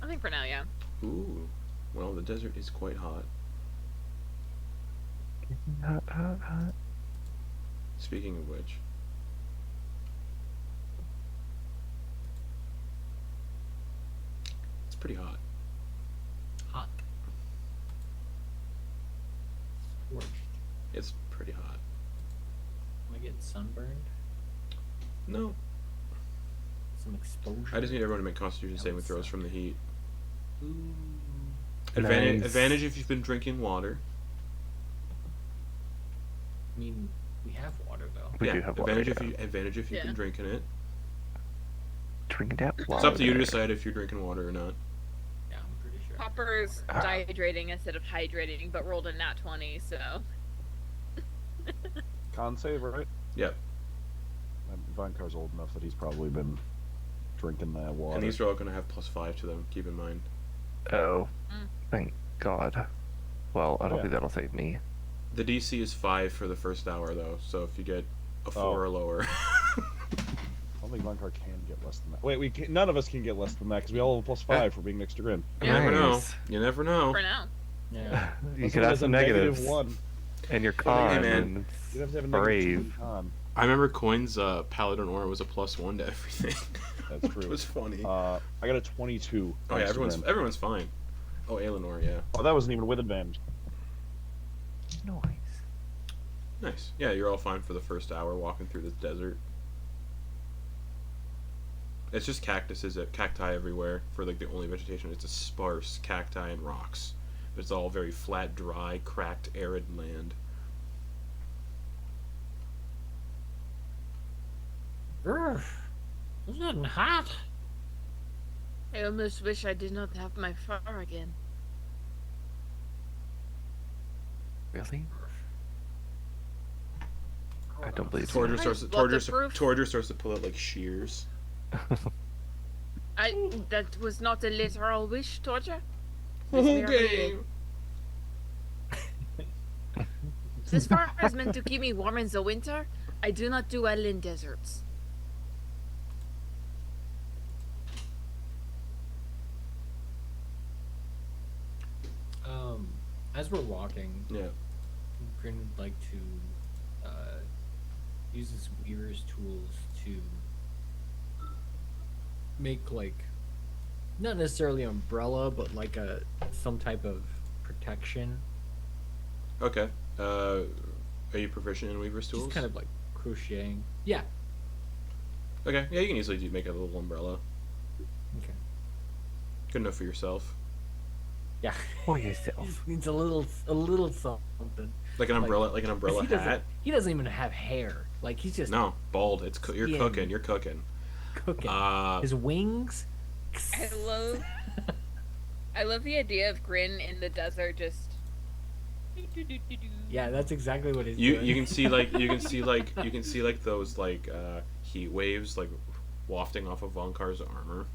I think for now, yeah. Ooh. Well, the desert is quite hot. Hot, hot, hot. Speaking of which. It's pretty hot. Hot. Scorched. It's pretty hot. Am I getting sunburned? No. some exposure. I just need everyone to make Constitution saving throws from the heat. Ooh. Advantage, Nice. advantage if you've been drinking water. I mean, we have water though. We do have water. Advantage if you've been Yeah. drinking it. Drinking that water. It's up to you to decide if you're drinking water or not. Yeah, I'm pretty sure. Popper's dehydrating instead of hydrating, but rolled a nat 20, so. Con save, right? Yep. Vonkar's old enough that he's probably been drinking that water. And these are all going to have +5 to them. Keep in mind. Oh, Mm. thank God. Well, I don't Yeah. think that'll save me. The DC is 5 for the first hour though, so if you get a 4 or lower. I don't think Vonkar can get less than that. Wait, none of us can get less than that because we all have a +5 for being next to Grin. You never know. Nice. You never know. For now. Yeah. You could have some negatives. -1. And your Hey, con. man. and You'd have to have a Brave. -2 in con. I remember Coin's Paladin aura was a +1 to everything. That's Which true. was funny. I got a 22. Oh yeah, thanks to Grin. everyone's fine. Oh, Aelinor, yeah. Oh, that wasn't even with advantage. Nice. Nice. Yeah, you're all fine for the first hour walking through this desert. It's just cacti everywhere for like the only vegetation. It's a sparse cacti and rocks. It's all very flat, dry, cracked, arid land. Urgh. It's getting hot. I almost wish I did not have my fur again. Really? I don't believe Torger you. starts. Waterproof? Torger starts to pull out like shears. That was not a literal wish, Torger. It's merely This fur is meant to keep me warm in the winter. I do not do well in deserts. As we're walking, Yeah. Grin would like to use his weaver's tools to make like not necessarily an umbrella, but like some type of protection. Okay. Are you proficient in Weaver's tools? Just kind of like crocheting. Yeah. Okay. Yeah, you can easily make a little umbrella. Okay. Good enough for yourself. Yeah. For yourself. Needs a little something. Like an umbrella, like an umbrella he doesn't- hat. He doesn't even have hair. Like he's just No, bald. You're Skin. cooking. You're cooking. cooking. Uh, His wings. I love the idea of Grin in the desert just. Yeah, that's exactly what he's you doing. you can see like those like heat waves like wafting off of Vonkar's armor.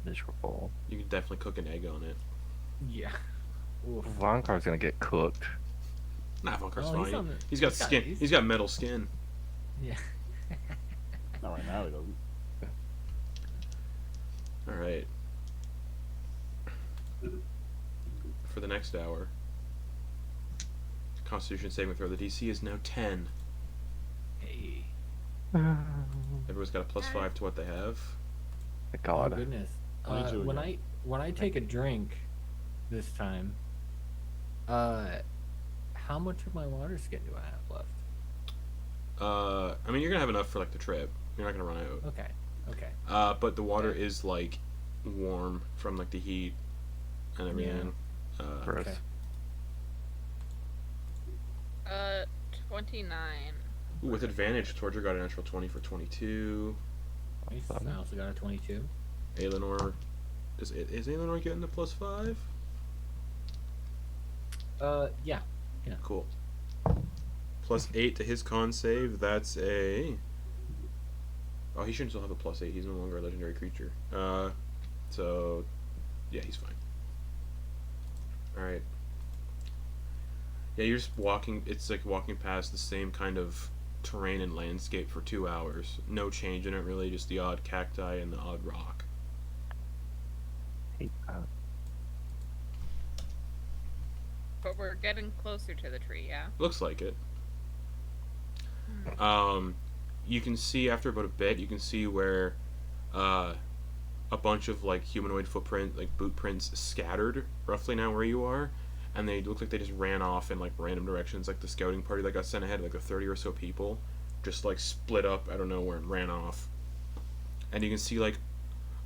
Miserable. You can definitely cook an egg on it. Yeah. Oof. Vonkar's gonna get cooked. Nah, Vonkar's Oh, he's fine. on the- He's got he's got- skin. he's- He's got metal skin. Yeah. Not right now, he doesn't. All right. For the next hour, Constitution saving throw. The DC is now 10. Hey. Everyone's got a +5 to what they have. Thank Oh God. goodness. 22 When again. I take a drink this time, how much of my water skin do I have left? I mean, you're gonna have enough for like the trip. You're not gonna run out. Okay. Okay. But the water is like warm from like the heat and everything. Gross. Okay. 29. With advantage, Torger got a natural 20 for 22. Nice. Awesome. I also got a 22. Aelinor, is Aelinor getting the +5? Yeah. Cool. +8 to his con save. That's a. Oh, he shouldn't still have a +8. He's no longer a legendary creature. So, yeah, he's fine. All right. Yeah, you're just walking. It's like walking past the same kind of terrain and landscape for 2 hours. No change in it really. Just the odd cacti and the odd rock. Hate that. But we're getting closer to the tree, yeah? Looks like it. You can see after about a bit, you can see where a bunch of like humanoid footprint, like boot prints scattered roughly now where you are, and they look like they just ran off in like random directions, like the scouting party that got sent ahead, like the 30 or so people. just like split up out of nowhere and ran off. And you can see like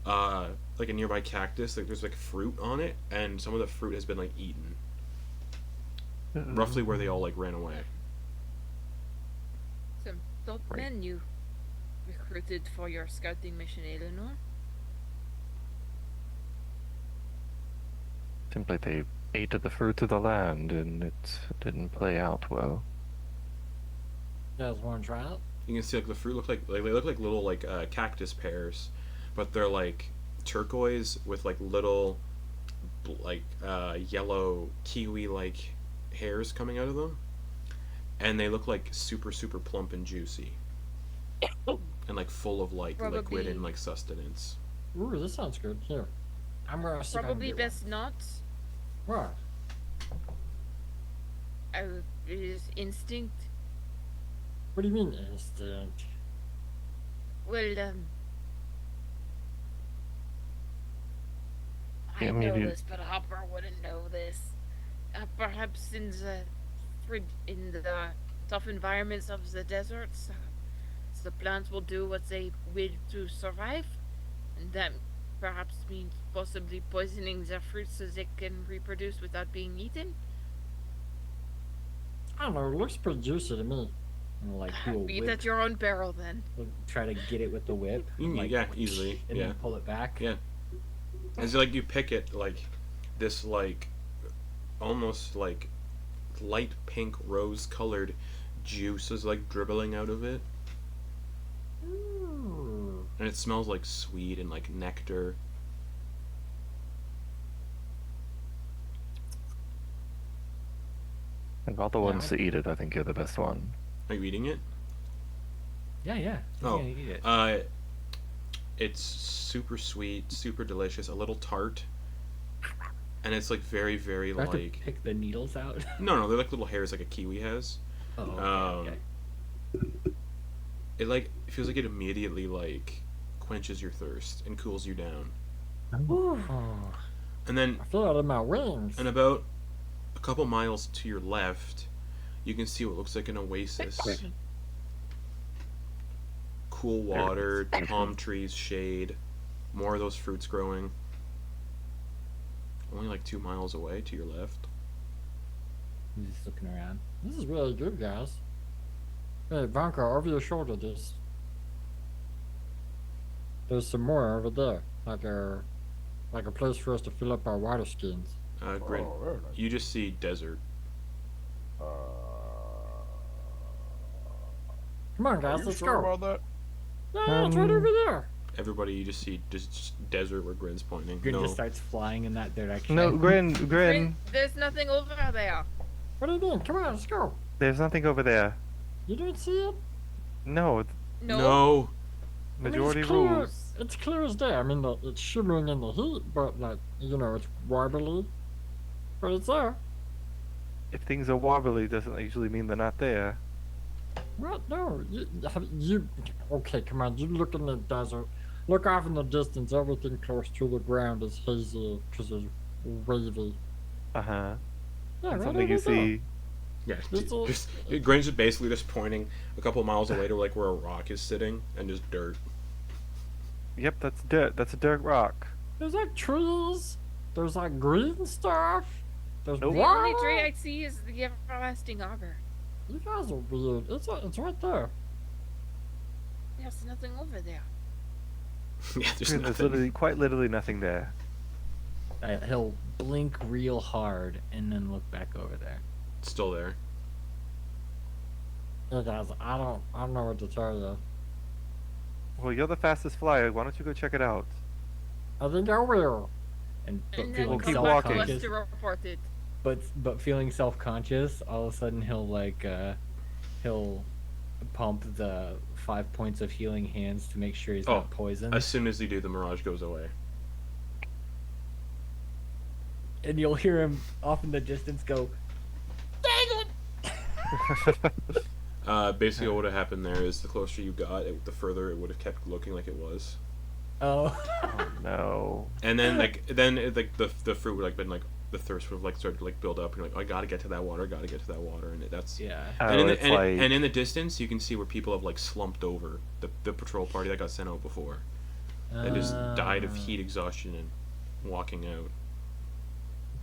a nearby cactus, like there's like fruit on it, and some of the fruit has been like eaten. Roughly where they all like ran away. Some top Right. men you recruited for your scouting mission, Eleanor. Simply they ate of the fruit of the land, and it didn't play out well. You guys want to try it? You can see like the fruit look like they look like little like cactus pears, but they're like turquoise with like little like yellow kiwi like hairs coming out of them, and they look like super plump and juicy, and like full of like liquid Probably- and like sustenance. Ooh, this sounds good. Here. I'm gonna see if I can Probably get best not. one. What? It is instinct. What do you mean instinct? Well, Yeah, I maybe know you- this, but Hopper wouldn't know this. Perhaps in the tough environments of the deserts, the plants will do what they will to survive, and that perhaps means possibly poisoning their fruits so they can reproduce without being eaten. I don't know. It looks pretty juicy to me. And like do a Eat whip, at your own barrel, then. like, try to get it with the whip. You can- like, yeah, easily, and yeah. then pull it back. Yeah. As like you pick it, like this like almost like light pink rose colored juice is like dribbling out of it, Ooh. and it smells like sweet and like nectar. And all the ones to eat it, I think you're the best one. Are you eating it? Yeah, yeah. Oh. Yeah, eat it. It's super sweet, super delicious, a little tart, and it's like very Do I have like to pick the needles out. no, they're like little hairs like a kiwi has. Oh, okay, Um, okay. It feels like it immediately like quenches your thirst and cools you down. Ooh. And then I feel it in my wings. and about a couple miles to your left, you can see what looks like an oasis. Cool water, palm trees, shade, more of those fruits growing. Only like 2 miles away to your left. He's just looking around. This is really good, guys. Hey, Vonkar, over your shoulder, there's some more over there, like a place for us to fill up our water skins. Grin, Oh, very nice. you just see desert. Come on, Are guys, you let's sure go. about that? Yeah, it's right over there. Everybody, you just see just desert where Grin's pointing. Grin no, just starts flying in that direction. No, Grin. There's nothing over there. What do you mean? Come on, let's go. There's nothing over there. You didn't see it? No, it's No. no. I mean, majority it's clear, rules. It's clear as day. I mean, it's shimmering in the heat, but like, it's wobbly. But it's there. If things are wobbly, doesn't usually mean they're not there. What? No. Okay, come on. You look in the desert. Look off in the distance. Everything close to the ground is hazy because it's wavy. Uh huh. Yeah, right Something over you there. see. Yeah, It's all- just Grin's just basically just pointing a couple miles away to like where a rock is sitting and just dirt. Yep, that's dirt. That's a dirt rock. There's like trees. There's like green stuff. There's Nope. The water. only tree I see is the everlasting arbor. You guys are weird. It's right there. There's nothing over there. Yeah, there's There's nothing. literally, quite literally nothing there. He'll blink real hard and then look back over there. It's still there. Yeah, guys. I don't know what to tell you. Well, you're the fastest flyer. Why don't you go check it out? I think I will. And but And then feeling keep come back to us walking. self-conscious, to report it. but feeling self-conscious, all of a sudden he'll pump the 5 points of healing hands to make sure he's Oh, not poisoned. As soon as you do, the mirage goes away. And you'll hear him off in the distance go, Basically, what would have happened there is the closer you got, the further it would have kept looking like it was. "Oh, Oh no. And then like the fruit would like been like the thirst would have like started to like build up, and you're like, oh, I gotta get to that water, and that's Yeah. And in, Oh, the, it's and, like and in the distance, you can see where people have like slumped over the patrol party that got sent out before. They just died of heat exhaustion and walking out.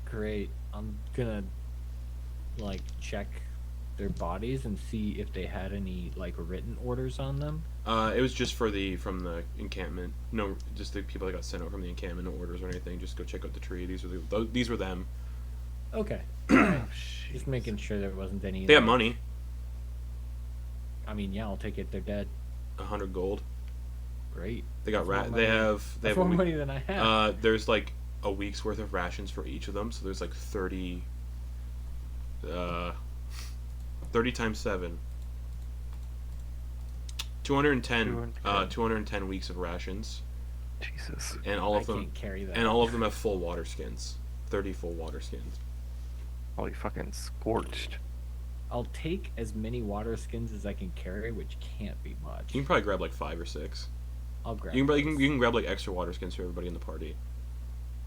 Great. I'm gonna like check their bodies and see if they had any like written orders on them. It was just from the encampment. No, just the people that got sent out from the encampment. No orders or anything. Just go check out the tree. These were them. Okay. Just making sure there wasn't any. They have money. I mean, yeah, I'll take it. They're dead. 100 gold. Great. They got That's more rat. money- They have That's a more week- money than I have. There's like a week's worth of rations for each of them. So there's like 30. 30 times 7. 210. 210 weeks of rations, Jesus. and all I of them, can't carry that. and all of them have full water skins. 30 full water skins. Holy fucking scorched. I'll take as many water skins as I can carry, which can't be much. You can probably grab like 5 or 6. I'll grab. You those. can grab like extra water skins for everybody in the party.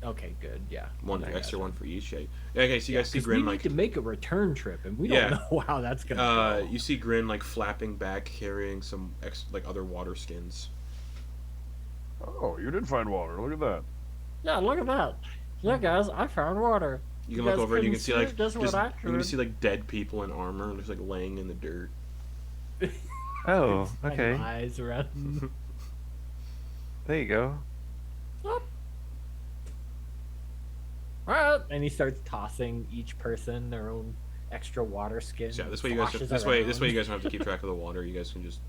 Okay, good. Yeah. One I extra gotcha. one for each. Yeah. Okay, so you guys see 'Cause Grin we like need to make a return trip, and we Yeah. don't know how that's gonna go. you see Grin like flapping back, carrying some like other water skins. Oh, you did find water. Look at that. Yeah, look at that. Yeah, guys, I found water. You can You look guys over and you can couldn't see see like it? Guess what just I you can could. see like dead people in armor just like laying in the dirt. Oh, Like okay. eyes around. There you go. Alright. And he starts tossing each person their own extra water skin. So yeah, this way you guys sloshes this way you around. guys don't have to keep track of the water. You guys can just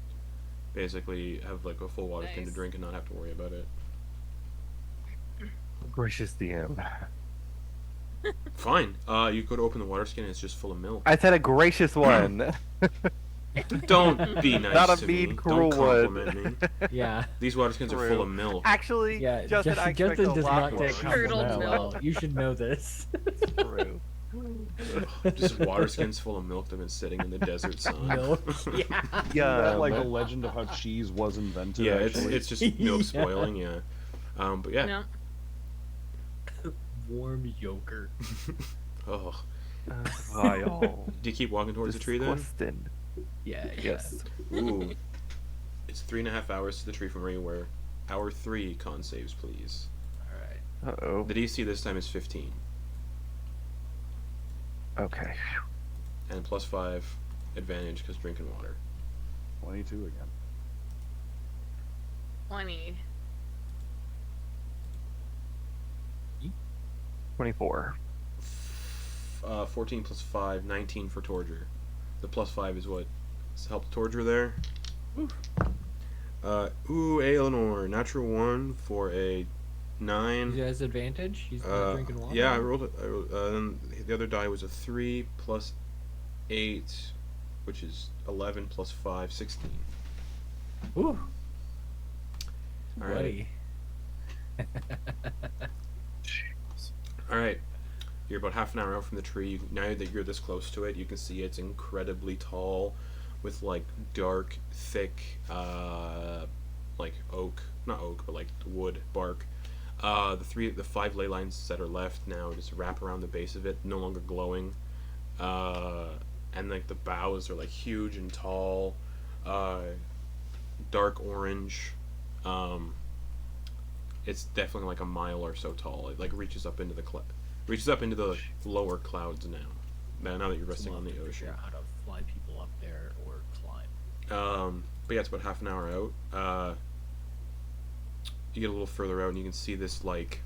basically have like a full water skin to Nice. drink and not have to worry about it. Gracious DM. Fine. You go to open the water skin and it's just full of milk. I said a gracious one. Don't be nice Not a to mean, me. cruel Don't one. compliment me. Yeah. These water skins are full True. of milk. Actually, Yeah. Justin, I expect Justin a does lot not more. take Curdled compliments milk. well. You should know this. True. Just water skins full of milk that have been sitting in the desert sun. Milk. Yeah. Yeah. That, like the legend of how cheese was invented. Yeah, actually. it's just milk spoiling. Yeah. But yeah. No. Warm yogurt. Oh. Vile. Do you keep walking towards the tree then? Disgusting. Yeah. Yes. Ooh. It's 3.5 hours to the tree from where you were. Hour 3 con saves, please. All right. Uh-oh. The DC this time is 15. Okay. And plus 5 advantage because drinking water. 22 again. 20. 24. 14 plus 5, 19 for Torger. The plus 5 is what helped Torger there. Ooh, Eleanor, natural 1 for a 9. He has advantage. He's not drinking water. Yeah, I rolled it. Then the other die was a 3 plus 8, which is 11 plus 5, 16. Ooh. All right. Buddy. All right. You're about half an hour out from the tree. Now that you're this close to it, you can see it's incredibly tall, with like dark, thick, like oak, not oak, but like wood bark. The 5 ley lines that are left now just wrap around the base of it, no longer glowing. And like the boughs are like huge and tall, dark orange. It's definitely like a mile or so tall. It like reaches up into the lower clouds now. Now that you're resting on the Figure ocean. out how to fly people up there or climb. But yeah, it's about half an hour out. You get a little further out and you can see this like.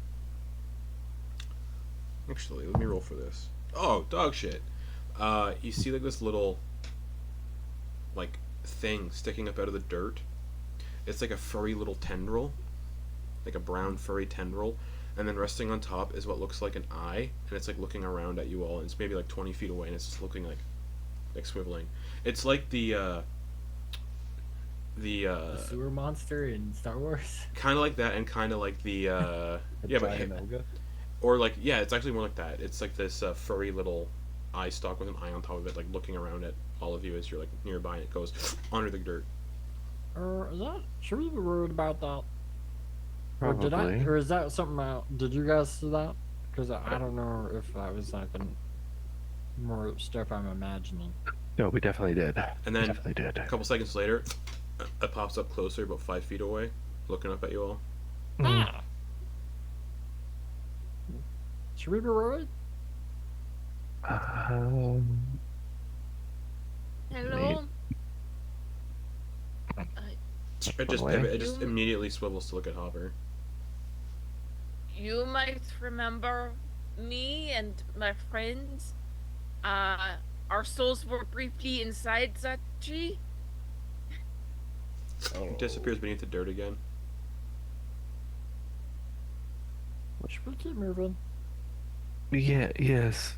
Actually, let me roll for this. Oh, dog shit. You see like this little like thing sticking up out of the dirt. It's like a furry little tendril, like a brown furry tendril, and then resting on top is what looks like an eye, and it's like looking around at you all, and it's maybe like 20 feet away, and it's just looking like swiveling. It's like the sewer monster in Star Wars. kind of like that, and kind of like the yeah, but Dianoga? or like yeah, it's actually more like that. It's like this furry little eye stalk with an eye on top of it, like looking around at all of you as you're like nearby, and it goes under the dirt. Is that? Should we be worried about that? Or Probably. Or is that something out? Did you guys see that? Because I don't know if that was like more stuff I'm imagining. No, we definitely did. And We then definitely did. a couple seconds later, it pops up closer, about 5 feet away, looking up at you all. Ah. Should we be worried? Hello. It just immediately swivels to look at Hopper. You might remember me and my friends. Our souls were briefly inside that tree. It disappears beneath the dirt again. Should we keep moving? Yeah, yes.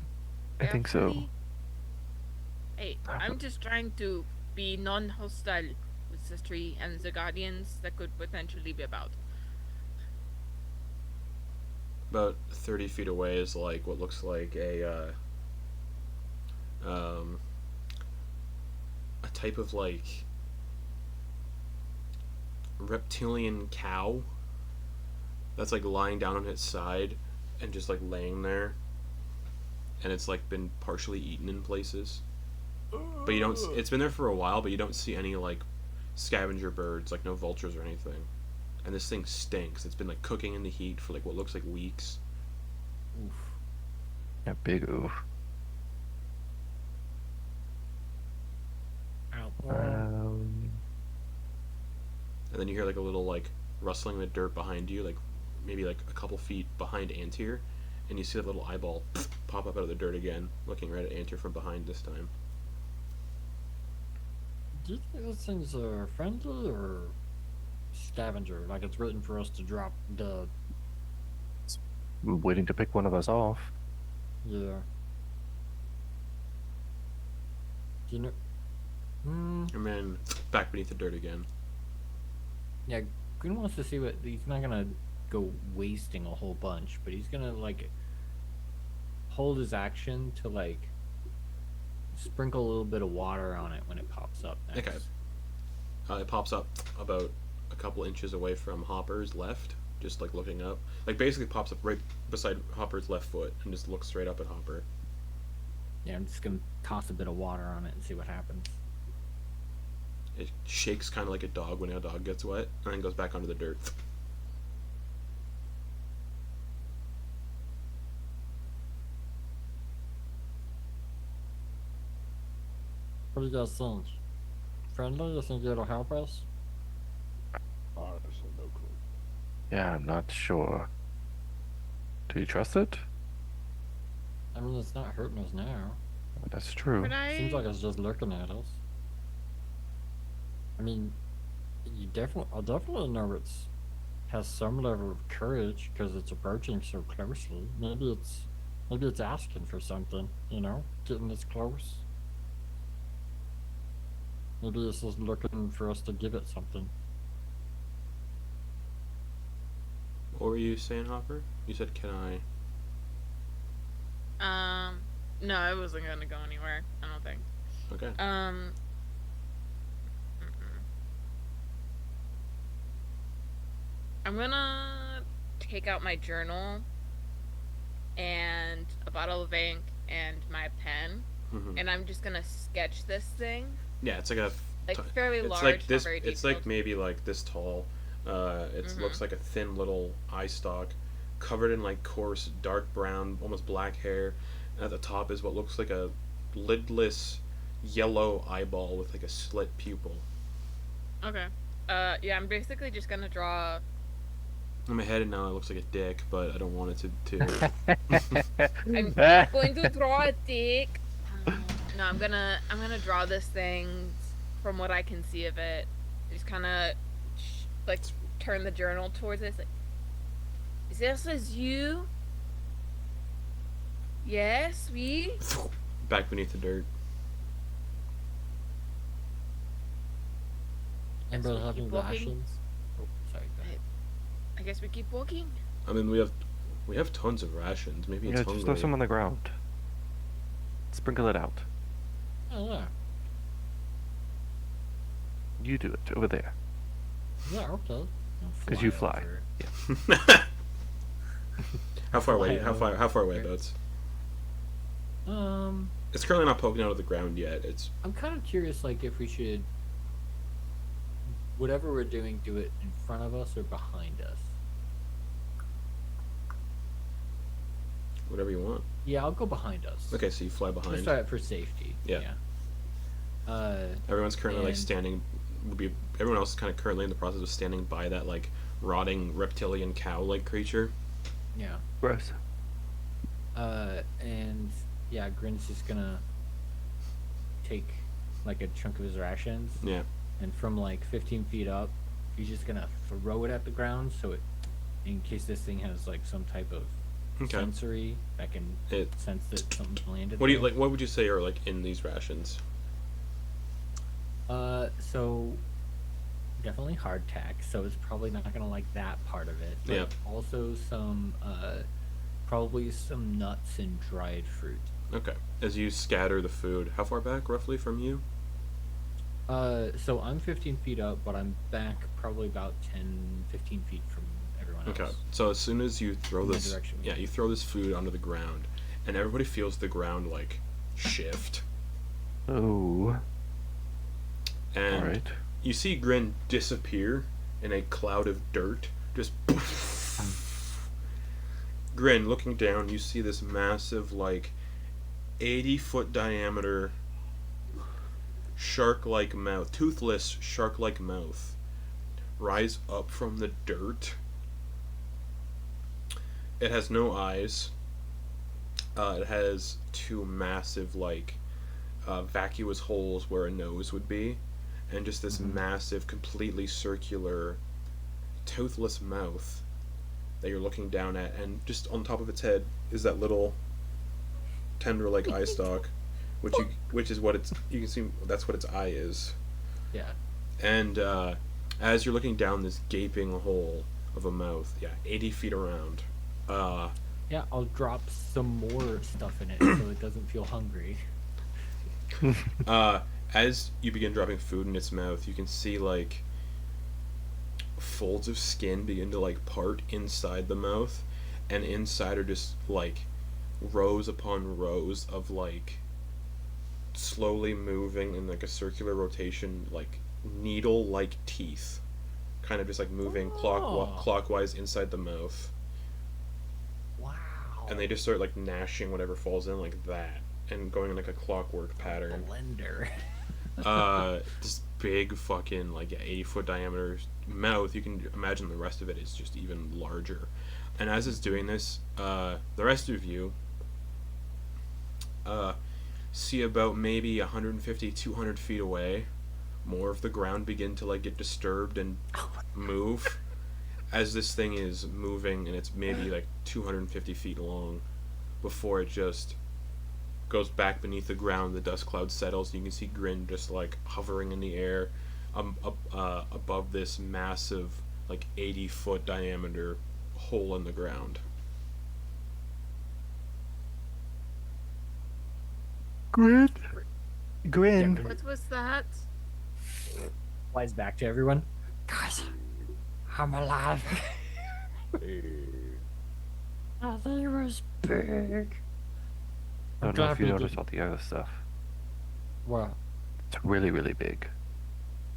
I think so. Carefully. Hey, I'm just trying to be non-hostile with this tree and the guardians that could potentially be about. About 30 feet away is like what looks like a type of like reptilian cow that's like lying down on its side and just like laying there, and it's like been partially eaten in places, but you don't it's been there for a while, but you don't see any like scavenger birds, like no vultures or anything. And this thing stinks. It's been like cooking in the heat for like what looks like weeks. Oof. Yeah, big oof. And then you hear like a little like rustling in the dirt behind you, like maybe like a couple feet behind Antyr, and you see that little eyeball pop up out of the dirt again, looking right at Antyr from behind this time. Do you think this thing's friendly or scavenger? Like it's written for us to drop dead? Waiting to pick one of us off. Yeah. Do you know? And then back beneath the dirt again. Yeah, Grin wants to see what he's not gonna go wasting a whole bunch, but he's gonna like hold his action to like sprinkle a little bit of water on it when it pops up next. Okay. It pops up about a couple inches away from Hopper's left, just like looking up. Like basically pops up right beside Hopper's left foot and just looks straight up at Hopper. Yeah, I'm just gonna toss a bit of water on it and see what happens. It shakes kind of like a dog when a dog gets wet, and then goes back onto the dirt. What do you guys think? Friendly? You think it'll help us? Honestly, no clue. Yeah, I'm not sure. Do you trust it? I mean, it's not hurting us now. That's true. Seems like it's just looking at us. I mean, I definitely know it's has some level of courage because it's approaching so closely. Maybe it's asking for something, you know, getting this close. Maybe it's just looking for us to give it something. What were you saying, Hopper? You said, "Can I?" No, I wasn't gonna go anywhere. I don't think. Okay. I'm gonna take out my journal and a bottle of ink and my pen, and I'm just gonna sketch this thing. Yeah, it's like a fairly it's large, like this. not very It's detailed. like maybe like this tall. It looks like a thin little eye stalk, covered in like coarse dark brown, almost black hair. And at the top is what looks like a lidless yellow eyeball with like a slit pupil. Okay. Yeah, I'm basically just gonna draw. In my head now it looks like a dick, but I don't want it to. I'm going to draw a dick. No, I'm gonna draw this thing from what I can see of it. Just kind of like turn the journal towards it. It's like, this is you? Yes, we. Back beneath the dirt. Anybody we have keep any walking. rations? Oh, sorry. Go ahead. I guess we keep walking. I mean, we have tons of rations. Maybe it's Yeah, hungry. just throw some on the ground. Sprinkle it out. Oh, yeah. You do it over there. Yeah, okay. I'll 'Cause you fly fly. over. How far away? Fly How far away, over. Boats? Um, It's currently not poking out of the ground yet. It's I'm kind of curious, like, if we should, whatever we're doing, do it in front of us or behind us. whatever you want. Yeah, I'll go behind us. Okay, so you fly Just behind. for safety. Yeah. Everyone's currently like and- standing. Everyone else is kind of currently in the process of standing by that like rotting reptilian cow-like creature. Yeah. Gross. And yeah, Grin's just gonna take like a chunk of his rations, Yeah. and from like 15 feet up, he's just gonna throw it at the ground, so it, in case this thing has like some type of Okay. sensory that can It. sense that something's landed. What do you there. like? What would you say are like in these rations? So definitely hardtack, so it's probably not gonna like that part of it. But Yeah. also some, probably some nuts and dried fruit. Okay. As you scatter the food, how far back roughly from you? So I'm 15 feet up, but I'm back probably about 10, 15 feet from everyone else. Okay. So as soon as you throw In my this, direction. yeah, you throw this food onto the ground, and everybody feels the ground like shift, Oh. and All right. you see Grin disappear in a cloud of dirt. Just Grin, looking down, you see this massive, like, 80-foot diameter shark-like mouth, toothless shark-like mouth, rise up from the dirt. It has no eyes. It has two massive, like, vacuous holes where a nose would be, and just this massive, completely circular, toothless mouth that you're looking down at, and just on top of its head is that little tender like eye stalk, which is what it's, you can see that's what its eye is. Yeah. And as you're looking down this gaping hole of a mouth, 80 feet around, Yeah, I'll drop some more stuff in it so it doesn't feel hungry. as you begin dropping food in its mouth, you can see like folds of skin begin to like part inside the mouth, and inside are just like rows upon rows of like slowly moving in like a circular rotation, like needle like teeth, kind of just like moving Oh. clockwise inside the mouth, Wow. and they just start like gnashing whatever falls in like that, and going in like a clockwork pattern. Blender. This big fucking like 80-foot diameter mouth. You can imagine the rest of it is just even larger. And as it's doing this, the rest of you see about maybe 150, 200 feet away, more of the ground begin to like get disturbed and move as this thing is moving, and it's maybe like 250 feet long before it just goes back beneath the ground. The dust cloud settles, and you can see Grin just like hovering in the air above this massive like 80-foot diameter hole in the ground. Grin. Grin. What was that? Flies back to everyone. Guys, I'm alive. I think it was big. I don't know if you Drop it. noticed all the other stuff. What? It's really, really big.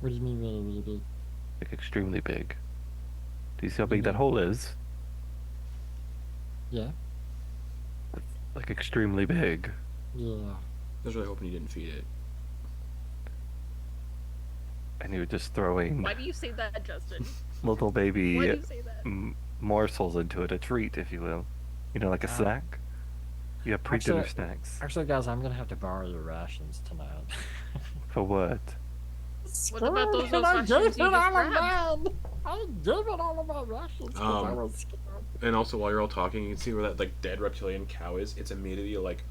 What do you mean really, really big? Like extremely big. Do you see how big that hole is? Yeah? Like extremely big. Yeah. I was really hoping you didn't feed it. And you're just throwing Why do you say that, Justin? little Why do baby you say that? morsels into it, a treat, if you will. You know, like a snack. You have pre-dinner Actually- snacks. Actually, guys, I'm gonna have to borrow your rations tonight. For what? What about those And I rations gave you it just all grabbed? of mine. I gave it all of my rations 'cause I was scared. And also, while you're all talking, you can see where that like dead reptilian cow is. It's immediately like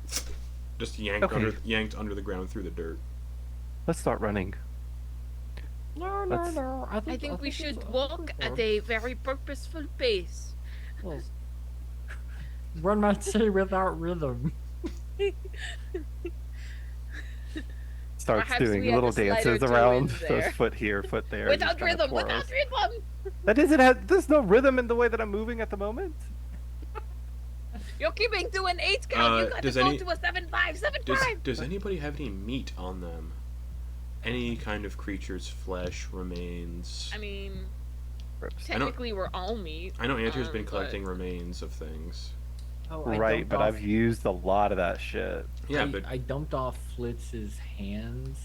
just yanked Okay. yanked under the ground through the dirt. Let's start running. No, Let's- no. I think we it's should a- walk at a very purposeful pace. Yes. One might say without rhythm. Starts Perhaps doing we had little to slide our dances toe around. in Those there. foot here, foot there. Without just kinda rhythm, twirls. without rhythm. That isn't. There's no rhythm in the way that I'm moving at the moment. You're keeping to an 8 count. You got to does go any- to a 7-5, 7-5. Does anybody have any meat on them? Any kind of creature's flesh remains? I mean, Rips. technically we're all meat. I know Antyr's been but- collecting remains of things. Oh, Right, dumped but off- I've used a lot of that shit. Yeah, but I dumped off Flitz's hands.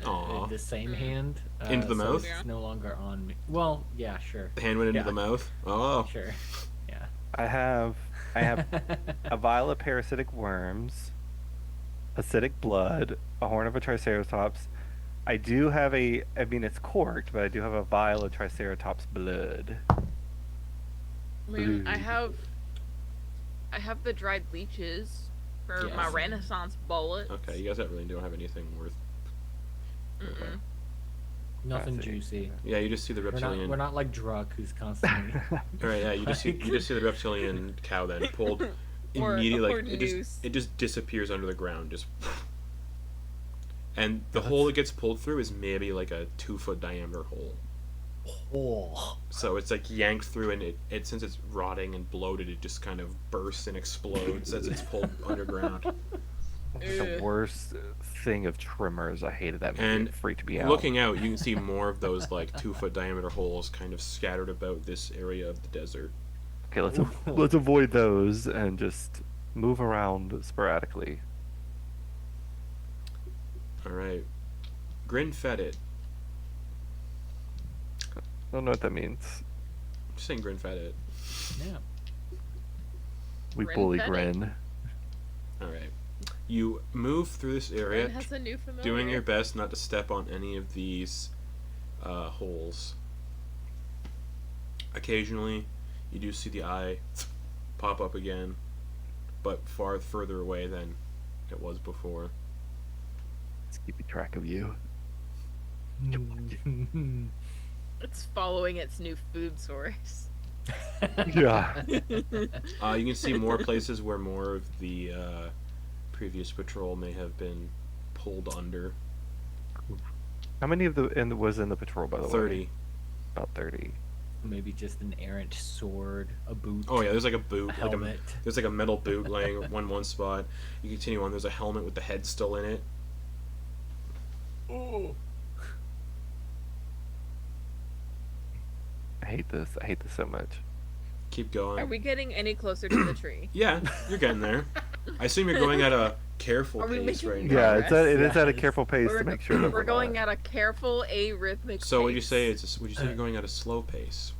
Aw. The same hand. Into the so mouth? It's no longer on me. Well, yeah, sure. the hand went into Yeah. the mouth. Oh, Sure. Yeah. I have a vial of parasitic worms, acidic blood, a horn of a triceratops. I do have I mean it's corked, but I do have a vial of triceratops blood. I mean, I Blue. have the dried leeches for Yes. my Renaissance bullet. okay. You guys really don't have anything worth. Okay. Nothing I see. juicy. Yeah, you just see the reptilian. We're not like Druck, who's constantly. All right, yeah, you just see the reptilian cow then pulled Or- immediately. or Like noose. it just disappears under the ground, just. And the hole it gets pulled through is maybe like a 2-foot diameter hole. Oh. So it's like yanked through, and it since it's rotting and bloated, it just kind of bursts and explodes as it's pulled underground. The Ugh. worst thing of trimmers. I hated that movie. And It freaked me out. looking out, you can see more of those like 2-foot diameter holes kind of scattered about this area of the desert. Okay, let's avoid those and just move around sporadically. All right, Grin fed it. I don't know what that means. I'm just saying Grin fed it. Yeah. We Grin bully fed it. Grin. All right, you move through this area. Grin has a new familiar. Doing your best not to step on any of these holes. Occasionally, you do see the eye pop up again, but further away than it was before. Let's keep track of you. It's following its new food source. Yeah. You can see more places where more of the previous patrol may have been pulled under. How many of was in the patrol, by the way? 30. About 30. Maybe just an errant sword, a boot. Oh yeah, there's like a boot, A like helmet. there's like a metal boot laying one spot. You continue on. There's a helmet with the head still in it. I hate this. I hate this so much. Keep going. Are we getting any closer to the tree? Yeah, you're getting there. I assume you're going at a careful Are we pace making right now. Yeah, it is at a Yes. careful pace to make sure that We're going not. at a careful, arrhythmic So would you pace. say would you say you're going at a slow pace?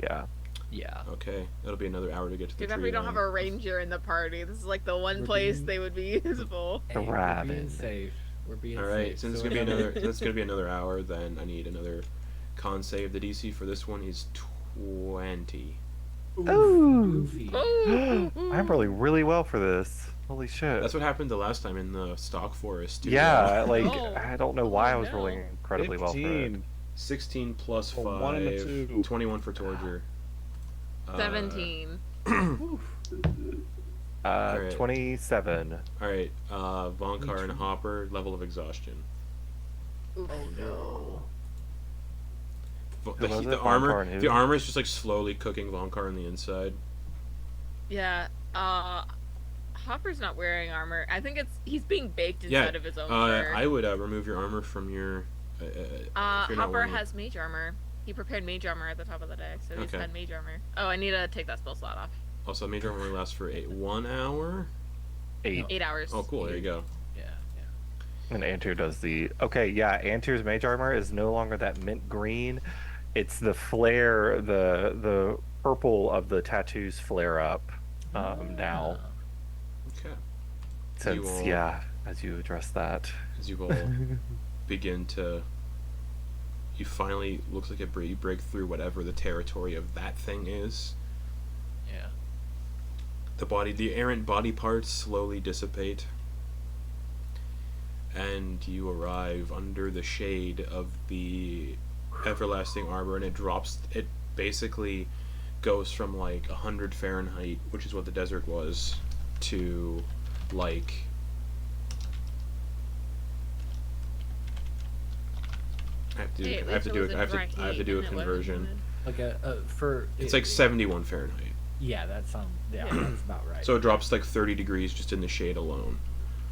Yeah. Yeah. Okay, that'll be another hour to get to the Too bad tree. we don't have then. a ranger in the party. This is like the one We're place being- they would be useful. Hey, we're rabbit. being safe. We're being All safe. right, since it's So gonna be whatever- another since it's gonna be another hour, then I need another con save. The DC for this one is 20. Ooh. Goofy. I'm rolling really well for this. Holy shit. That's what happened the last time in the stock forest. Too. Yeah, like Oh. I don't know why I was no. rolling incredibly well for it. 15. 16 plus A 5, 1 and a 2. 21 for Torger. 17. Alright. 27. All right, Vonkar and Hopper, level of exhaustion. Oof. No. The, Who was the it? Vonkar armor, and who? the armor is just like slowly cooking Vonkar on the inside. Yeah. Hopper's not wearing armor. I think he's being baked Yeah, inside of his own shirt. I would remove your armor from your. if you're not Hopper wearing it. has mage armor. He prepared mage armor at the top of the deck, so he's Okay. had mage armor. Oh, I need to take that spell slot off. Also, major armor only lasts for 1 hour. 8. 8 hours. Oh, cool. There you go. Yeah. And Antyr does the. Okay, yeah, Antyr's mage armor is no longer that mint green. It's the flare, the purple of the tattoos flare up now. Okay. Since, will- yeah, as you address that. As you all begin to. You finally looks like you break through whatever the territory of that thing is. Yeah. The errant body parts slowly dissipate, and you arrive under the shade of the everlasting arbor, and it basically goes from like 100 Fahrenheit, which is what the desert was, to like I have to do a conversion. Like for It's like 71 Fahrenheit. Yeah, that sounds. Yeah, that's about right. So it drops like 30 degrees just in the shade alone.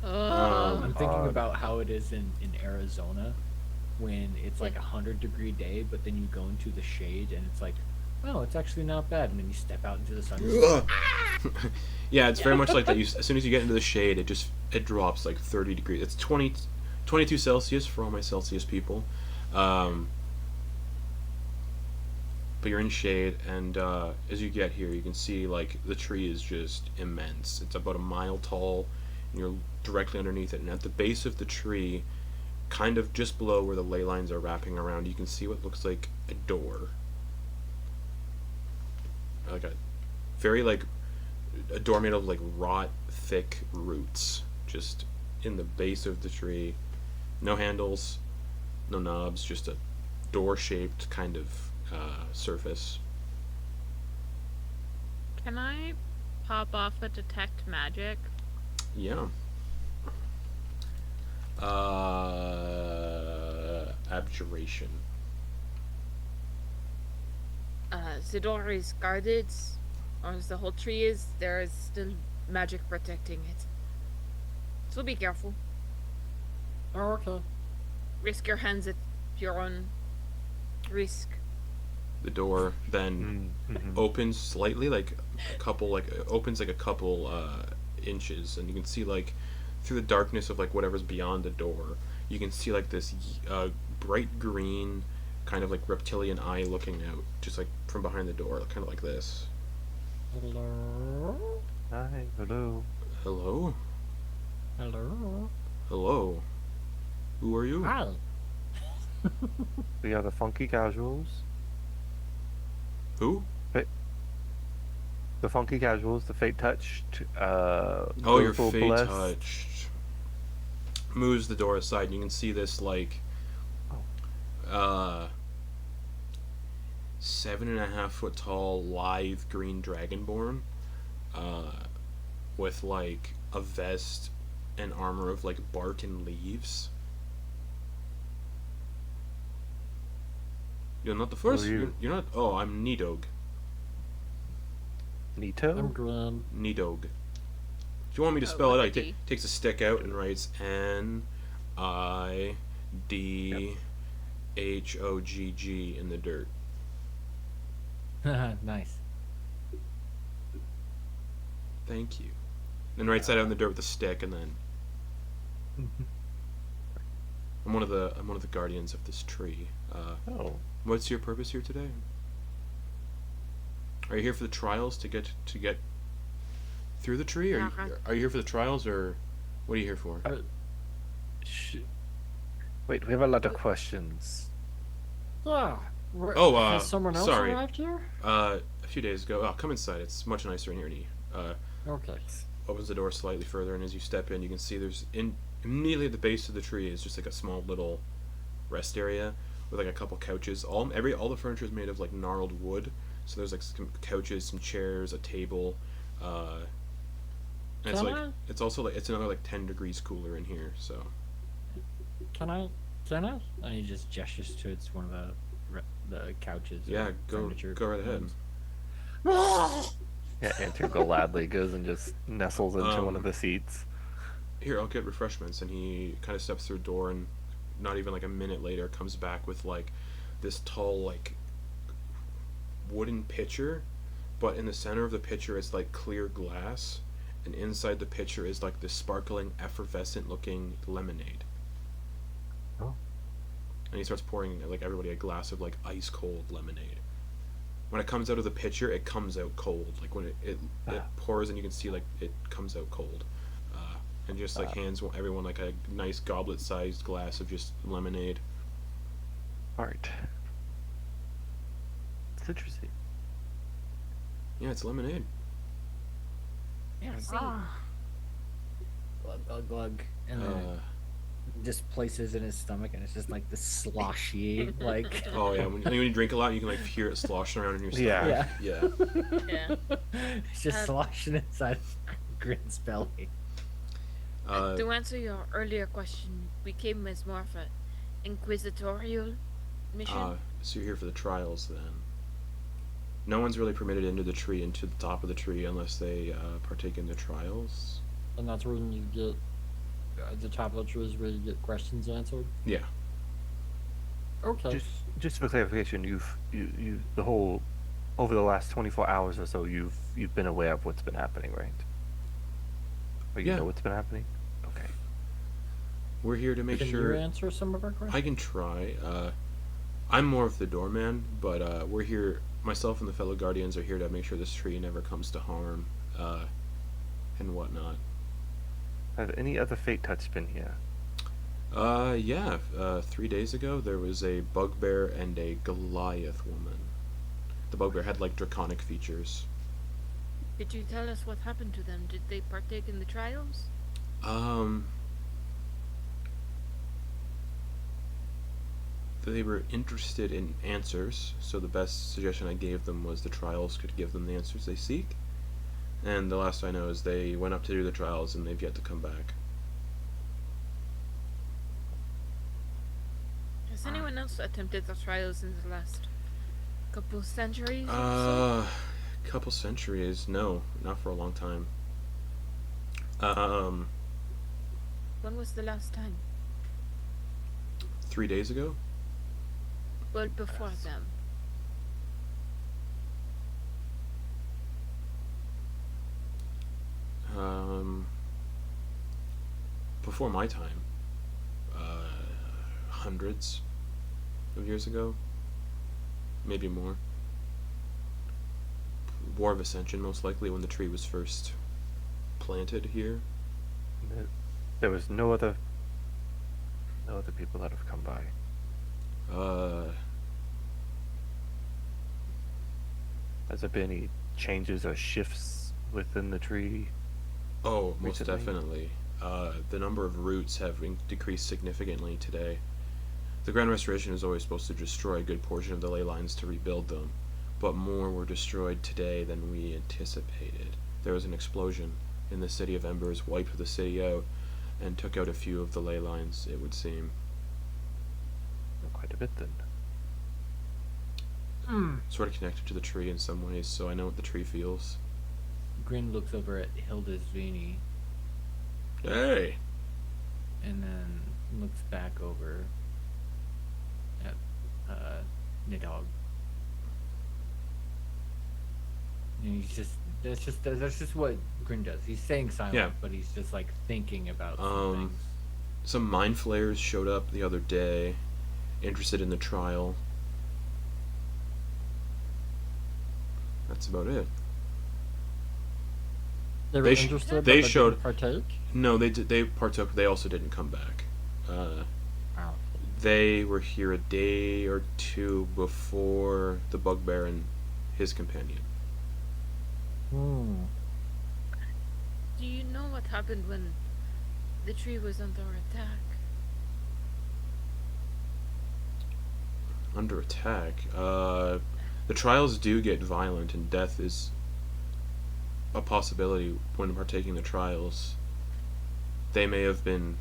I'm thinking God. about how it is in Arizona, when it's like 100-degree day, but then you go into the shade and it's like, oh, it's actually not bad, and then you step out into the sun. Yeah, it's very much like that. As soon as you get into the shade, it drops like 30 degrees. It's 22 Celsius for all my Celsius people. But you're in shade, and as you get here, you can see like the tree is just immense. It's about a mile tall, and you're directly underneath it. And at the base of the tree, kind of just below where the ley lines are wrapping around, you can see what looks like a door. Like a door made of like wrought thick roots, just in the base of the tree. No handles, no knobs, just a door shaped kind of surface. Can I pop off a detect magic? Yeah. Abjuration. The door is guarded, or as the whole tree is, there is still magic protecting it. So be careful. Oh, okay. Risk your hands at your own risk. The door then opens slightly, like a couple, opens like a couple inches, and you can see like through the darkness of like whatever's beyond the door, you can see like this bright green kind of like reptilian eye looking out, just like from behind the door, kind of like this. Hello? Hi, hello. Hello? Hello? Hello? Who are you? Hi. We are the Funky Casuals. Who? The Funky Casuals, the Fate Touched. Oh, your Willful fate Blessed. touched. Moves the door aside, and you can see this like 7.5-foot tall, lithe green dragonborn, with like a vest and armor of like bark and leaves. You're not the first. Who are you? You're not. Oh, I'm Nidog. Nito? I'm Grin. Nidog. Do you want me to spell it with out? a He D. takes a stick out and writes Nidhogg in the dirt. Nice. Thank you. Then writes that out in the dirt with a stick, and then I'm one of the guardians of this tree. Oh. What's your purpose here today? Are you here for the trials to get through the tree? Are you here for the trials, or what are you here for? Wait, we have a lot of questions. Yeah. Oh, has someone else sorry. arrived here? A few days ago. Oh, come inside. It's much nicer in here. And he Okay. opens the door slightly further, and as you step in, you can see there's immediately at the base of the tree is just like a small little rest area with like a couple couches. All the furniture is made of like gnarled wood. So there's like some couches, some chairs, a table. And it's Can like I? it's also like it's another like 10 degrees cooler in here. So Can I? And he just gestures towards one of the couches. yeah, or go furniture right ahead. Yeah, Antyr gladly goes and just nestles into one of the seats. Here, I'll get refreshments. And he kind of steps through a door, and not even like a minute later comes back with like this tall like wooden pitcher, but in the center of the pitcher is like clear glass, and inside the pitcher is like this sparkling, effervescent looking lemonade. Oh. And he starts pouring like everybody a glass of like ice cold lemonade. When it comes out of the pitcher, it comes out cold. Like when it pours, and you can see like it comes out cold. And just like hands everyone like a nice goblet-sized glass of just lemonade. Alright. It's interesting. Yeah, it's lemonade. Yeah, see. Ah. Glug, glug, glug. And then it just places in his stomach, and it's just like the sloshy, like. Oh yeah, when you drink a lot, you can like hear it sloshing around in your stomach. Yeah. Yeah. Yeah. It's just sloshing inside Grin's belly. To answer your earlier question, we came as more of an inquisitorial mission. So you're here for the trials then? No one's really permitted into the tree, into the top of the tree, unless they partake in the trials. And that's when you get the top of the tree is where you get questions answered. Yeah. Okay. Just for clarification, you the whole over the last 24 hours or so, you've been aware of what's been happening, right? Or you Yeah. know what's been happening? Okay. We're here to make Can sure. you answer some of our questions? I can try. I'm more of the doorman, but we're here. Myself and the fellow guardians are here to make sure this tree never comes to harm, and whatnot. Have any other fate touch been here? Yeah. 3 days ago, there was a bugbear and a Goliath woman. The bugbear had like draconic features. Did you tell us what happened to them? Did they partake in the trials? They were interested in answers, so the best suggestion I gave them was the trials could give them the answers they seek. And the last I know is they went up to do the trials and they've yet to come back. Has anyone else attempted the trials in the last couple centuries? or so? Couple centuries? No, not for a long time. When was the last time? 3 days ago? Well, before them. Before my time. Hundreds of years ago. Maybe more. War of Ascension, most likely, when the tree was first planted here. There was no other people that have come by. Has there been any changes or shifts within the tree? Oh, most Recently? definitely. The number of roots have decreased significantly today. The Grand Restoration is always supposed to destroy a good portion of the ley lines to rebuild them, but more were destroyed today than we anticipated. There was an explosion in the City of Embers, wiped the city out, and took out a few of the ley lines, it would seem. Quite a bit then. Sort of connected to the tree in some ways, so I know what the tree feels. Grin looks over at Hilda's Vini Hey! and then looks back over at Nidog. And he's just that's just what Grin does. He's staying silent, Yeah. but he's just like thinking about some Um, things. Some mind flayers showed up the other day, interested in the trial. That's about it. They were They sh- interested, but they didn't showed- partake. No, they partook. They also didn't come back. Wow. They were here a day or two before the bugbear and his companion. Hmm. Do you know what happened when the tree was under attack? Under attack. The trials do get violent, and death is a possibility when partaking the trials. They may have been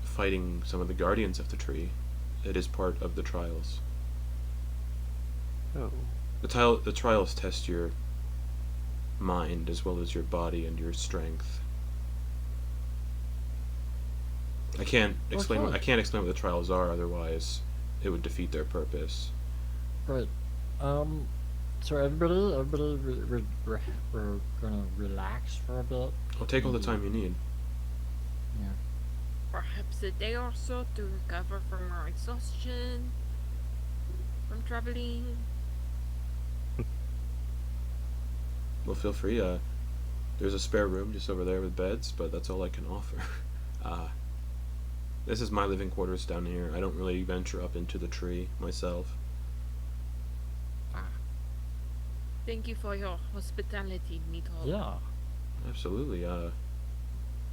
fighting some of the guardians of the tree. It is part of the trials. Oh. The trials test your mind as well as your body and your strength. I can't explain. Okay. I can't explain what the trials are. Otherwise, it would defeat their purpose. Right. So everybody, we're gonna relax for a bit. I'll take all the time you need. Yeah. Perhaps a day or so to recover from our exhaustion, from traveling. Well, feel free. There's a spare room just over there with beds, but that's all I can offer. This is my living quarters down here. I don't really venture up into the tree myself. Thank you for your hospitality, Nidhogg. Yeah. Absolutely.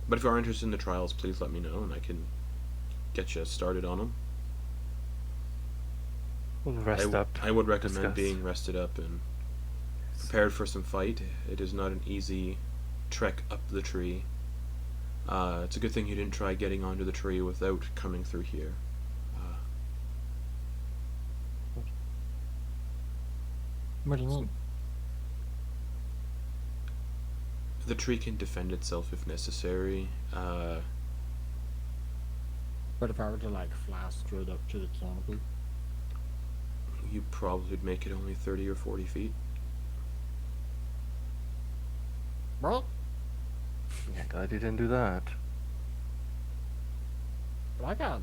But if you are interested in the trials, please let me know, and I can get you started on them. We'll rest up. I would recommend discuss. being rested up and prepared for some fight. It is not an easy trek up the tree. It's a good thing you didn't try getting onto the tree without coming through here. What do you mean? The tree can defend itself if necessary. But if I were to like fly straight up to the canopy, You probably would make it only 30 or 40 feet. well, Yeah, glad you didn't do that. I got.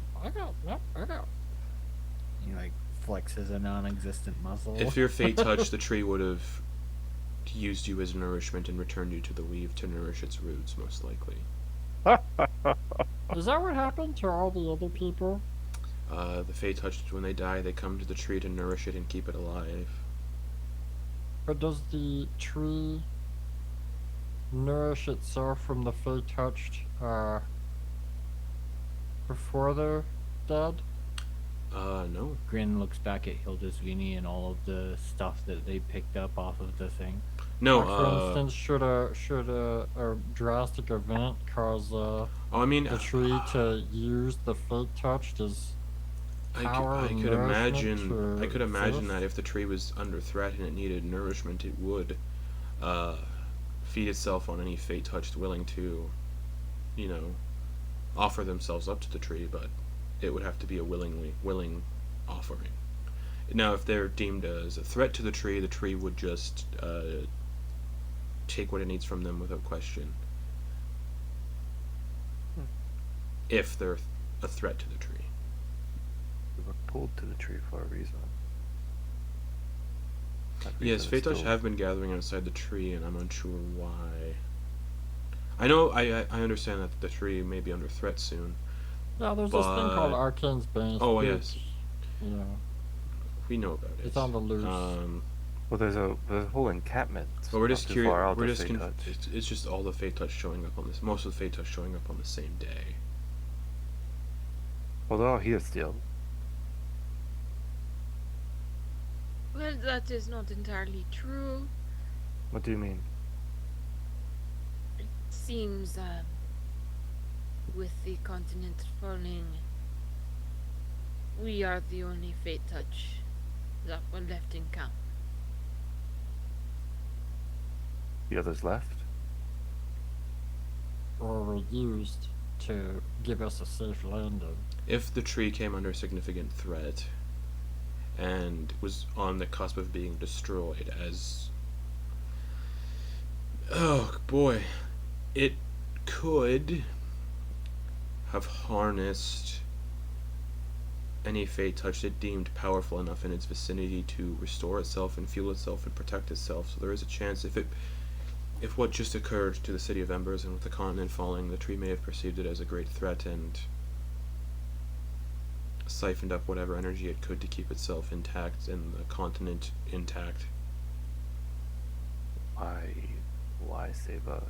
He like flexes a non-existent muscle. If your fate touched, the tree would have used you as nourishment and returned you to the weave to nourish its roots, most likely. Is that what happened to all the other people? The fate touched, when they die, they come to the tree to nourish it and keep it alive. But does the tree nourish itself from the fey touched before they're dead? No. Grin looks back at Hildisvini and all of the stuff that they picked up off of the thing. No, Like, for instance, should a drastic event cause oh, I mean, the tree to use the fate touched as power I and could nourishment imagine. I could imagine exist? that if the tree was under threat and it needed nourishment, it would feed itself on any fate touched willing to, offer themselves up to the tree. But it would have to be a willing offering. Now, if they're deemed as a threat to the tree would just take what it needs from them without question. If they're a threat to the tree. We were pulled to the tree for a reason. That Yes, reason is Fate Touch still- have been gathering outside the tree, and I'm unsure why. I know, I understand that the tree may be under threat soon. Yeah, there's this thing called But- Arcane's Bane. Oh, which, yes. You know, We know about it. it's on the loose. Well, there's a whole encampment. But we're not just too curious. far out We're of just Fate Touch. it's just all the Fate Touch showing up on this. Most of the Fate Touch showing up on the same day. Well, they're all here still. Well, that is not entirely true. What do you mean? It seems, with the continent falling, we are the only fate touch that were left in camp. The others left? Or were used to give us a safe landing. If the tree came under significant threat and was on the cusp of being destroyed, as oh boy, it could have harnessed any fate touch it deemed powerful enough in its vicinity to restore itself and fuel itself and protect itself. So there is a chance if what just occurred to the City of Embers and with the continent falling, the tree may have perceived it as a great threat and siphoned up whatever energy it could to keep itself intact and the continent intact. Why save us?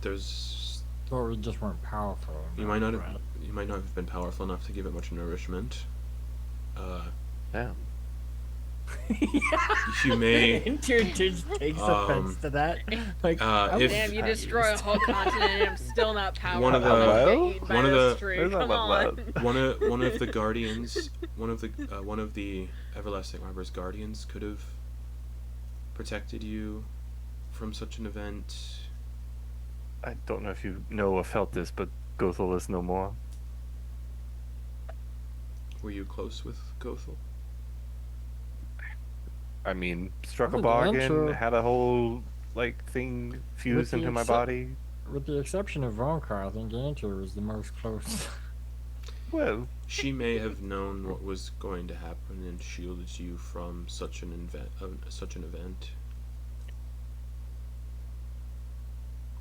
There's Or we just weren't powerful. you might not have been powerful enough to give it much nourishment. Damn. You may Antyr just takes offense to that. Like, if Damn, you destroy a whole continent and I'm still not powerful. One of the- enough to one of eat by the- this tree. There's not Come much on. left. one of the guardians, one of the Everlasting Arbor's guardians could have protected you from such an event. I don't know if you know or felt this, but Gothel is no more. Were you close with Gothel? I mean, struck a Well, bargain, Antyr- had a whole thing fused the into my excep- body. With the exception of Vonkar, I think Antyr was the most close. Well, She may have known what was going to happen and shielded you from such an event.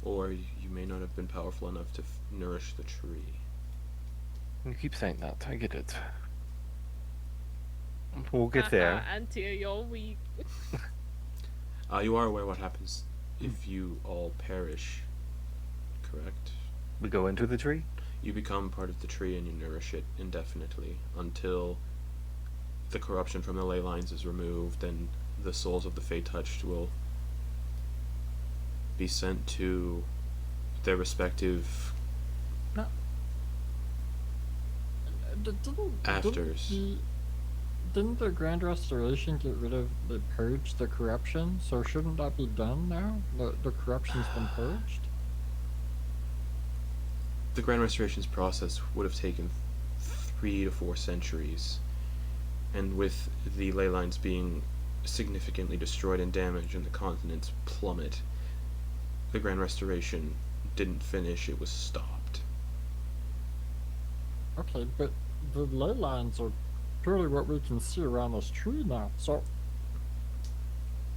Or you may not have been powerful enough to nourish the tree. you keep saying that. I get it. We'll get there. Antyr, you're weak. You are aware what happens if you all perish, correct? We go into the tree? You become part of the tree and you nourish it indefinitely until the corruption from the ley lines is removed and the souls of the Fate Touched will be sent to their respective Didn't Afters. didn't the Grand Restoration get rid of the purge the corruption? So shouldn't that be done now? The corruption's been purged. The Grand Restoration's process would have taken 3 to 4 centuries, and with the ley lines being significantly destroyed and damaged and the continents plummet, the Grand Restoration didn't finish, it was stopped. Okay, but the ley lines are purely what we can see around this tree now, so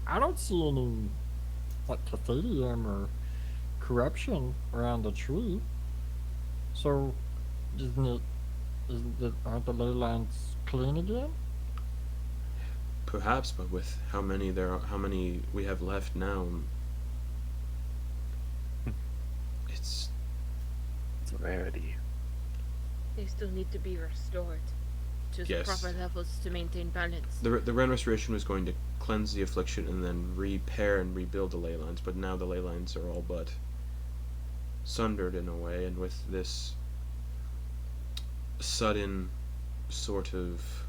I don't see any like cathedium or corruption around the tree. So aren't the ley lines clean again? Perhaps, but with how many we have left now, it's It's a rarity. They still need to be restored to the Yes. proper levels to maintain balance. the Grand Restoration was going to cleanse the affliction and then repair and rebuild the ley lines, but now the ley lines are all but sundered in a way, and with this sudden sort of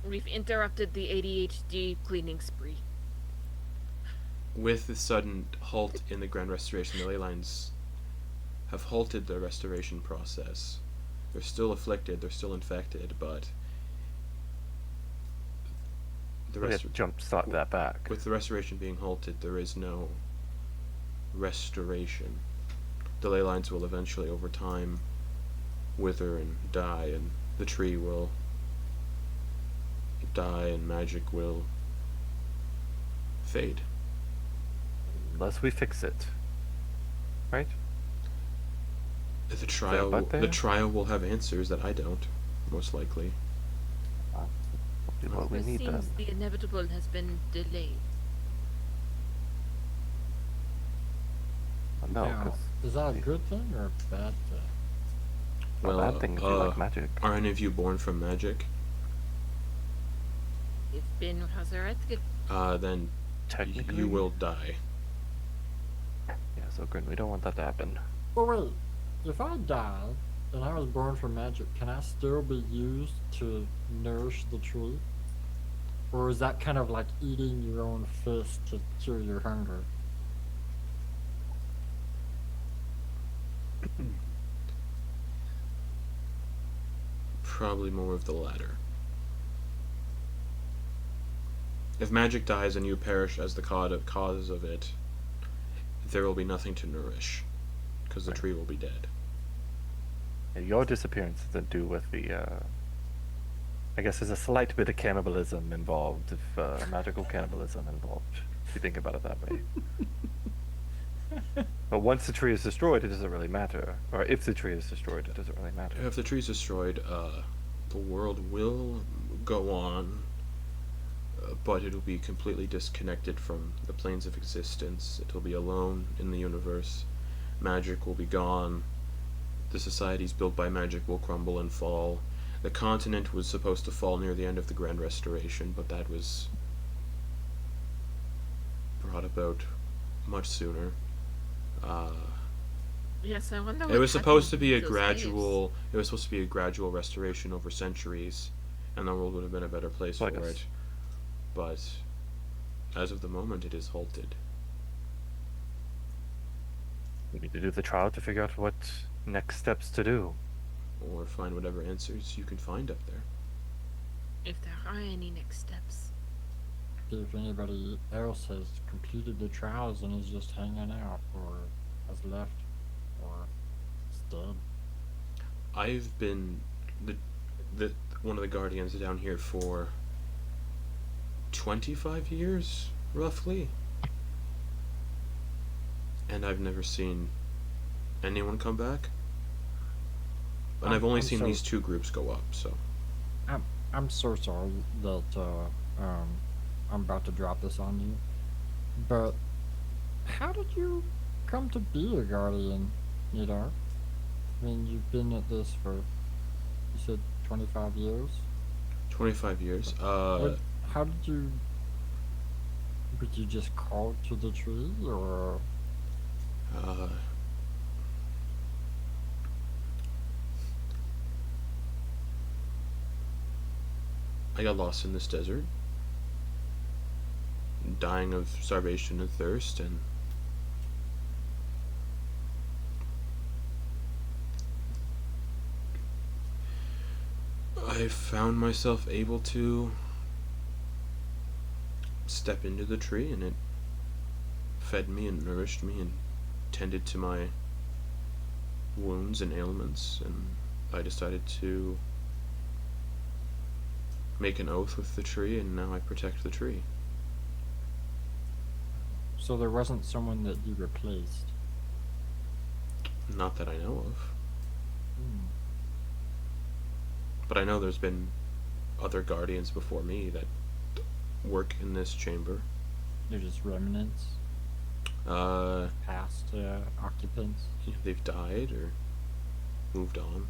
We've interrupted the ADHD cleaning spree. with the sudden halt in the Grand Restoration, the ley lines have halted the restoration process. They're still afflicted, they're still infected, but the We have to jumpstart that back. with the restoration being halted, there is no restoration. The ley lines will eventually, over time, wither and die, and the tree will die, and magic will fade. Unless we fix it. Right? The about trial there? will have answers that I don't, most likely. What we It need then. seems the inevitable has been delayed. No, Now, because is that a good thing or a bad thing? a bad thing if you like magic. Are any of you born from magic? It's been resurrected. Then Technically, you will die. Yeah, so Grin, we don't want that to happen. Well, wait. If I die and I was born from magic, can I still be used to nourish the tree? Or is that kind of like eating your own fist to cure your hunger? Probably more of the latter. If magic dies and you perish as the cause of it, there will be nothing to nourish, because the tree will be dead. And your disappearance has to do with the, I guess there's a slight bit of cannibalism involved, if magical cannibalism involved, if you think about it that way. But once the tree is destroyed, it doesn't really matter. Or if the tree is destroyed, it doesn't really matter. If the tree is destroyed, the world will go on, but it'll be completely disconnected from the planes of existence. It will be alone in the universe. Magic will be gone. The societies built by magic will crumble and fall. The continent was supposed to fall near the end of the Grand Restoration, but that was brought about much sooner. Yes, I wonder. It was supposed to be a those gradual. It was supposed to be a gradual restoration over centuries, and the world would have been a better place Like for us. it. But as of the moment, it is halted. We need to do the trial to figure out what next steps to do. Or find whatever answers you can find up there. If there are any next steps. See if anybody else has completed the trials and is just hanging out, or has left, or is dead. I've been the one of the guardians down here for 25 years, roughly. And I've never seen anyone come back. And I've only I'm seen so- these two groups go up, so. I'm so sorry that I'm about to drop this on you, but how did you come to be a guardian, Nidar? I mean, you've been at this for, you said 25 years? 25 years. How did you, were you just called to the tree, or? I got lost in this desert, dying of starvation and thirst, and I found myself able to step into the tree, and it fed me and nourished me and tended to my wounds and ailments, and I decided to make an oath with the tree, and now I protect the tree. So there wasn't someone that you replaced? Not that I know of. Hmm. But I know there's been other guardians before me that work in this chamber. They're just remnants? Past occupants? They've died or moved on.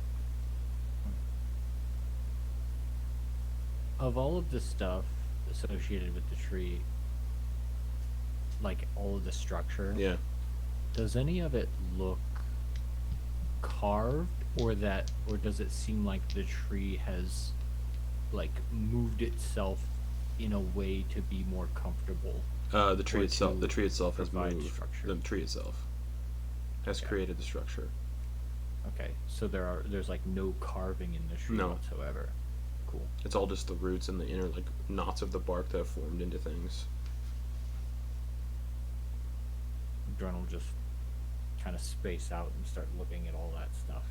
Of all of the stuff associated with the tree, like all of the structure, Yeah. does any of it look carved, or does it seem like the tree has like moved itself in a way to be more comfortable? The tree Or itself. to The tree itself has provide moved. structure. The tree itself has Okay. created the structure. Okay, so there's like no carving in the tree No. whatsoever. Cool. It's all just the roots and the inner like knots of the bark that have formed into things. Jordan will just kind of space out and start looking at all that stuff,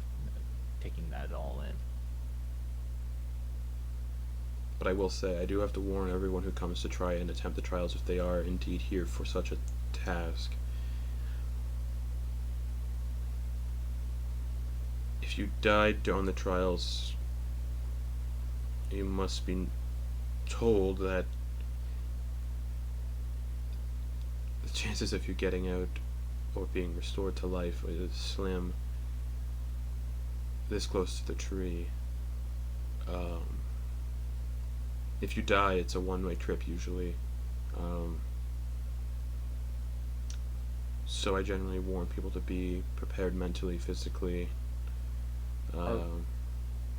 taking that all in. But I will say, I do have to warn everyone who comes to try and attempt the trials, if they are indeed here for such a task. If you died during the trials, you must be told that the chances of you getting out or being restored to life is slim. This close to the tree. If you die, it's a one-way trip usually. So I generally warn people to be prepared mentally, physically.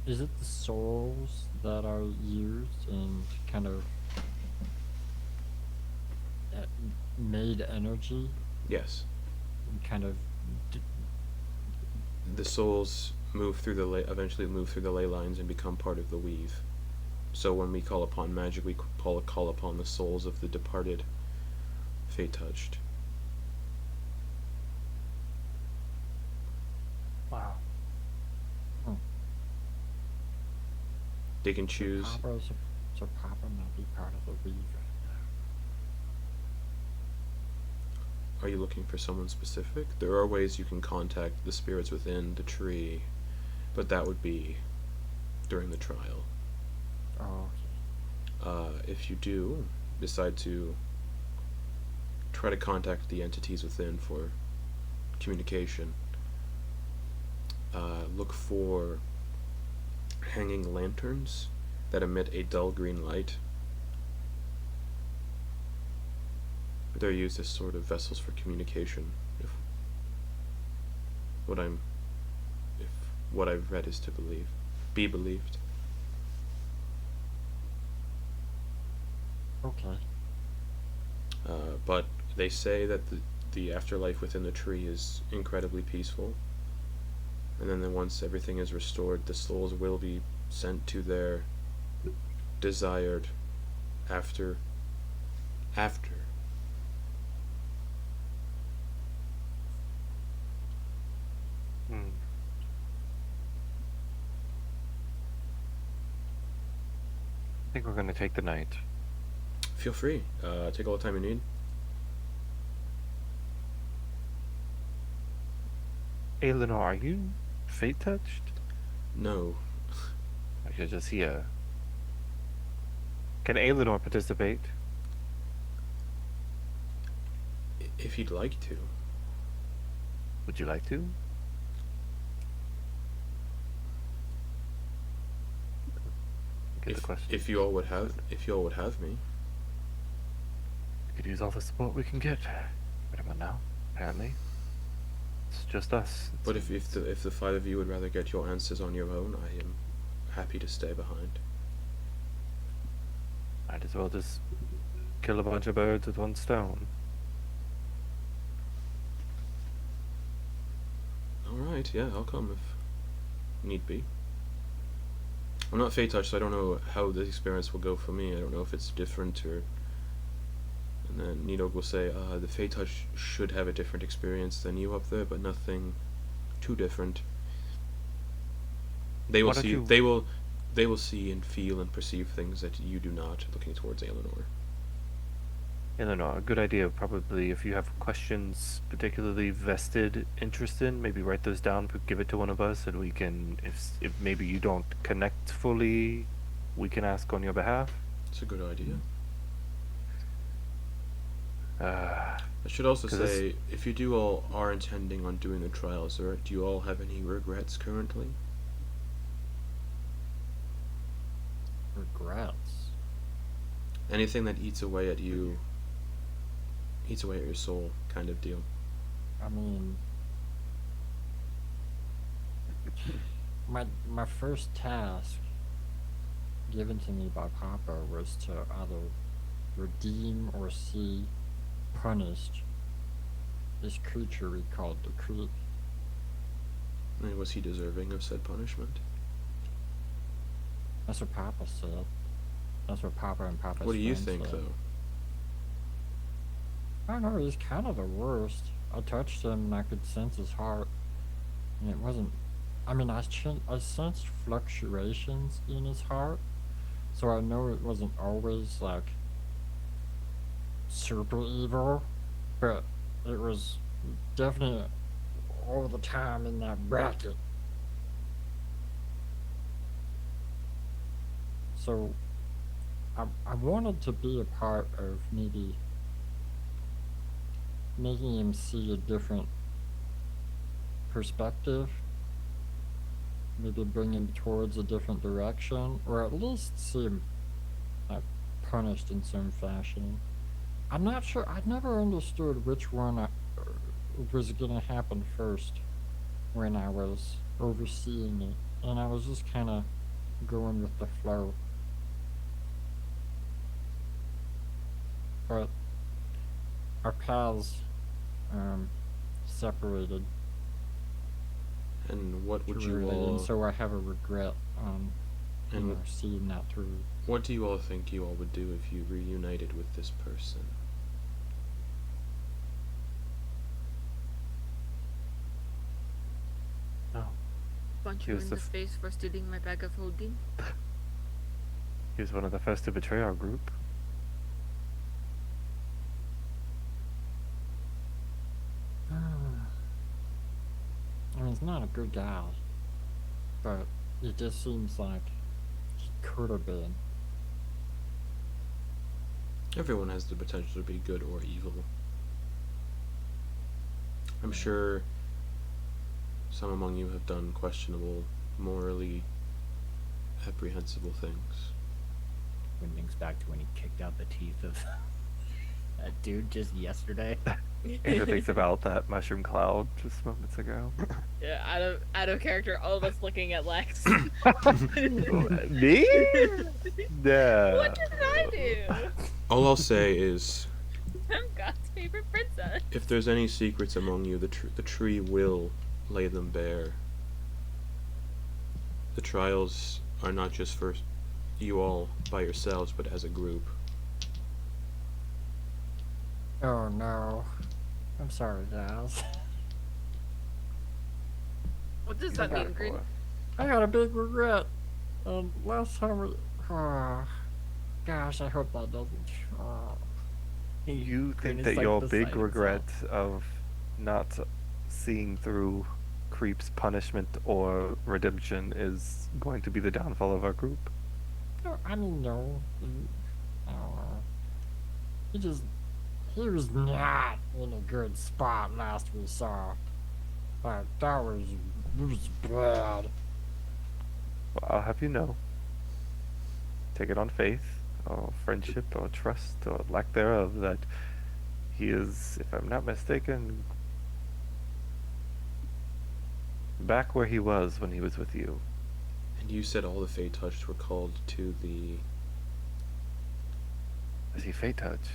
Is it the souls that are used and kind of made energy Yes, and kind of the souls move through the eventually move through the ley lines and become part of the weave. So when we call upon magic, we call upon the souls of the departed, fate touched. wow. They can choose. So Papa might be part of the weave right Are you looking for someone specific? There are ways you can contact the spirits within the tree, but that would be during the trial. now. Oh, okay. If you do decide to try to contact the entities within for communication, look for hanging lanterns that emit a dull green light. They're used as sort of vessels for communication, if what I've read is to be believed. Okay. But they say that the afterlife within the tree is incredibly peaceful, and then once everything is restored, the souls will be sent to their desired after. Hmm. I think we're gonna take the night. Feel free. Take all the time you need. Eleanor, are you fate touched? No. I should just hear. Can Eleanor participate? If he'd like to. Would you like to? Get the question. If you all would have me. We could use all the support we can get. Right about now, apparently. It's just us. But if the five of you would rather get your answers on your own, I am happy to stay behind. Might as well just kill a bunch of birds with one stone. Alright, yeah, I'll come if need be. I'm not Fey Touch, so I don't know how the experience will go for me. I don't know if it's different or... And then Nidog will say, the Fey Touch should have a different experience than you up there, but nothing too different. They will see. They will see and feel and perceive things that you do not. Looking towards Eleanor. Eleanor, a good idea. Probably, if you have questions particularly vested interest in, maybe write those down. Give it to one of us, and we can. If maybe you don't connect fully, we can ask on your behalf. It's a good idea. Uh, I should also say, if you do all are intending on doing the trials, or do you all have any regrets currently? Regrets. Anything that eats away at you, eats away at your soul, kind of deal. I mean, my first task given to me by Papa was to either redeem or see punished this creature we called the Creep. And was he deserving of said punishment? That's what Papa said. That's what Papa and Papa's What do you friends think, said. though? I don't know, he's kind of the worst. I touched him and I could sense his heart. And it wasn't... I mean, I sensed fluctuations in his heart. So I know it wasn't always, like, super evil. But it was definitely all the time in that bracket. So, I wanted to be a part of maybe making him see a different perspective, maybe bring him towards a different direction, or at least see him punished in some fashion. I'm not sure, I never understood which one was gonna happen first when I was overseeing it, and I was just kind of going with the flow. But our paths separated. And what would you Truly, all... and so I have a regret on seeing that through. What do you all think you all would do if you reunited with this person? Punch He you was in the the face for stealing my bag of holding. he was one of the first to betray our group. I mean, he's not a good guy, but it just seems like he could have been. Everyone has the potential to be good or evil. I'm sure some among you have done questionable, morally apprehensible things. When thinks back to when he kicked out the teeth of that dude just yesterday. Andrew thinks about that mushroom cloud just moments ago. Yeah, out of character, all of us looking at Lex. Me? No. What did I do? All I'll say is, I'm God's favorite princess. if there's any secrets among you, the tree will lay them bare. The trials are not just for you all by yourselves, but as a group. Oh no. I'm sorry, guys. What does that mean, Grin? I got a big regret. Last time we... gosh, I hope that doesn't... You Grin think is that like your beside big himself. regret of not seeing through Creep's punishment or redemption is going to be the downfall of our group? No, I mean, no. He was not in a good spot last we saw. Like, it was bad. Well, I'll have you know. Take it on faith, or friendship, or trust, or lack thereof, that he is, if I'm not mistaken, back where he was when he was with you. And you said all the Fey Touched were called to the Is he fate touched?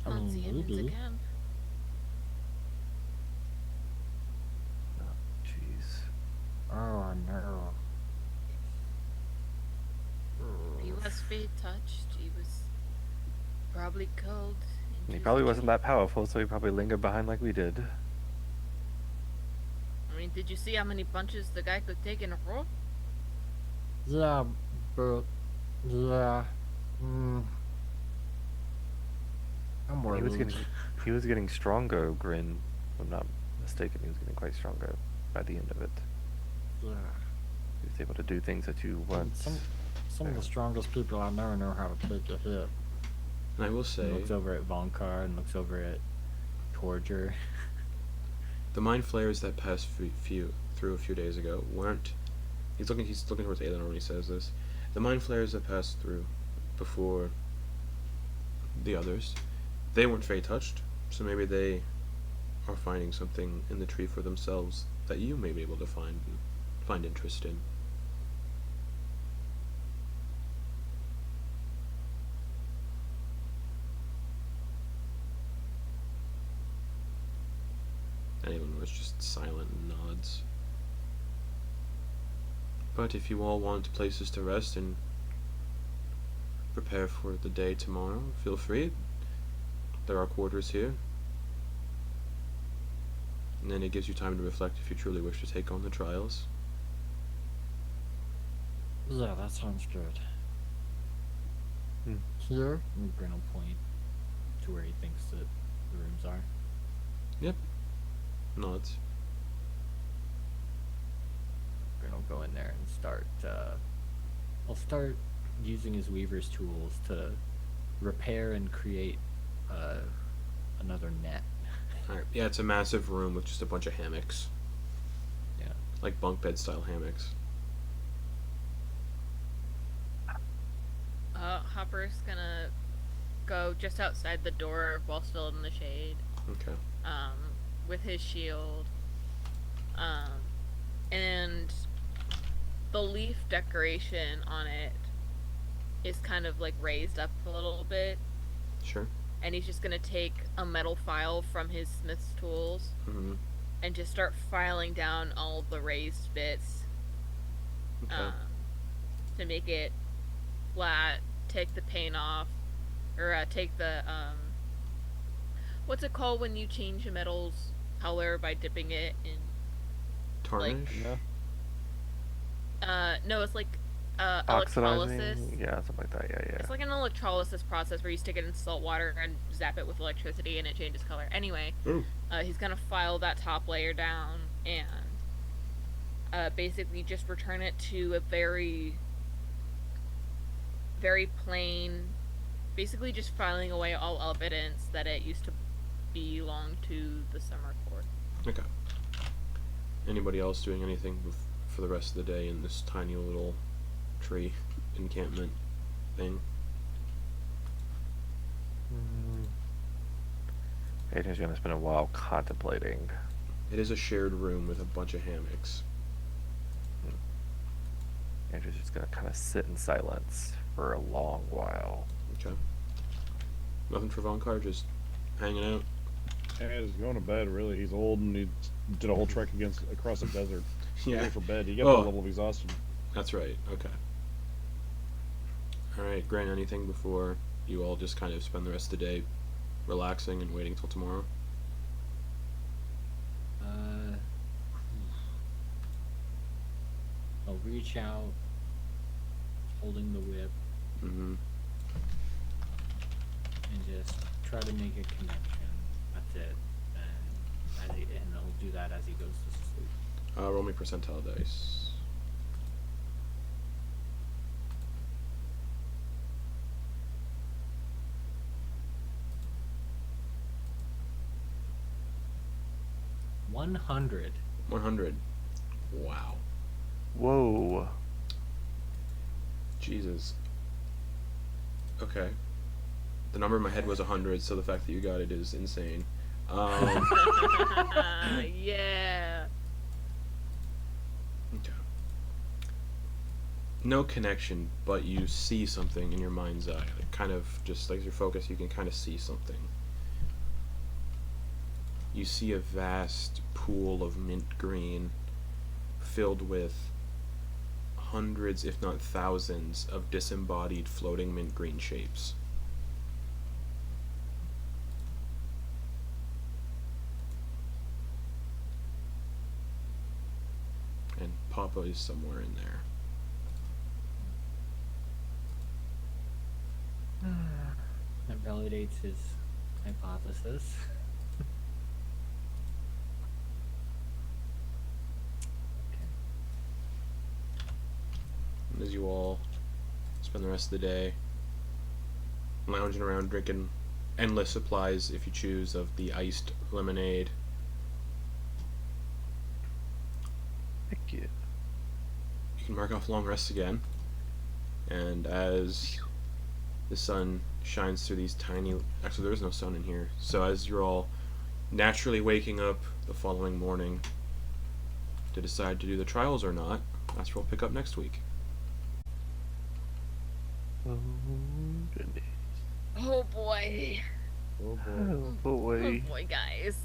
I Not mean, seeing his maybe. again. Jeez. Oh no. He was fate touched. He was probably cold. He into probably the wasn't tree. that powerful, so he probably lingered behind like we did. I mean, did you see how many punches the guy could take in a row? Yeah, but yeah. Mm, I'm He worried. he was getting stronger, Grin. If I'm not mistaken, he was getting quite stronger by the end of it. Yeah. He was able to do things that you weren't. Some of the strongest people I know how to take a hit. And I will He say, looks over at Vonkar and looks over at Torger. the mind flayers that passed through a few days ago weren't. He's looking towards Aelinor when he says this. The mind flayers that passed through before the others, they weren't fey touched, so maybe they are finding something in the tree for themselves that you may be able to find interest in. And Aelinor is just silent and nods. But if you all want places to rest and prepare for the day tomorrow, feel free. There are quarters here. And then it gives you time to reflect if you truly wish to take on the trials. Yeah, that sounds good. Hmm. Here? And Grin will point to where he thinks that the rooms are. Nods. Grin will go in there and start. I'll start using his weaver's tools to repair and create another net. Alright, yeah, it's a massive room with just a bunch of hammocks. Yeah. Like bunk bed style hammocks. Hopper's gonna go just outside the door while still in the shade, Okay. with his shield. And the leaf decoration on it is kind of like raised up a little bit, Sure. and he's just gonna take a metal file from his smith's tools Mm-hmm. and just start filing down all the raised bits, Okay. to make it flat, take the paint off, or take the what's it called when you change a metal's color by dipping it in? Tarnish? Yeah. No, it's like Oxidizing? electrolysis. Yeah, something like that. Yeah, It's like an electrolysis process where you stick it in salt water and zap it with electricity and it changes color. Anyway, Ooh. he's gonna file that top layer down and basically just return it to a very, very plain, basically just filing away all evidence that it used to belong to the summer court. Okay. Anybody else doing anything for the rest of the day in this tiny little tree encampment thing? Aiden's gonna spend a while contemplating. It is a shared room with a bunch of hammocks. Andrew's just gonna kind of sit in silence for a long while. Okay. Nothing for Vonkar, just hanging out. Yeah, he's going to bed, really. He's old and he did a whole trek across the desert. Yeah. Ready for bed. You get Oh. that level of exhaustion. That's right. Okay. Alright, Grant, anything before you all just kind of spend the rest of the day relaxing and waiting till tomorrow? I'll reach out, holding the whip, Mm-hmm. and just try to make a connection. That's it. And he'll do that as he goes to sleep. Roll me percentile dice. $100. 100. Wow. Whoa. Jesus. Okay. The number in my head was 100, so the fact that you got it is insane. Yeah. Okay. no connection, but you see something in your mind's eye. Like, kind of just like your focus, you can kind of see something. You see a vast pool of mint green filled with hundreds, if not thousands, of disembodied floating mint green shapes. And Papa is somewhere in there. That validates his hypothesis. And as you all spend the rest of the day lounging around, drinking endless supplies, if you choose, of the iced lemonade. Heck yeah. You can mark off long rests again. And as the sun shines through these tiny... Actually, there is no sun in here. So as you're all naturally waking up the following morning to decide to do the trials or not, that's where we'll pick up next week. Oh, goodness. Oh boy. Oh boy. Oh, boy. Oh boy, guys.